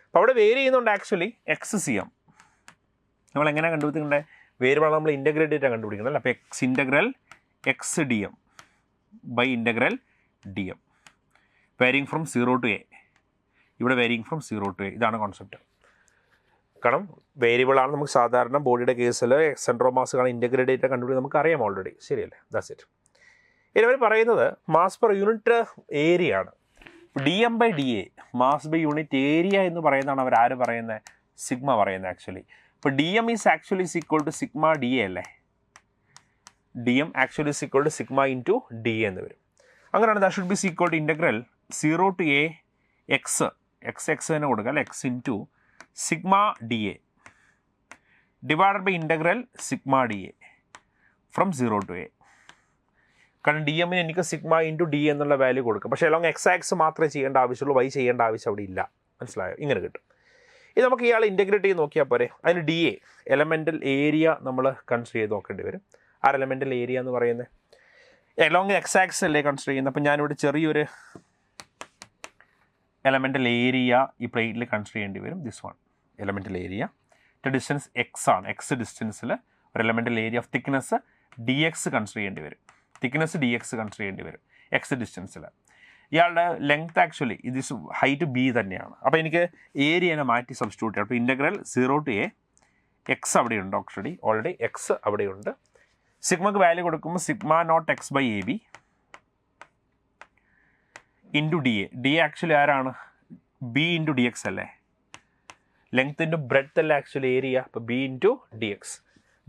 അപ്പോൾ അവിടെ വേരി ചെയ്യുന്നുണ്ട് ആക്ച്വലി എക്സ് സി എം. നമ്മൾ എങ്ങനെ കണ്ടുപിടിക്കേണ്ടത്? വേരിയബിൾ നമ്മൾ ഇൻ്റഗ്രേറ്റ് ചെയ്തിട്ടാണ് കണ്ടുപിടിക്കുന്നത് അല്ലേ? അപ്പോൾ x integral x d M by integral d m varying from 0 to a. ഇവിടെ വേരിങ് ഫ്രം 0 to a, ഇതാണ് കോൺസെപ്റ്റ്. കാരണം വേരിയബിളാണ് നമുക്ക് സാധാരണ ബോഡിയുടെ കേസിൽ സെൻട്രൽ മാസ് കാണാൻ ഇൻ്റഗ്രേറ്റ് ചെയ്തിട്ട് കണ്ടുപിടിക്കാൻ നമുക്ക് അറിയാം ഓൾറെഡി, ശരിയല്ലേ? That's it. ഇനി അവർ പറയുന്നത് മാസ് പെർ യൂണിറ്റ് ഏരിയ ആണ്. D M by D A mass by unit area എന്ന് പറയുന്നതാണ് അവർ ആര് പറയുന്നത്? സിഗ്മ പറയുന്നത് ആക്ച്വലി. ഇപ്പോൾ D M is actually is equal to sigma D A അല്ലേ? D M actually is equal to sigma into D A എന്ന് വരും. അങ്ങനെയാണ് that should be equal to integral 0 to a X തന്നെ കൊടുക്കുക അല്ലെ? X into sigma D a divided by integral sigma D a from 0 to a. കാരണം ഡി എമ്മിന് എനിക്ക് സിഗ്മ ഇൻറ്റു ഡി എന്നുള്ള വാല്യൂ കൊടുക്കും. പക്ഷേ അലോങ് എക്സ് ആക്സ് മാത്രമേ ചെയ്യേണ്ട ആവശ്യമുള്ളൂ, വൈ ചെയ്യേണ്ട ആവശ്യം അവിടെ ഇല്ല. മനസ്സിലായോ? ഇങ്ങനെ കിട്ടും. ഇത് നമുക്ക് ഇയാൾ ഇൻ്റഗ്രേറ്റ് ചെയ്ത് നോക്കിയാൽ പോരെ. അതിന് ഡി എ എലമെൻ്റൽ ഏരിയ നമ്മൾ കൺസിഡർ ചെയ്ത് നോക്കേണ്ടി വരും. ആ എലമെൻ്റൽ ഏരിയ എന്ന് പറയുന്നത് എലോങ് എക്സ് ആക്സ് അല്ലേ കൺസിഡർ ചെയ്യുന്നത്. അപ്പോൾ ഞാനിവിടെ ചെറിയൊരു എലമെൻ്റൽ ഏരിയ ഈ പ്ലേറ്റിൽ കൺസിഡർ ചെയ്യേണ്ടി വരും. This one elemental area distance X ആണ്. എക്സ് ഡിസ്റ്റൻസിൽ ഒരു elemental area of thickness D X consider ചെയ്യേണ്ടി വരും. തിക്നെസ് ഡി എക്സ് കൺസിഡർ ചെയ്യേണ്ടി വരും എക്സ് ഡിസ്റ്റൻസിൽ. ഇയാളുടെ ലെങ്ത് ആക്ച്വലി ഇത് ഹൈറ്റ് ബി തന്നെയാണ്. അപ്പോൾ എനിക്ക് ഏരിയനെ മാറ്റി സബ്സ്റ്റിറ്റ്യൂട്ട് ചെയ്യാം. അപ്പോൾ ഇൻ്റഗ്രൽ 0 to a എക്സ് അവിടെയുണ്ട്, ഓൾറെഡി എക്സ് അവിടെയുണ്ട്. സിഗ്മക്ക് വാല്യൂ കൊടുക്കുമ്പോൾ sigma naught X by A B into D A. D A actually ആരാണ്? ബി ഇൻറ്റു ഡി എക്സ് അല്ലേ? ലെങ്ത് ഇൻറ്റു ബ്രെഡ്ത്ത് അല്ലേ ആക്ച്വലി ഏരിയ. അപ്പോൾ B into D X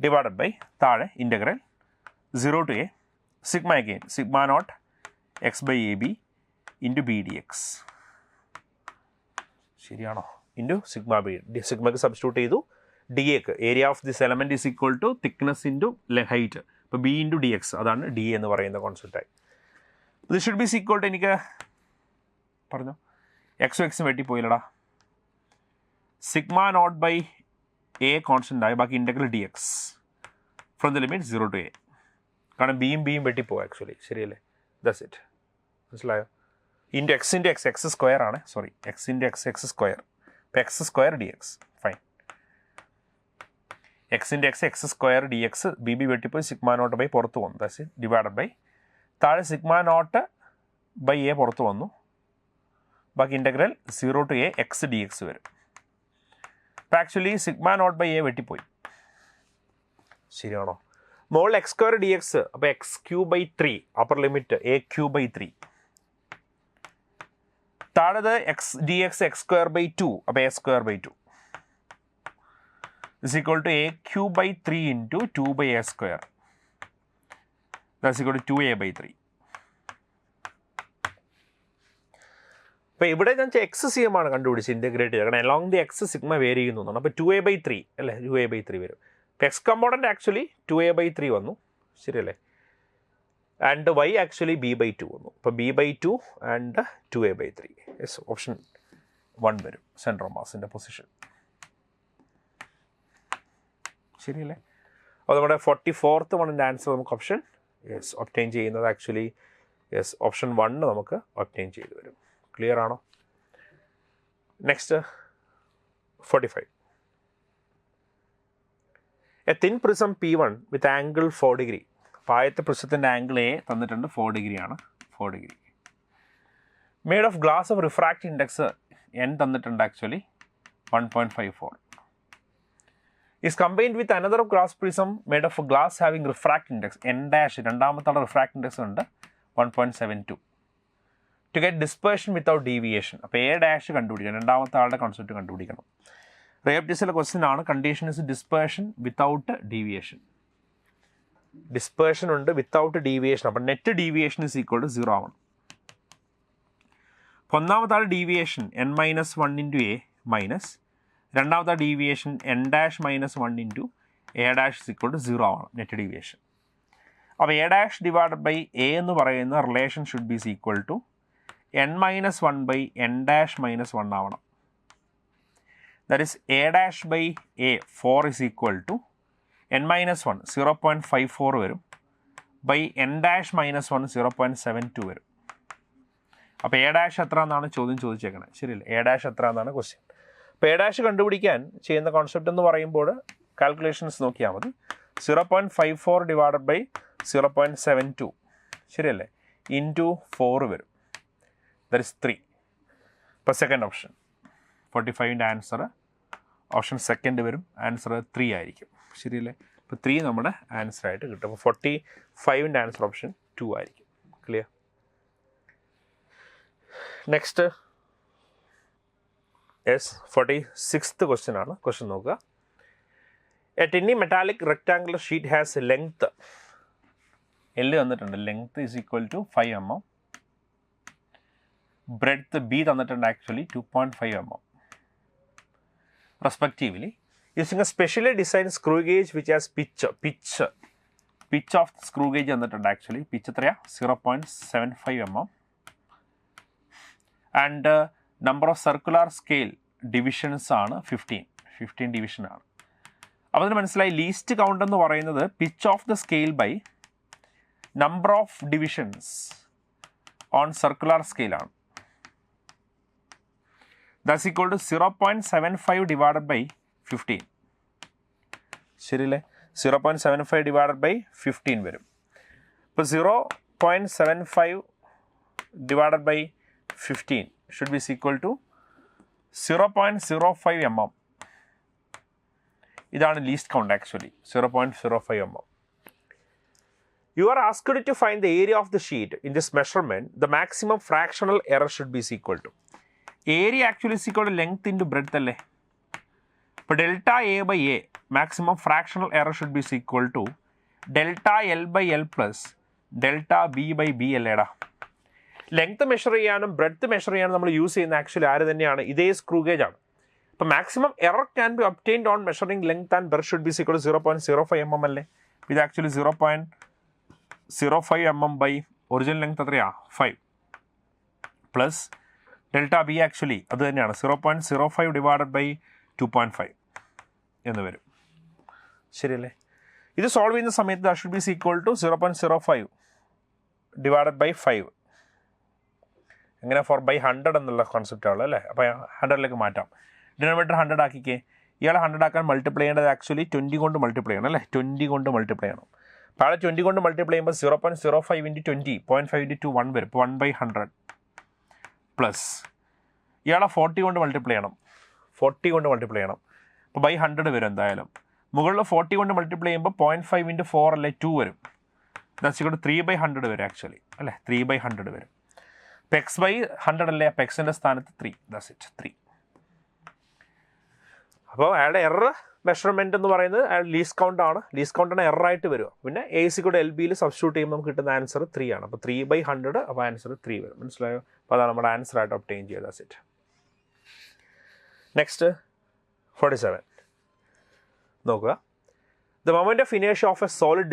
divided by താഴെ integral 0 to a sigma again sigma naught X by A B into b d x. ശരിയാണോ? Into sigma b. സിഗ്മക്ക് സബ്സ്റ്റിറ്റ്യൂട്ട് ചെയ്തു, ഡി എക്ക് area of this element is equal to thickness into height. ഇപ്പോൾ ബി ഇൻറ്റു ഡി എക്സ്, അതാണ് ഡി എന്ന് പറയുന്ന കോൺസെപ്റ്റായി. ഇത് ഷുഡ് ബി ഈക്വൽ ടു, എനിക്ക് പറഞ്ഞു എക്സും എക്സും വെട്ടിപ്പോയില്ലടാ, sigma naught by a constant ആയി, ബാക്കി integral d x from the limit 0 to a. കാരണം ബിയും വെട്ടിപ്പോവും ആക്ച്വലി, ശരിയല്ലേ? That's it. മനസ്സിലായോ? ഇൻറ്റു എക്സ് എക്സ് സ്ക്വയർ ആണ്, sorry, x into X square. ഇപ്പോൾ x square d x, fine. X into X square d x, b വെട്ടിപ്പോയി, സിഗ്മ നോട്ട് ബൈ പുറത്ത് വന്നു, ദാറ്റ്സ് ഇറ്റ്, ഡിവൈഡഡ് ബൈ താഴെ സിഗ്മ നോട്ട് ബൈ എ പുറത്ത് വന്നു, ബാക്കി integral 0 to a x d x വരും. അപ്പോൾ actually sigma naught by a വെട്ടിപ്പോയി, ശരിയാണോ? മോളിൽ എക്സ് സ്ക്വയർ ഡി എക്സ്, അപ്പോൾ x cube by 3 upper limit a cube by 3. താഴത് x d x x square by 2, അപ്പോൾ a square by 2 is equal to a cube by 3 into 2 by a square. That's equal to 2a by 3. അപ്പോൾ ഇവിടെ ഞാൻ എക്സ് സി എം ആണ് കണ്ടുപിടിച്ച് ഇൻറ്റഗ്രേറ്റ് ചെയ്തത്, കാരണം along the x sigma vary ചെയ്യുന്നു. അപ്പോൾ 2a by 3 അല്ലേ, 2a by 3 വരും. ഇപ്പോൾ X component actually 2a by 3 വന്നു, ശരിയല്ലേ? And y actually b by 2 വന്നു. അപ്പോൾ b by 2 and 2a by 3. Yes, option 1 വരും, സെൻറ്റർ ഓഫ് മാസിൻ്റെ പൊസിഷൻ, ശരിയല്ലേ? അപ്പോൾ നമ്മുടെ 44th വണ്ണിൻ്റെ ആൻസർ നമുക്ക് ഓപ്ഷൻ യെസ് ഒബ്റ്റെയിൻ ചെയ്യുന്നത് ആക്ച്വലി യെസ് ഓപ്ഷൻ 1 നമുക്ക് ഒബ്റ്റെയിൻ ചെയ്ത് വരും. ക്ലിയർ ആണോ? Next 45. A thin prism P1 with angle 4 degree. അപ്പോൾ ആദ്യത്തെ പ്രിസത്തിൻ്റെ ആംഗിൾ എ തന്നിട്ടുണ്ട്, 4 ഡിഗ്രിയാണ്, 4 degree. Made of glass of refract index n തന്നിട്ടുണ്ട് actually 1.54. is combined with another glass prism made of glass having refract index n dash, രണ്ടാമത്തെ refract index ഉണ്ട് 1.72, to get dispersion without deviation. അപ്പോൾ a dash കണ്ടുപിടിക്കണം, രണ്ടാമത്തെ ആളുടെ കോൺസെപ്റ്റ് കണ്ടുപിടിക്കണം. റേപ്റ്റിസിലെ ക്വസ്റ്റ്യൻ ആണ്, condition is dispersion without deviation. Dispersion ഉണ്ട്, വിത്തൗട്ട് ഡീവിയേഷൻ. അപ്പോൾ net deviation is equal to 0 ആവണം. അപ്പോൾ ഒന്നാമത്തെ ആൾ deviation n-1 into a minus, രണ്ടാമത്തെ deviation n dash -1 into a dash is equal to 0 ആവണം, നെറ്റ് ഡീവിയേഷൻ. അപ്പോൾ a dash divided by a എന്ന് പറയുന്ന relation should be equal to n-1 by n dash -1 ആവണം. That is a dash by a 4 is equal to n-1 0.54 വരും, ബൈ n ഡാഷ് -1 0.72 വരും. അപ്പോൾ എ ഡാഷ് എത്ര എന്നാണ് ചോദ്യം ചോദിച്ചേക്കണേ, ശരിയല്ലേ? എ ഡാഷ് എത്ര എന്നാണ് ക്വസ്റ്റ്യൻ. അപ്പോൾ എ ഡാഷ് കണ്ടുപിടിക്കാൻ ചെയ്യുന്ന കോൺസെപ്റ്റ് എന്ന് പറയുമ്പോൾ കാൽക്കുലേഷൻസ് നോക്കിയാൽ മതി. 0.54 ഡിവൈഡഡ് ബൈ 0.72, ശരിയല്ലേ, ഇൻറ്റു 4 വരും, ദാറ്റ് ഇസ് 3. ഇപ്പോൾ സെക്കൻഡ് ഓപ്ഷൻ 45ൻ്റെ ആൻസർ ഓപ്ഷൻ സെക്കൻഡ് വരും, ആൻസർ 3 ആയിരിക്കും, ശരിയല്ലേ? ഇപ്പോൾ 3 നമ്മുടെ ആൻസർ ആയിട്ട് കിട്ടും. അപ്പോൾ 45ൻ്റെ ആൻസർ ഓപ്ഷൻ 2 ആയിരിക്കും. ക്ലിയർ? നെക്സ്റ്റ് 46th ക്വസ്റ്റ്യൻ ആണ്. ക്വസ്റ്റ്യൻ നോക്കുക. A tiny metallic rectangular sheet has length L തന്നിട്ടുണ്ട്, length is equal to 5 mm, breadth B തന്നിട്ടുണ്ട് actually 2.5 mm respectively. Using a specially design screw gauge which has pitch of screw gauge തന്നിട്ടുണ്ട് ആക്ച്വലി. പിച്ച് എത്രയാണ്? 0.75 mm. And number of circular scale divisions ആണ് 15 ഡിവിഷനാണ്. അപ്പോൾ അതിന് മനസ്സിലായി ലീസ്റ്റ് കൗണ്ട് എന്ന് പറയുന്നത് pitch of the scale by number of divisions on circular സ്കെയിലാണ്. That's equal to 0.75 divided by 15, ശരിയല്ലേ? 0.75 ഡിവൈഡഡ് ബൈ 15 വരും. ഇപ്പോൾ 0.75 divided by 15 should be equal to 0.05 mm. ഇതാണ് least count actually, 0.05 mm. You are asked to find the area of the sheet. In this measurement, the maximum fractional error should be equal to. Area actually is equal to length into breadth അല്ലേ? അപ്പോൾ delta A by A, maximum fractional error should be equal to delta L by L plus delta B by B അല്ലേടാ. ലെങ്ത് മെഷർ ചെയ്യാനും ബ്രെഡ്ത്ത് മെഷർ ചെയ്യാനും നമ്മൾ യൂസ് ചെയ്യുന്ന ആക്ച്വലി ആര് തന്നെയാണ്? ഇതേ സ്ക്രൂ ഗേജ് ആണ്. അപ്പോൾ maximum error can be obtained on measuring length and bear should be equal to 0.05 mm അല്ലേ. ഇത് ആക്ച്വലി 0.05 mm ബൈ ഒറിജിനൽ ലെങ്ത് എത്രയാ 5 പ്ലസ് ഡെൽറ്റ ബി ആക്ച്വലി അത് തന്നെയാണ് 0.05 ഡിവൈഡഡ് ബൈ 2.5 എന്ന് വരും. ശരിയല്ലേ? ഇത് സോൾവ് ചെയ്യുന്ന സമയത്ത് that should be equal to 0.05 divided by 5. എങ്ങനെ 4/100 എന്നുള്ള കോൺസെപ്റ്റാണ് അല്ലേ. അപ്പോൾ 100ലേക്ക് മാറ്റാം. ഡിനോമിനേറ്റർ 100 ആക്കിക്കേ. ഇയാളെ 100 ആക്കാൻ മൾട്ടിപ്ലൈ ചെയ്യേണ്ടത് ആക്ച്വലി 20 കൊണ്ട് മൾട്ടിപ്ലൈ ചെയ്യണം അല്ലേ. 20 കൊണ്ട് മൾട്ടിപ്ലൈ ചെയ്യണം. അപ്പോൾ അവിടെ 20 കൊണ്ട് മൾട്ടിപ്ലൈ ചെയ്യുമ്പോൾ 0.05 × 20 0.5 × 2 1 വരും. ഇപ്പോൾ 1/100 പ്ലസ് ഇയാളെ 40 കൊണ്ട് മൾട്ടിപ്ലൈ ചെയ്യണം. 40 കൊണ്ട് മൾട്ടിപ്ലൈ ചെയ്യണം. അപ്പോൾ 100 വരും എന്തായാലും. മുകളിൽ 40 കൊണ്ട് മൾട്ടിപ്ലൈ ചെയ്യുമ്പോൾ 0.5 × 4 അല്ലേ 2 വരും. ദാറ്റ്സ് ഈക്വൽ ടു 3/100 വരും ആക്ച്വലി അല്ലേ. 3/100 വരും. അപ്പോൾ x/100 അല്ലേ. അപ്പോൾ എക്സിൻ്റെ സ്ഥാനത്ത് 3. That's it 3. അപ്പോൾ അയാളുടെ എറർ മെഷർമെൻറ്റ് എന്ന് പറയുന്നത് അയാൾ ലീസ്റ്റ് കൗണ്ട് ആണ്. ലീസ്റ്റ് കൗണ്ടാണ് എററായിട്ട് വരിക. പിന്നെ A/LBയിൽ സബ്സ്റ്റിറ്റ്യൂട്ട് ചെയ്യുമ്പോൾ നമുക്ക് കിട്ടുന്ന ആൻസർ 3 ആണ്. അപ്പോൾ 3/100 അപ്പോൾ ആൻസർ 3 വരും. മനസ്സിലായോ? അപ്പോൾ അതാണ് നമ്മുടെ ആൻസർ ആയിട്ട് ഒബ്റ്റെയിൻ ചെയ്തത്. That's it. നെക്സ്റ്റ് 47 നോക്കുക. The moment of inertia of a solid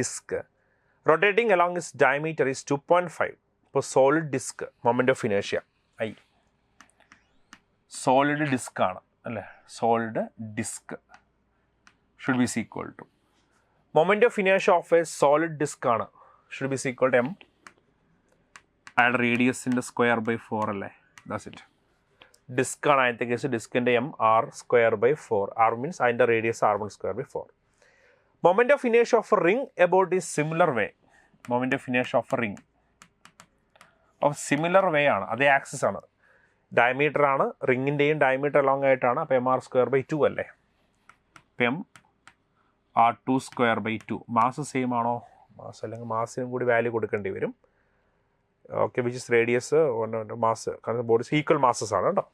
disc rotating along its diameter is 2.5. ഇപ്പോൾ solid disc moment of inertia solid disc ആണ് അല്ലേ. Solid disc should be equal to moment of inertia of a solid disc ആണ്. Should be equal to m അയാളുടെ റേഡിയസിൻ്റെ സ്ക്വയർ ബൈ 4 അല്ലേ. That's it. ഡിസ്ക് ആണ് ആദ്യത്തെ കേസ്. ഡിസ്കിൻ്റെ m r²/4. r മീൻസ് അതിൻ്റെ radius r1²/4. Moment of inertia of a ring about ഈ similar way. Moment of inertia of a ring of similar way ആണ്. അതേ ആക്സിസ് ആണ്. ഡയമീറ്റർ ആണ്. റിങ്ങിൻ്റെയും ഡയമീറ്റർ ലോങ് ആയിട്ടാണ്. അപ്പോൾ mr²/2 അല്ലേ. അപ്പം r2²/2. മാസ് സെയിം ആണോ? മാസ് അല്ലെങ്കിൽ മാസിനും കൂടി വാല്യൂ കൊടുക്കേണ്ടി വരും. Okay. Which is radius mass. കാരണം ബോഡീസ് ഈക്വൽ മാസസ് ആണ് കേട്ടോ.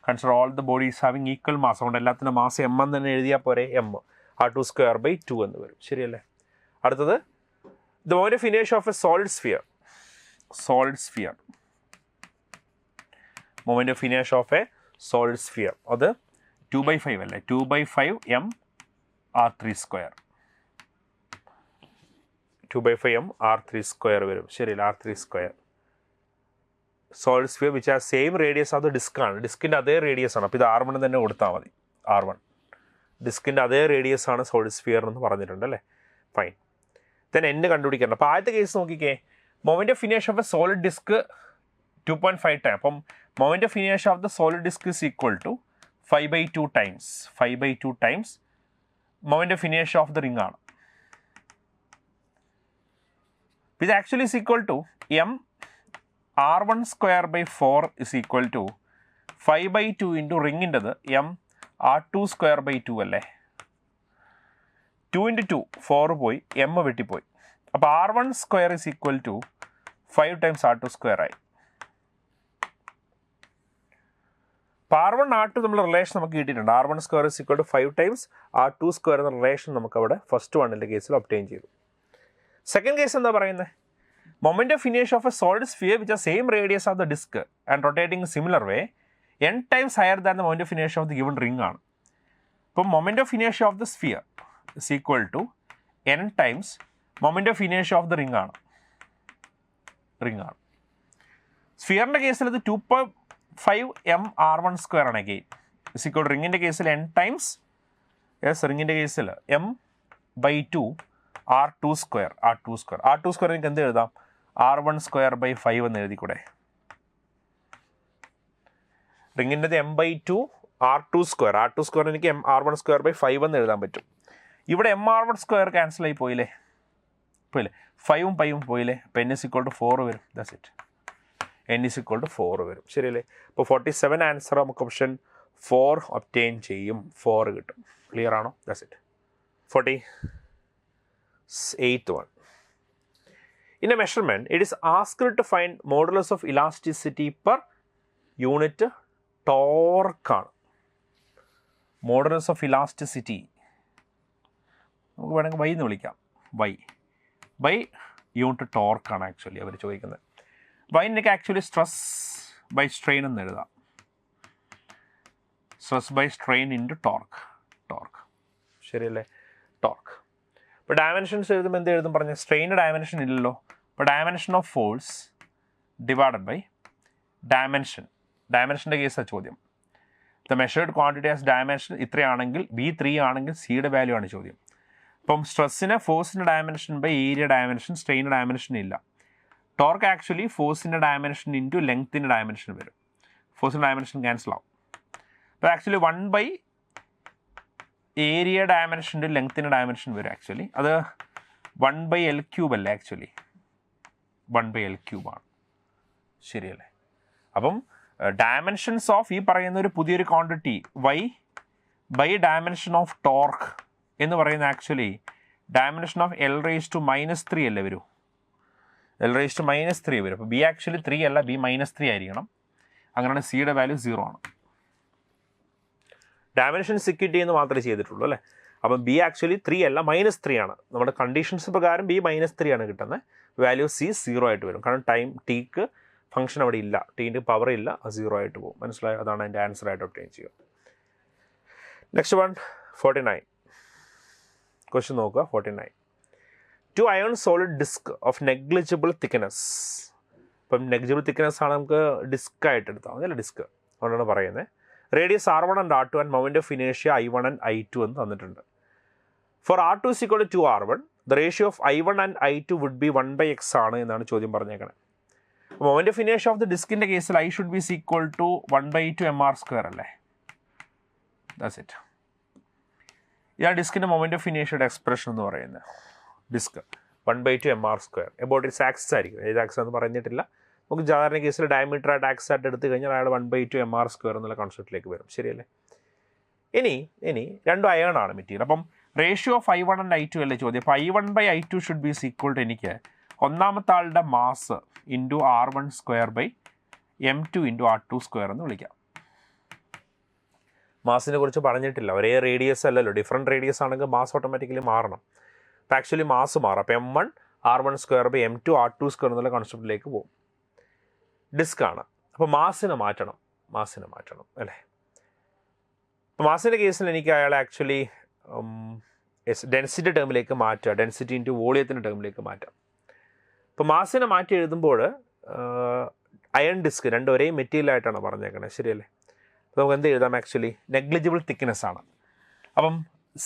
Consider all the bodies having equal mass. അതുകൊണ്ട് എല്ലാത്തിൻ്റെ മാസ് m എന്ന് തന്നെ എഴുതിയാൽ പോരെ. m r2²/2 എന്ന് വരും. ശരിയല്ലേ? അടുത്തത് the moment of inertia of a solid sphere. Moment of inertia of a solid sphere അത് 2/5 അല്ലേ. 2/5 m r3². 2/5 m r3² വരും. ശരിയല്ല. r3². സോളിഡ് സ്ഫിയർ വിച്ച് ആ സെയിം റേഡിയസ് അത് ഡിസ്ക് ആണ്. ഡിസ്കിൻ്റെ അതേ റേഡിയസ് ആണ്. അപ്പോൾ ഇത് r1 തന്നെ കൊടുത്താൽ മതി. r1 ഡിസ്കിൻ്റെ അതേ റേഡിയസ് ആണ് സോളിഡ് സ്ഫിയർ എന്ന് പറഞ്ഞിട്ടുണ്ട് അല്ലേ. ഫൈൻ. ദെൻ n കണ്ടുപിടിക്കണം. അപ്പോൾ ആദ്യത്തെ കേസ് നോക്കിക്കേ. Moment of inertia of a solid disc 2.5 time. അപ്പം moment of inertia of the solid disc is equal to 5/2 times moment of inertia of the ring ആണ്. ഇത് actually is equal to m r1²/4 is equal to 5/2 into റിങ്ങിൻ്റെത് m r2²/2 അല്ലേ. 2 × 2 4 പോയി. m വെട്ടിപ്പോയി. അപ്പോൾ r1² is equal to 5 times r2² ആയി. അപ്പോൾ r1 r2 തമ്മിലുള്ള റിലേഷൻ നമുക്ക് കിട്ടിയിട്ടുണ്ട്. r1² is equal to 5 times r2² എന്ന റിലേഷൻ നമുക്ക് അവിടെ ഫസ്റ്റ് വണ്ണിൻ്റെ കേസിൽ ഒബ്റ്റെയിൻ ചെയ്തു. സെക്കൻഡ് കേസ് എന്താ പറയുന്നത്? Moment of inertia of a solid sphere which ആ same radius of the disc and rotating similar way n times higher than the moment of inertia of the given ring ആണ്. അപ്പം moment of inertia of the sphere is equal to n times moment of inertia of the ring ആണ്. സ്ഫിയറിൻ്റെ കേസിൽ ഇത് 2.5 m r1² ആണ്. അഗെയിൻ ഇസ് ഈക്വൽ ടു റിങ്ങിൻ്റെ കേസിൽ n ടൈംസ് റിങ്ങിൻ്റെ കേസിൽ m/2 r2² നിങ്ങൾക്ക് എന്ത് എഴുതാം? r1²/5 എന്ന് എഴുതിക്കൂടെ. റിങ്ങിൻ്റെത് m/2 r2² എനിക്ക് r1²/5 എന്ന് എഴുതാൻ പറ്റും. ഇവിടെ mr1² ക്യാൻസൽ ആയി പോയില്ലേ. 5ഉം 5ഉം പോയില്ലേ. അപ്പോൾ n = 4 വരും. That's it. n = 4 വരും. ശരിയല്ലേ? അപ്പോൾ 47 ആൻസർ നമുക്ക് ഓപ്ഷൻ 4 ഒബ്റ്റെയിൻ ചെയ്യും. 4 കിട്ടും. ക്ലിയർ ആണോ? That's it. 48th one. In a measurement, it is asked to find modulus of elasticity per unit torque ആണ്. മോഡുലസ് ഓഫ് ഇലാസ്റ്റിസിറ്റി നമുക്ക് വേണമെങ്കിൽ y എന്ന് വിളിക്കാം. y യൂണിറ്റ് ടോർക്കാണ് ആക്ച്വലി അവർ ചോദിക്കുന്നത്. y എനിക്ക് ആക്ച്വലി സ്ട്രെസ് ബൈ സ്ട്രെയിൻ എന്ന് എഴുതാം. Stress by strain into torque ശരിയല്ലേ, ടോർക്ക്. ഇപ്പോൾ ഡയമെൻഷൻസ് എഴുതുമ്പോൾ എന്ത് എഴുതും പറഞ്ഞാൽ സ്ട്രെയിൻ്റെ ഡയമെൻഷൻ ഇല്ലല്ലോ. അപ്പോൾ dimension of force divided by ഡയമെൻഷൻ്റെ കേസാണ് ചോദ്യം. The measured quantity as dimension ഇത്രയാണെങ്കിൽ ബി 3 ആണെങ്കിൽ സിയുടെ വാല്യൂ ആണ് ചോദ്യം. അപ്പം സ്ട്രെസ്സിന് ഫോഴ്സിൻ്റെ ഡയമെൻഷൻ ബൈ ഏരിയ ഡയമെൻഷൻ, സ്ട്രെയിൻ്റെ ഡയമെൻഷൻ ഇല്ല. ടോർക്ക് ആക്ച്വലി ഫോഴ്സിൻ്റെ ഡയമെൻഷൻ ഇൻറ്റു ലെങ്ത്തിൻ്റെ ഡയമെൻഷൻ വരും. ഫോഴ്സിൻ്റെ ഡയമെൻഷൻ ക്യാൻസൽ ആവും. അപ്പോൾ ആക്ച്വലി 1 ബൈ ഏരിയ ഡയമെൻഷൻ്റെ ലെങ്ത്തിൻ്റെ ഡയമെൻഷൻ വരും. ആക്ച്വലി അത് 1 ബൈ L³ അല്ലേ, ആക്ച്വലി 1 ബൈ L³ ആണ്. ശരിയല്ലേ. അപ്പം ഡയമെൻഷൻസ് ഓഫ് ഈ പറയുന്ന ഒരു പുതിയൊരു quantity y by dimension of torque എന്ന് പറയുന്ന ആക്ച്വലി ഡയമെൻഷൻ ഓഫ് L⁻³ അല്ലേ വരൂ, L⁻³ വരും. അപ്പോൾ ബി ആക്ച്വലി 3 അല്ല, ബി -3 ആയിരിക്കണം. അങ്ങനെയാണ് സിയുടെ വാല്യൂ 0 ആണ്. ഡയമെൻഷൻ സിക്യൂരിറ്റി എന്ന് മാത്രമേ ചെയ്തിട്ടുള്ളൂ അല്ലേ. അപ്പം ബി ആക്ച്വലി 3 അല്ല -3 ആണ്. നമ്മുടെ കണ്ടീഷൻസ് പ്രകാരം ബി -3 ആണ് കിട്ടുന്നത്. വാല്യൂ സി 0 ആയിട്ട് വരും. കാരണം ടൈം ടിക്ക് ഫംഗ്ഷൻ അവിടെ ഇല്ല, ടീൻ്റെ പവർ ഇല്ല, 0 ആയിട്ട് പോകും. മനസ്സിലായോ? അതാണ് അതിൻ്റെ ആൻസർ ആയിട്ട് ഒബ്റ്റെയിൻ ചെയ്യുക. നെക്സ്റ്റ് വൺ 49 ക്വസ്റ്റ്യൻ നോക്കുക. 49 2 iron solid disk of negligible thickness. ഇപ്പം നെഗ്ലിജിബിൾ തിക്നെസ് ആണ്, നമുക്ക് ഡിസ്ക് ആയിട്ട് എടുത്താൽ മതി അല്ലേ, ഡിസ്ക് അതുകൊണ്ടാണ് പറയുന്നത്. Radius R1 and R2 and moment of ഇനേഷ്യ I1 and I2 എന്ന് തന്നിട്ടുണ്ട്. For R2 is equal to 2R1 the ratio of I1 and I2 would be 1/x ആണ് എന്നാണ് ചോദ്യം പറഞ്ഞേക്കണേ. മൊമെൻറ്റ് ഓഫ് ഇനേഷ്യ ഓഫ് ദ ഡിസ്കിൻ്റെ കേസിൽ I should be equal to 1/2 mr² അല്ലേ. That's it. ഇതാണ് ഡിസ്കിൻ്റെ മൊമെൻറ്റ് ഓഫ് ഇനേഷ്യയുടെ എക്സ്പ്രഷൻ എന്ന് പറയുന്നത്. Disk 1/2 mr². About it's axis ആയിരിക്കും. ഏത് ആക്സിസ് എന്ന് പറഞ്ഞിട്ടില്ല. നമുക്ക് സാധാരണ കേസിൽ ഡയമീറ്റർ ആയിട്ട് ആക്സിസ് ആയിട്ട് എടുത്തു കഴിഞ്ഞാൽ അയാൾ 1/2 mr² എന്നുള്ള കോൺസെപ്റ്റിലേക്ക് വരും. ശരിയല്ലേ. ഇനി രണ്ടും അയൺ ആണ് മെറ്റീരിയൽ. അപ്പം ratio of I1 and I2 അല്ലേ ചോദ്യം. അപ്പോൾ I1/I2 should be equal to എനിക്ക് ഒന്നാമത്തെ ആളുടെ mass into R1² m2 × R2² എന്ന് വിളിക്കാം. മാസിനെ കുറിച്ച് പറഞ്ഞിട്ടില്ല. ഒരേ റേഡിയസ് അല്ലല്ലോ, ഡിഫറെൻറ്റ് റേഡിയസ് ആണെങ്കിൽ മാസ് ഓട്ടോമാറ്റിക്കലി മാറണം. അപ്പോൾ ആക്ച്വലി മാസ് മാറും. അപ്പോൾ m1 R1² m2 R2² എന്നുള്ള കോൺസെപ്റ്റിലേക്ക് പോകും. ഡിസ്ക് ആണ്. അപ്പോൾ മാസിനെ മാറ്റണം അല്ലേ. അപ്പോൾ മാസിൻ്റെ കേസിൽ എനിക്ക് അയാളെ ആക്ച്വലി ഡെൻസിറ്റി ടേമിലേക്ക് മാറ്റുക, ഡെൻസിറ്റി ഇൻറ്റു വോളിയത്തിൻ്റെ ടേമിലേക്ക് മാറ്റാം. ഇപ്പോൾ മാസിനെ മാറ്റി എഴുതുമ്പോൾ അയൺ ഡിസ്ക് രണ്ടും ഒരേ മെറ്റീരിയലായിട്ടാണ് പറഞ്ഞേക്കണേ. ശരിയല്ലേ. അപ്പോൾ നമുക്ക് എന്ത് എഴുതാം, ആക്ച്വലി നെഗ്ലിജിബിൾ തിക്നെസ് ആണ്. അപ്പം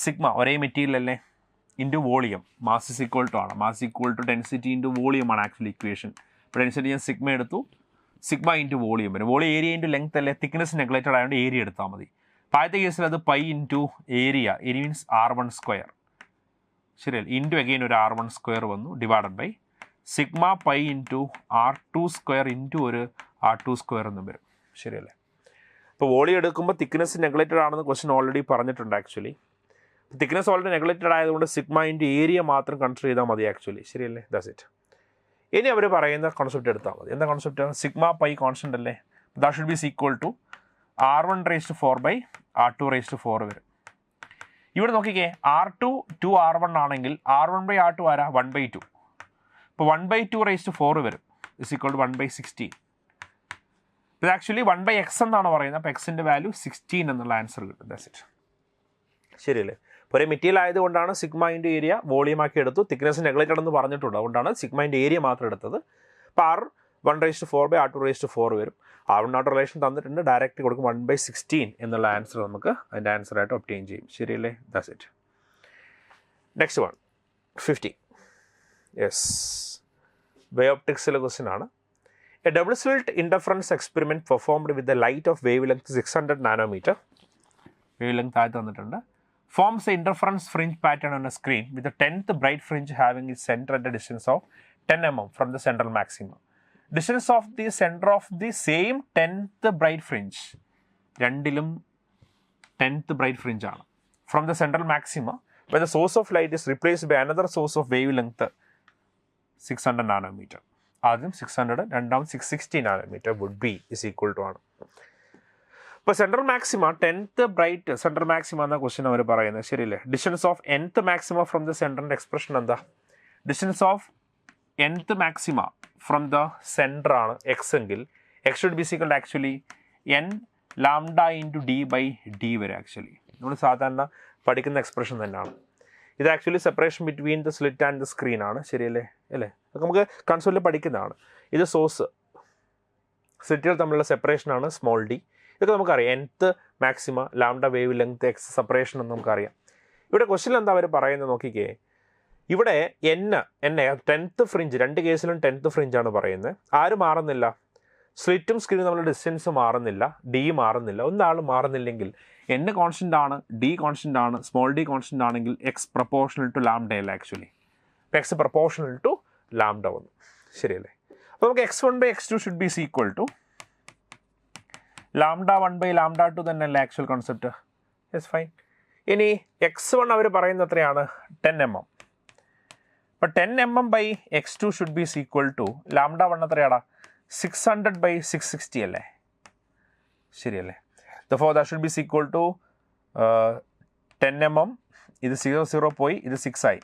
സിഗ്മ ഒരേ മെറ്റീരിയൽ അല്ലേ, into volume, mass is equal to ആണ്. Mass equal to density into volume ആണ് ആക്ച്വലി ഇക്വേഷൻ. ഇപ്പോൾ ഡെൻസിറ്റി ഞാൻ സിഗ്മ എടുത്തു, സിഗ്മ ഇൻറ്റു വോളിയം വരും. വോളിയം ഏരിയ ഇൻറ്റു ലെങ്ത് അല്ലേ, തിക്നെസ് നെഗ്ലേറ്റഡ് ആയതുകൊണ്ട് ഏരിയ എടുത്താൽ മതി. ആദ്യത്തെ കേസിൽ അത് pi into area means R1². ശരിയല്ലേ. ഇൻറ്റു അഗെയിൻ ഒരു R1² വന്നു, divided by sigma pi into R2² into ഒരു R2² എന്നും വരും. ശരിയല്ലേ. ഇപ്പോൾ വോളിയം എടുക്കുമ്പോൾ തിക്നെസ് നെഗ്ലേറ്റഡ് ആണെന്ന് ക്വസ്റ്റ്യൻ ഓൾറെഡി പറഞ്ഞിട്ടുണ്ട്. ആക്ച്വലി തിക്നെസ് ഓൾറെഡി നെഗ്ലേറ്റഡ് ആയതുകൊണ്ട് സിഗ്മ ഇൻറ്റു ഏരിയ മാത്രം കൺസിഡർ ചെയ്താൽ മതി. ആക്ച്വലി ശരിയല്ലേ. That's it. ഇനി അവർ പറയുന്ന കോൺസെപ്റ്റ് എടുത്താൽ മതി. എന്താ കോൺസെപ്റ്റ്? സിഗ്മ പൈ കോൺസ്റ്റൻ്റ് അല്ലേ. That should be equal to R1⁴ R2⁴ വരും. ഇവിടെ നോക്കിക്കേ, R2 2R1 ആണെങ്കിൽ R1/R2 ആരാ 1/2. അപ്പോൾ 1/2⁴ വരും ഇസ് ഈക്വൽ ടു 1/16. ഇത് ആക്ച്വലി 1/x എന്നാണ് പറയുന്നത്. അപ്പോൾ എക്സിൻ്റെ വാല്യൂ 16 എന്നുള്ള ആൻസർ കിട്ടും. That's it. ശരിയല്ലേ. ഒരേ മെറ്റീരിയൽ ആയതുകൊണ്ടാണ് സിഗ്മ ഇൻറ്റു ഏരിയ വോളിയം ആക്കി എടുത്തു. തിക്നെസ് നെഗ്ലേറ്റഡ് എന്ന് പറഞ്ഞിട്ടുണ്ട്, അതുകൊണ്ടാണ് സിഗ്മ ഇൻറ്റു ഏരിയ മാത്രം എടുത്തത്. അപ്പോൾ R1⁴ R2⁴ വരും. R1 റിലേഷൻ തന്നിട്ടുണ്ട്, ഡയറക്റ്റ് കൊടുക്കും 1/16 എന്നുള്ള ആൻസർ നമുക്ക് അതിൻ്റെ ആൻസറായിട്ട് ഒബ്റ്റെയിൻ ചെയ്യും. ശരിയല്ലേ. That's it. Next one 50. Yes, ബയോപ്റ്റിക്സിലെ ക്വസ്റ്റ്യൻ ആണ്. A double slit interference experiment performed with the light of wavelength 600 nanometre. Wavelength ആയി തന്നിട്ടുണ്ട്. Forms the interference fringe pattern on a screen with the 10th bright fringe having its center at a distance of 10 mm from the central maximum. Distance of the center of the same 10th bright fringe. രണ്ടിലും 10th bright fringe ആണ്. From the central maxima where the source of light is replaced by another source of wavelength 600 nanometer. ആദ്യം 600, രണ്ടാമത് 660 nanometer would be is equal to ആണ്. ഇപ്പോൾ central maxima 10th bright central maxima എന്ന ക്വസ്റ്റ്യൻ അവർ പറയുന്നത്. ശരിയല്ലേ. Distance of nth maxima from the സെൻറ്ററിൻ്റെ എക്സ്പ്രഷൻ എന്താ? Distance of nth maxima from the centre ആണ് എക്സ് എങ്കിൽ x should be equal to actually n lambda into d by d വരെ ആക്ച്വലി നമ്മൾ സാധാരണ പഠിക്കുന്ന എക്സ്പ്രഷൻ തന്നെയാണ്. ഇത് actually separation between the slit and the screen ആണ്, ശരിയല്ലേ അല്ലേ? അതൊക്കെ നമുക്ക് കൺസോളിൽ പഠിക്കുന്നതാണ്. ഇത് സോഴ്സ്, സ്ലിറ്റുകൾ തമ്മിലുള്ള സെപ്പറേഷനാണ് സ്മോൾ ഡി. ഇതൊക്കെ നമുക്കറിയാം. nth maxima, lambda wave length, X separation എന്ന് നമുക്കറിയാം. ഇവിടെ ക്വസ്റ്റ്യൻ എന്താ അവർ പറയുന്നത് നോക്കിക്കേ. ഇവിടെ എൻ 10th ഫ്രിഞ്ച്, രണ്ട് കേസിലും 10th ഫ്രിഞ്ചാണ് പറയുന്നത്. ആരും മാറുന്നില്ല, സ്ലിറ്റും സ്ക്രീനും തമ്മിലുള്ള ഡിസ്റ്റൻസ് മാറുന്നില്ല, ഡി മാറുന്നില്ല. ഒന്നാളും മാറുന്നില്ലെങ്കിൽ n കോൺസ്റ്റൻ്റ് ആണ്, ഡി കോൺസ്റ്റൻ്റ് ആണ്, സ്മോൾ ഡി കോൺസ്റ്റൻ്റ് ആണെങ്കിൽ എക്സ് പ്രപ്പോർഷണൽ ടു ലാംഡ അല്ല ആക്ച്വലി. അപ്പോൾ എക്സ് പ്രപ്പോർഷണൽ ടു ലാംഡ വന്നു, ശരിയല്ലേ? അപ്പോൾ നമുക്ക് x1/x2 should be equal to lambda 1/λ2 തന്നെയല്ലേ ആക്ച്വൽ കോൺസെപ്റ്റ്? Yes, fine. ഇനി x1 അവർ പറയുന്നത് എത്രയാണ്? 10 mm. അപ്പോൾ 10 mm/x2 should be equal to lambda 1 എത്രയാടാ? 600/660 അല്ലേ, ശരിയല്ലേ? Therefore that should be equal to 10 mm. ഇത് 0 പോയി, ഇത് 6 ആയി.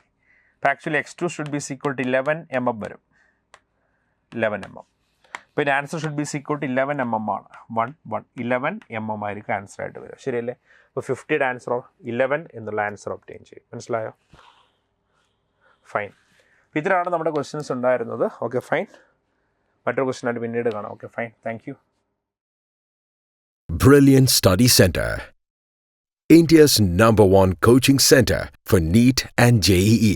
അപ്പോൾ actually x2 should be equal to 11 mm വരും, 11 mm. പിന്നെ answer should be equal to 11 mm ആണ്. 11 mm ആയിരിക്കും ആൻസർ ആയിട്ട് വരിക, ശരിയല്ലേ? അപ്പോൾ 50യുടെ ആൻസർ 11 എന്നുള്ള ആൻസർ ഒബ്റ്റെയിൻ ചെയ്യും. മനസ്സിലായോ? ഫൈൻ. ഇത്രയാണ് നമ്മുടെ ക്വസ്റ്റ്യൻസ് ഉണ്ടായിരുന്നത്. Okay, fine. മറ്റൊരു ക്വസ്റ്റ്യൻ ആയിട്ട് പിന്നീട് കാണാം. Okay, fine. Thank you. Brilliant Study Center, India's #1 coaching center for NEET and JEE.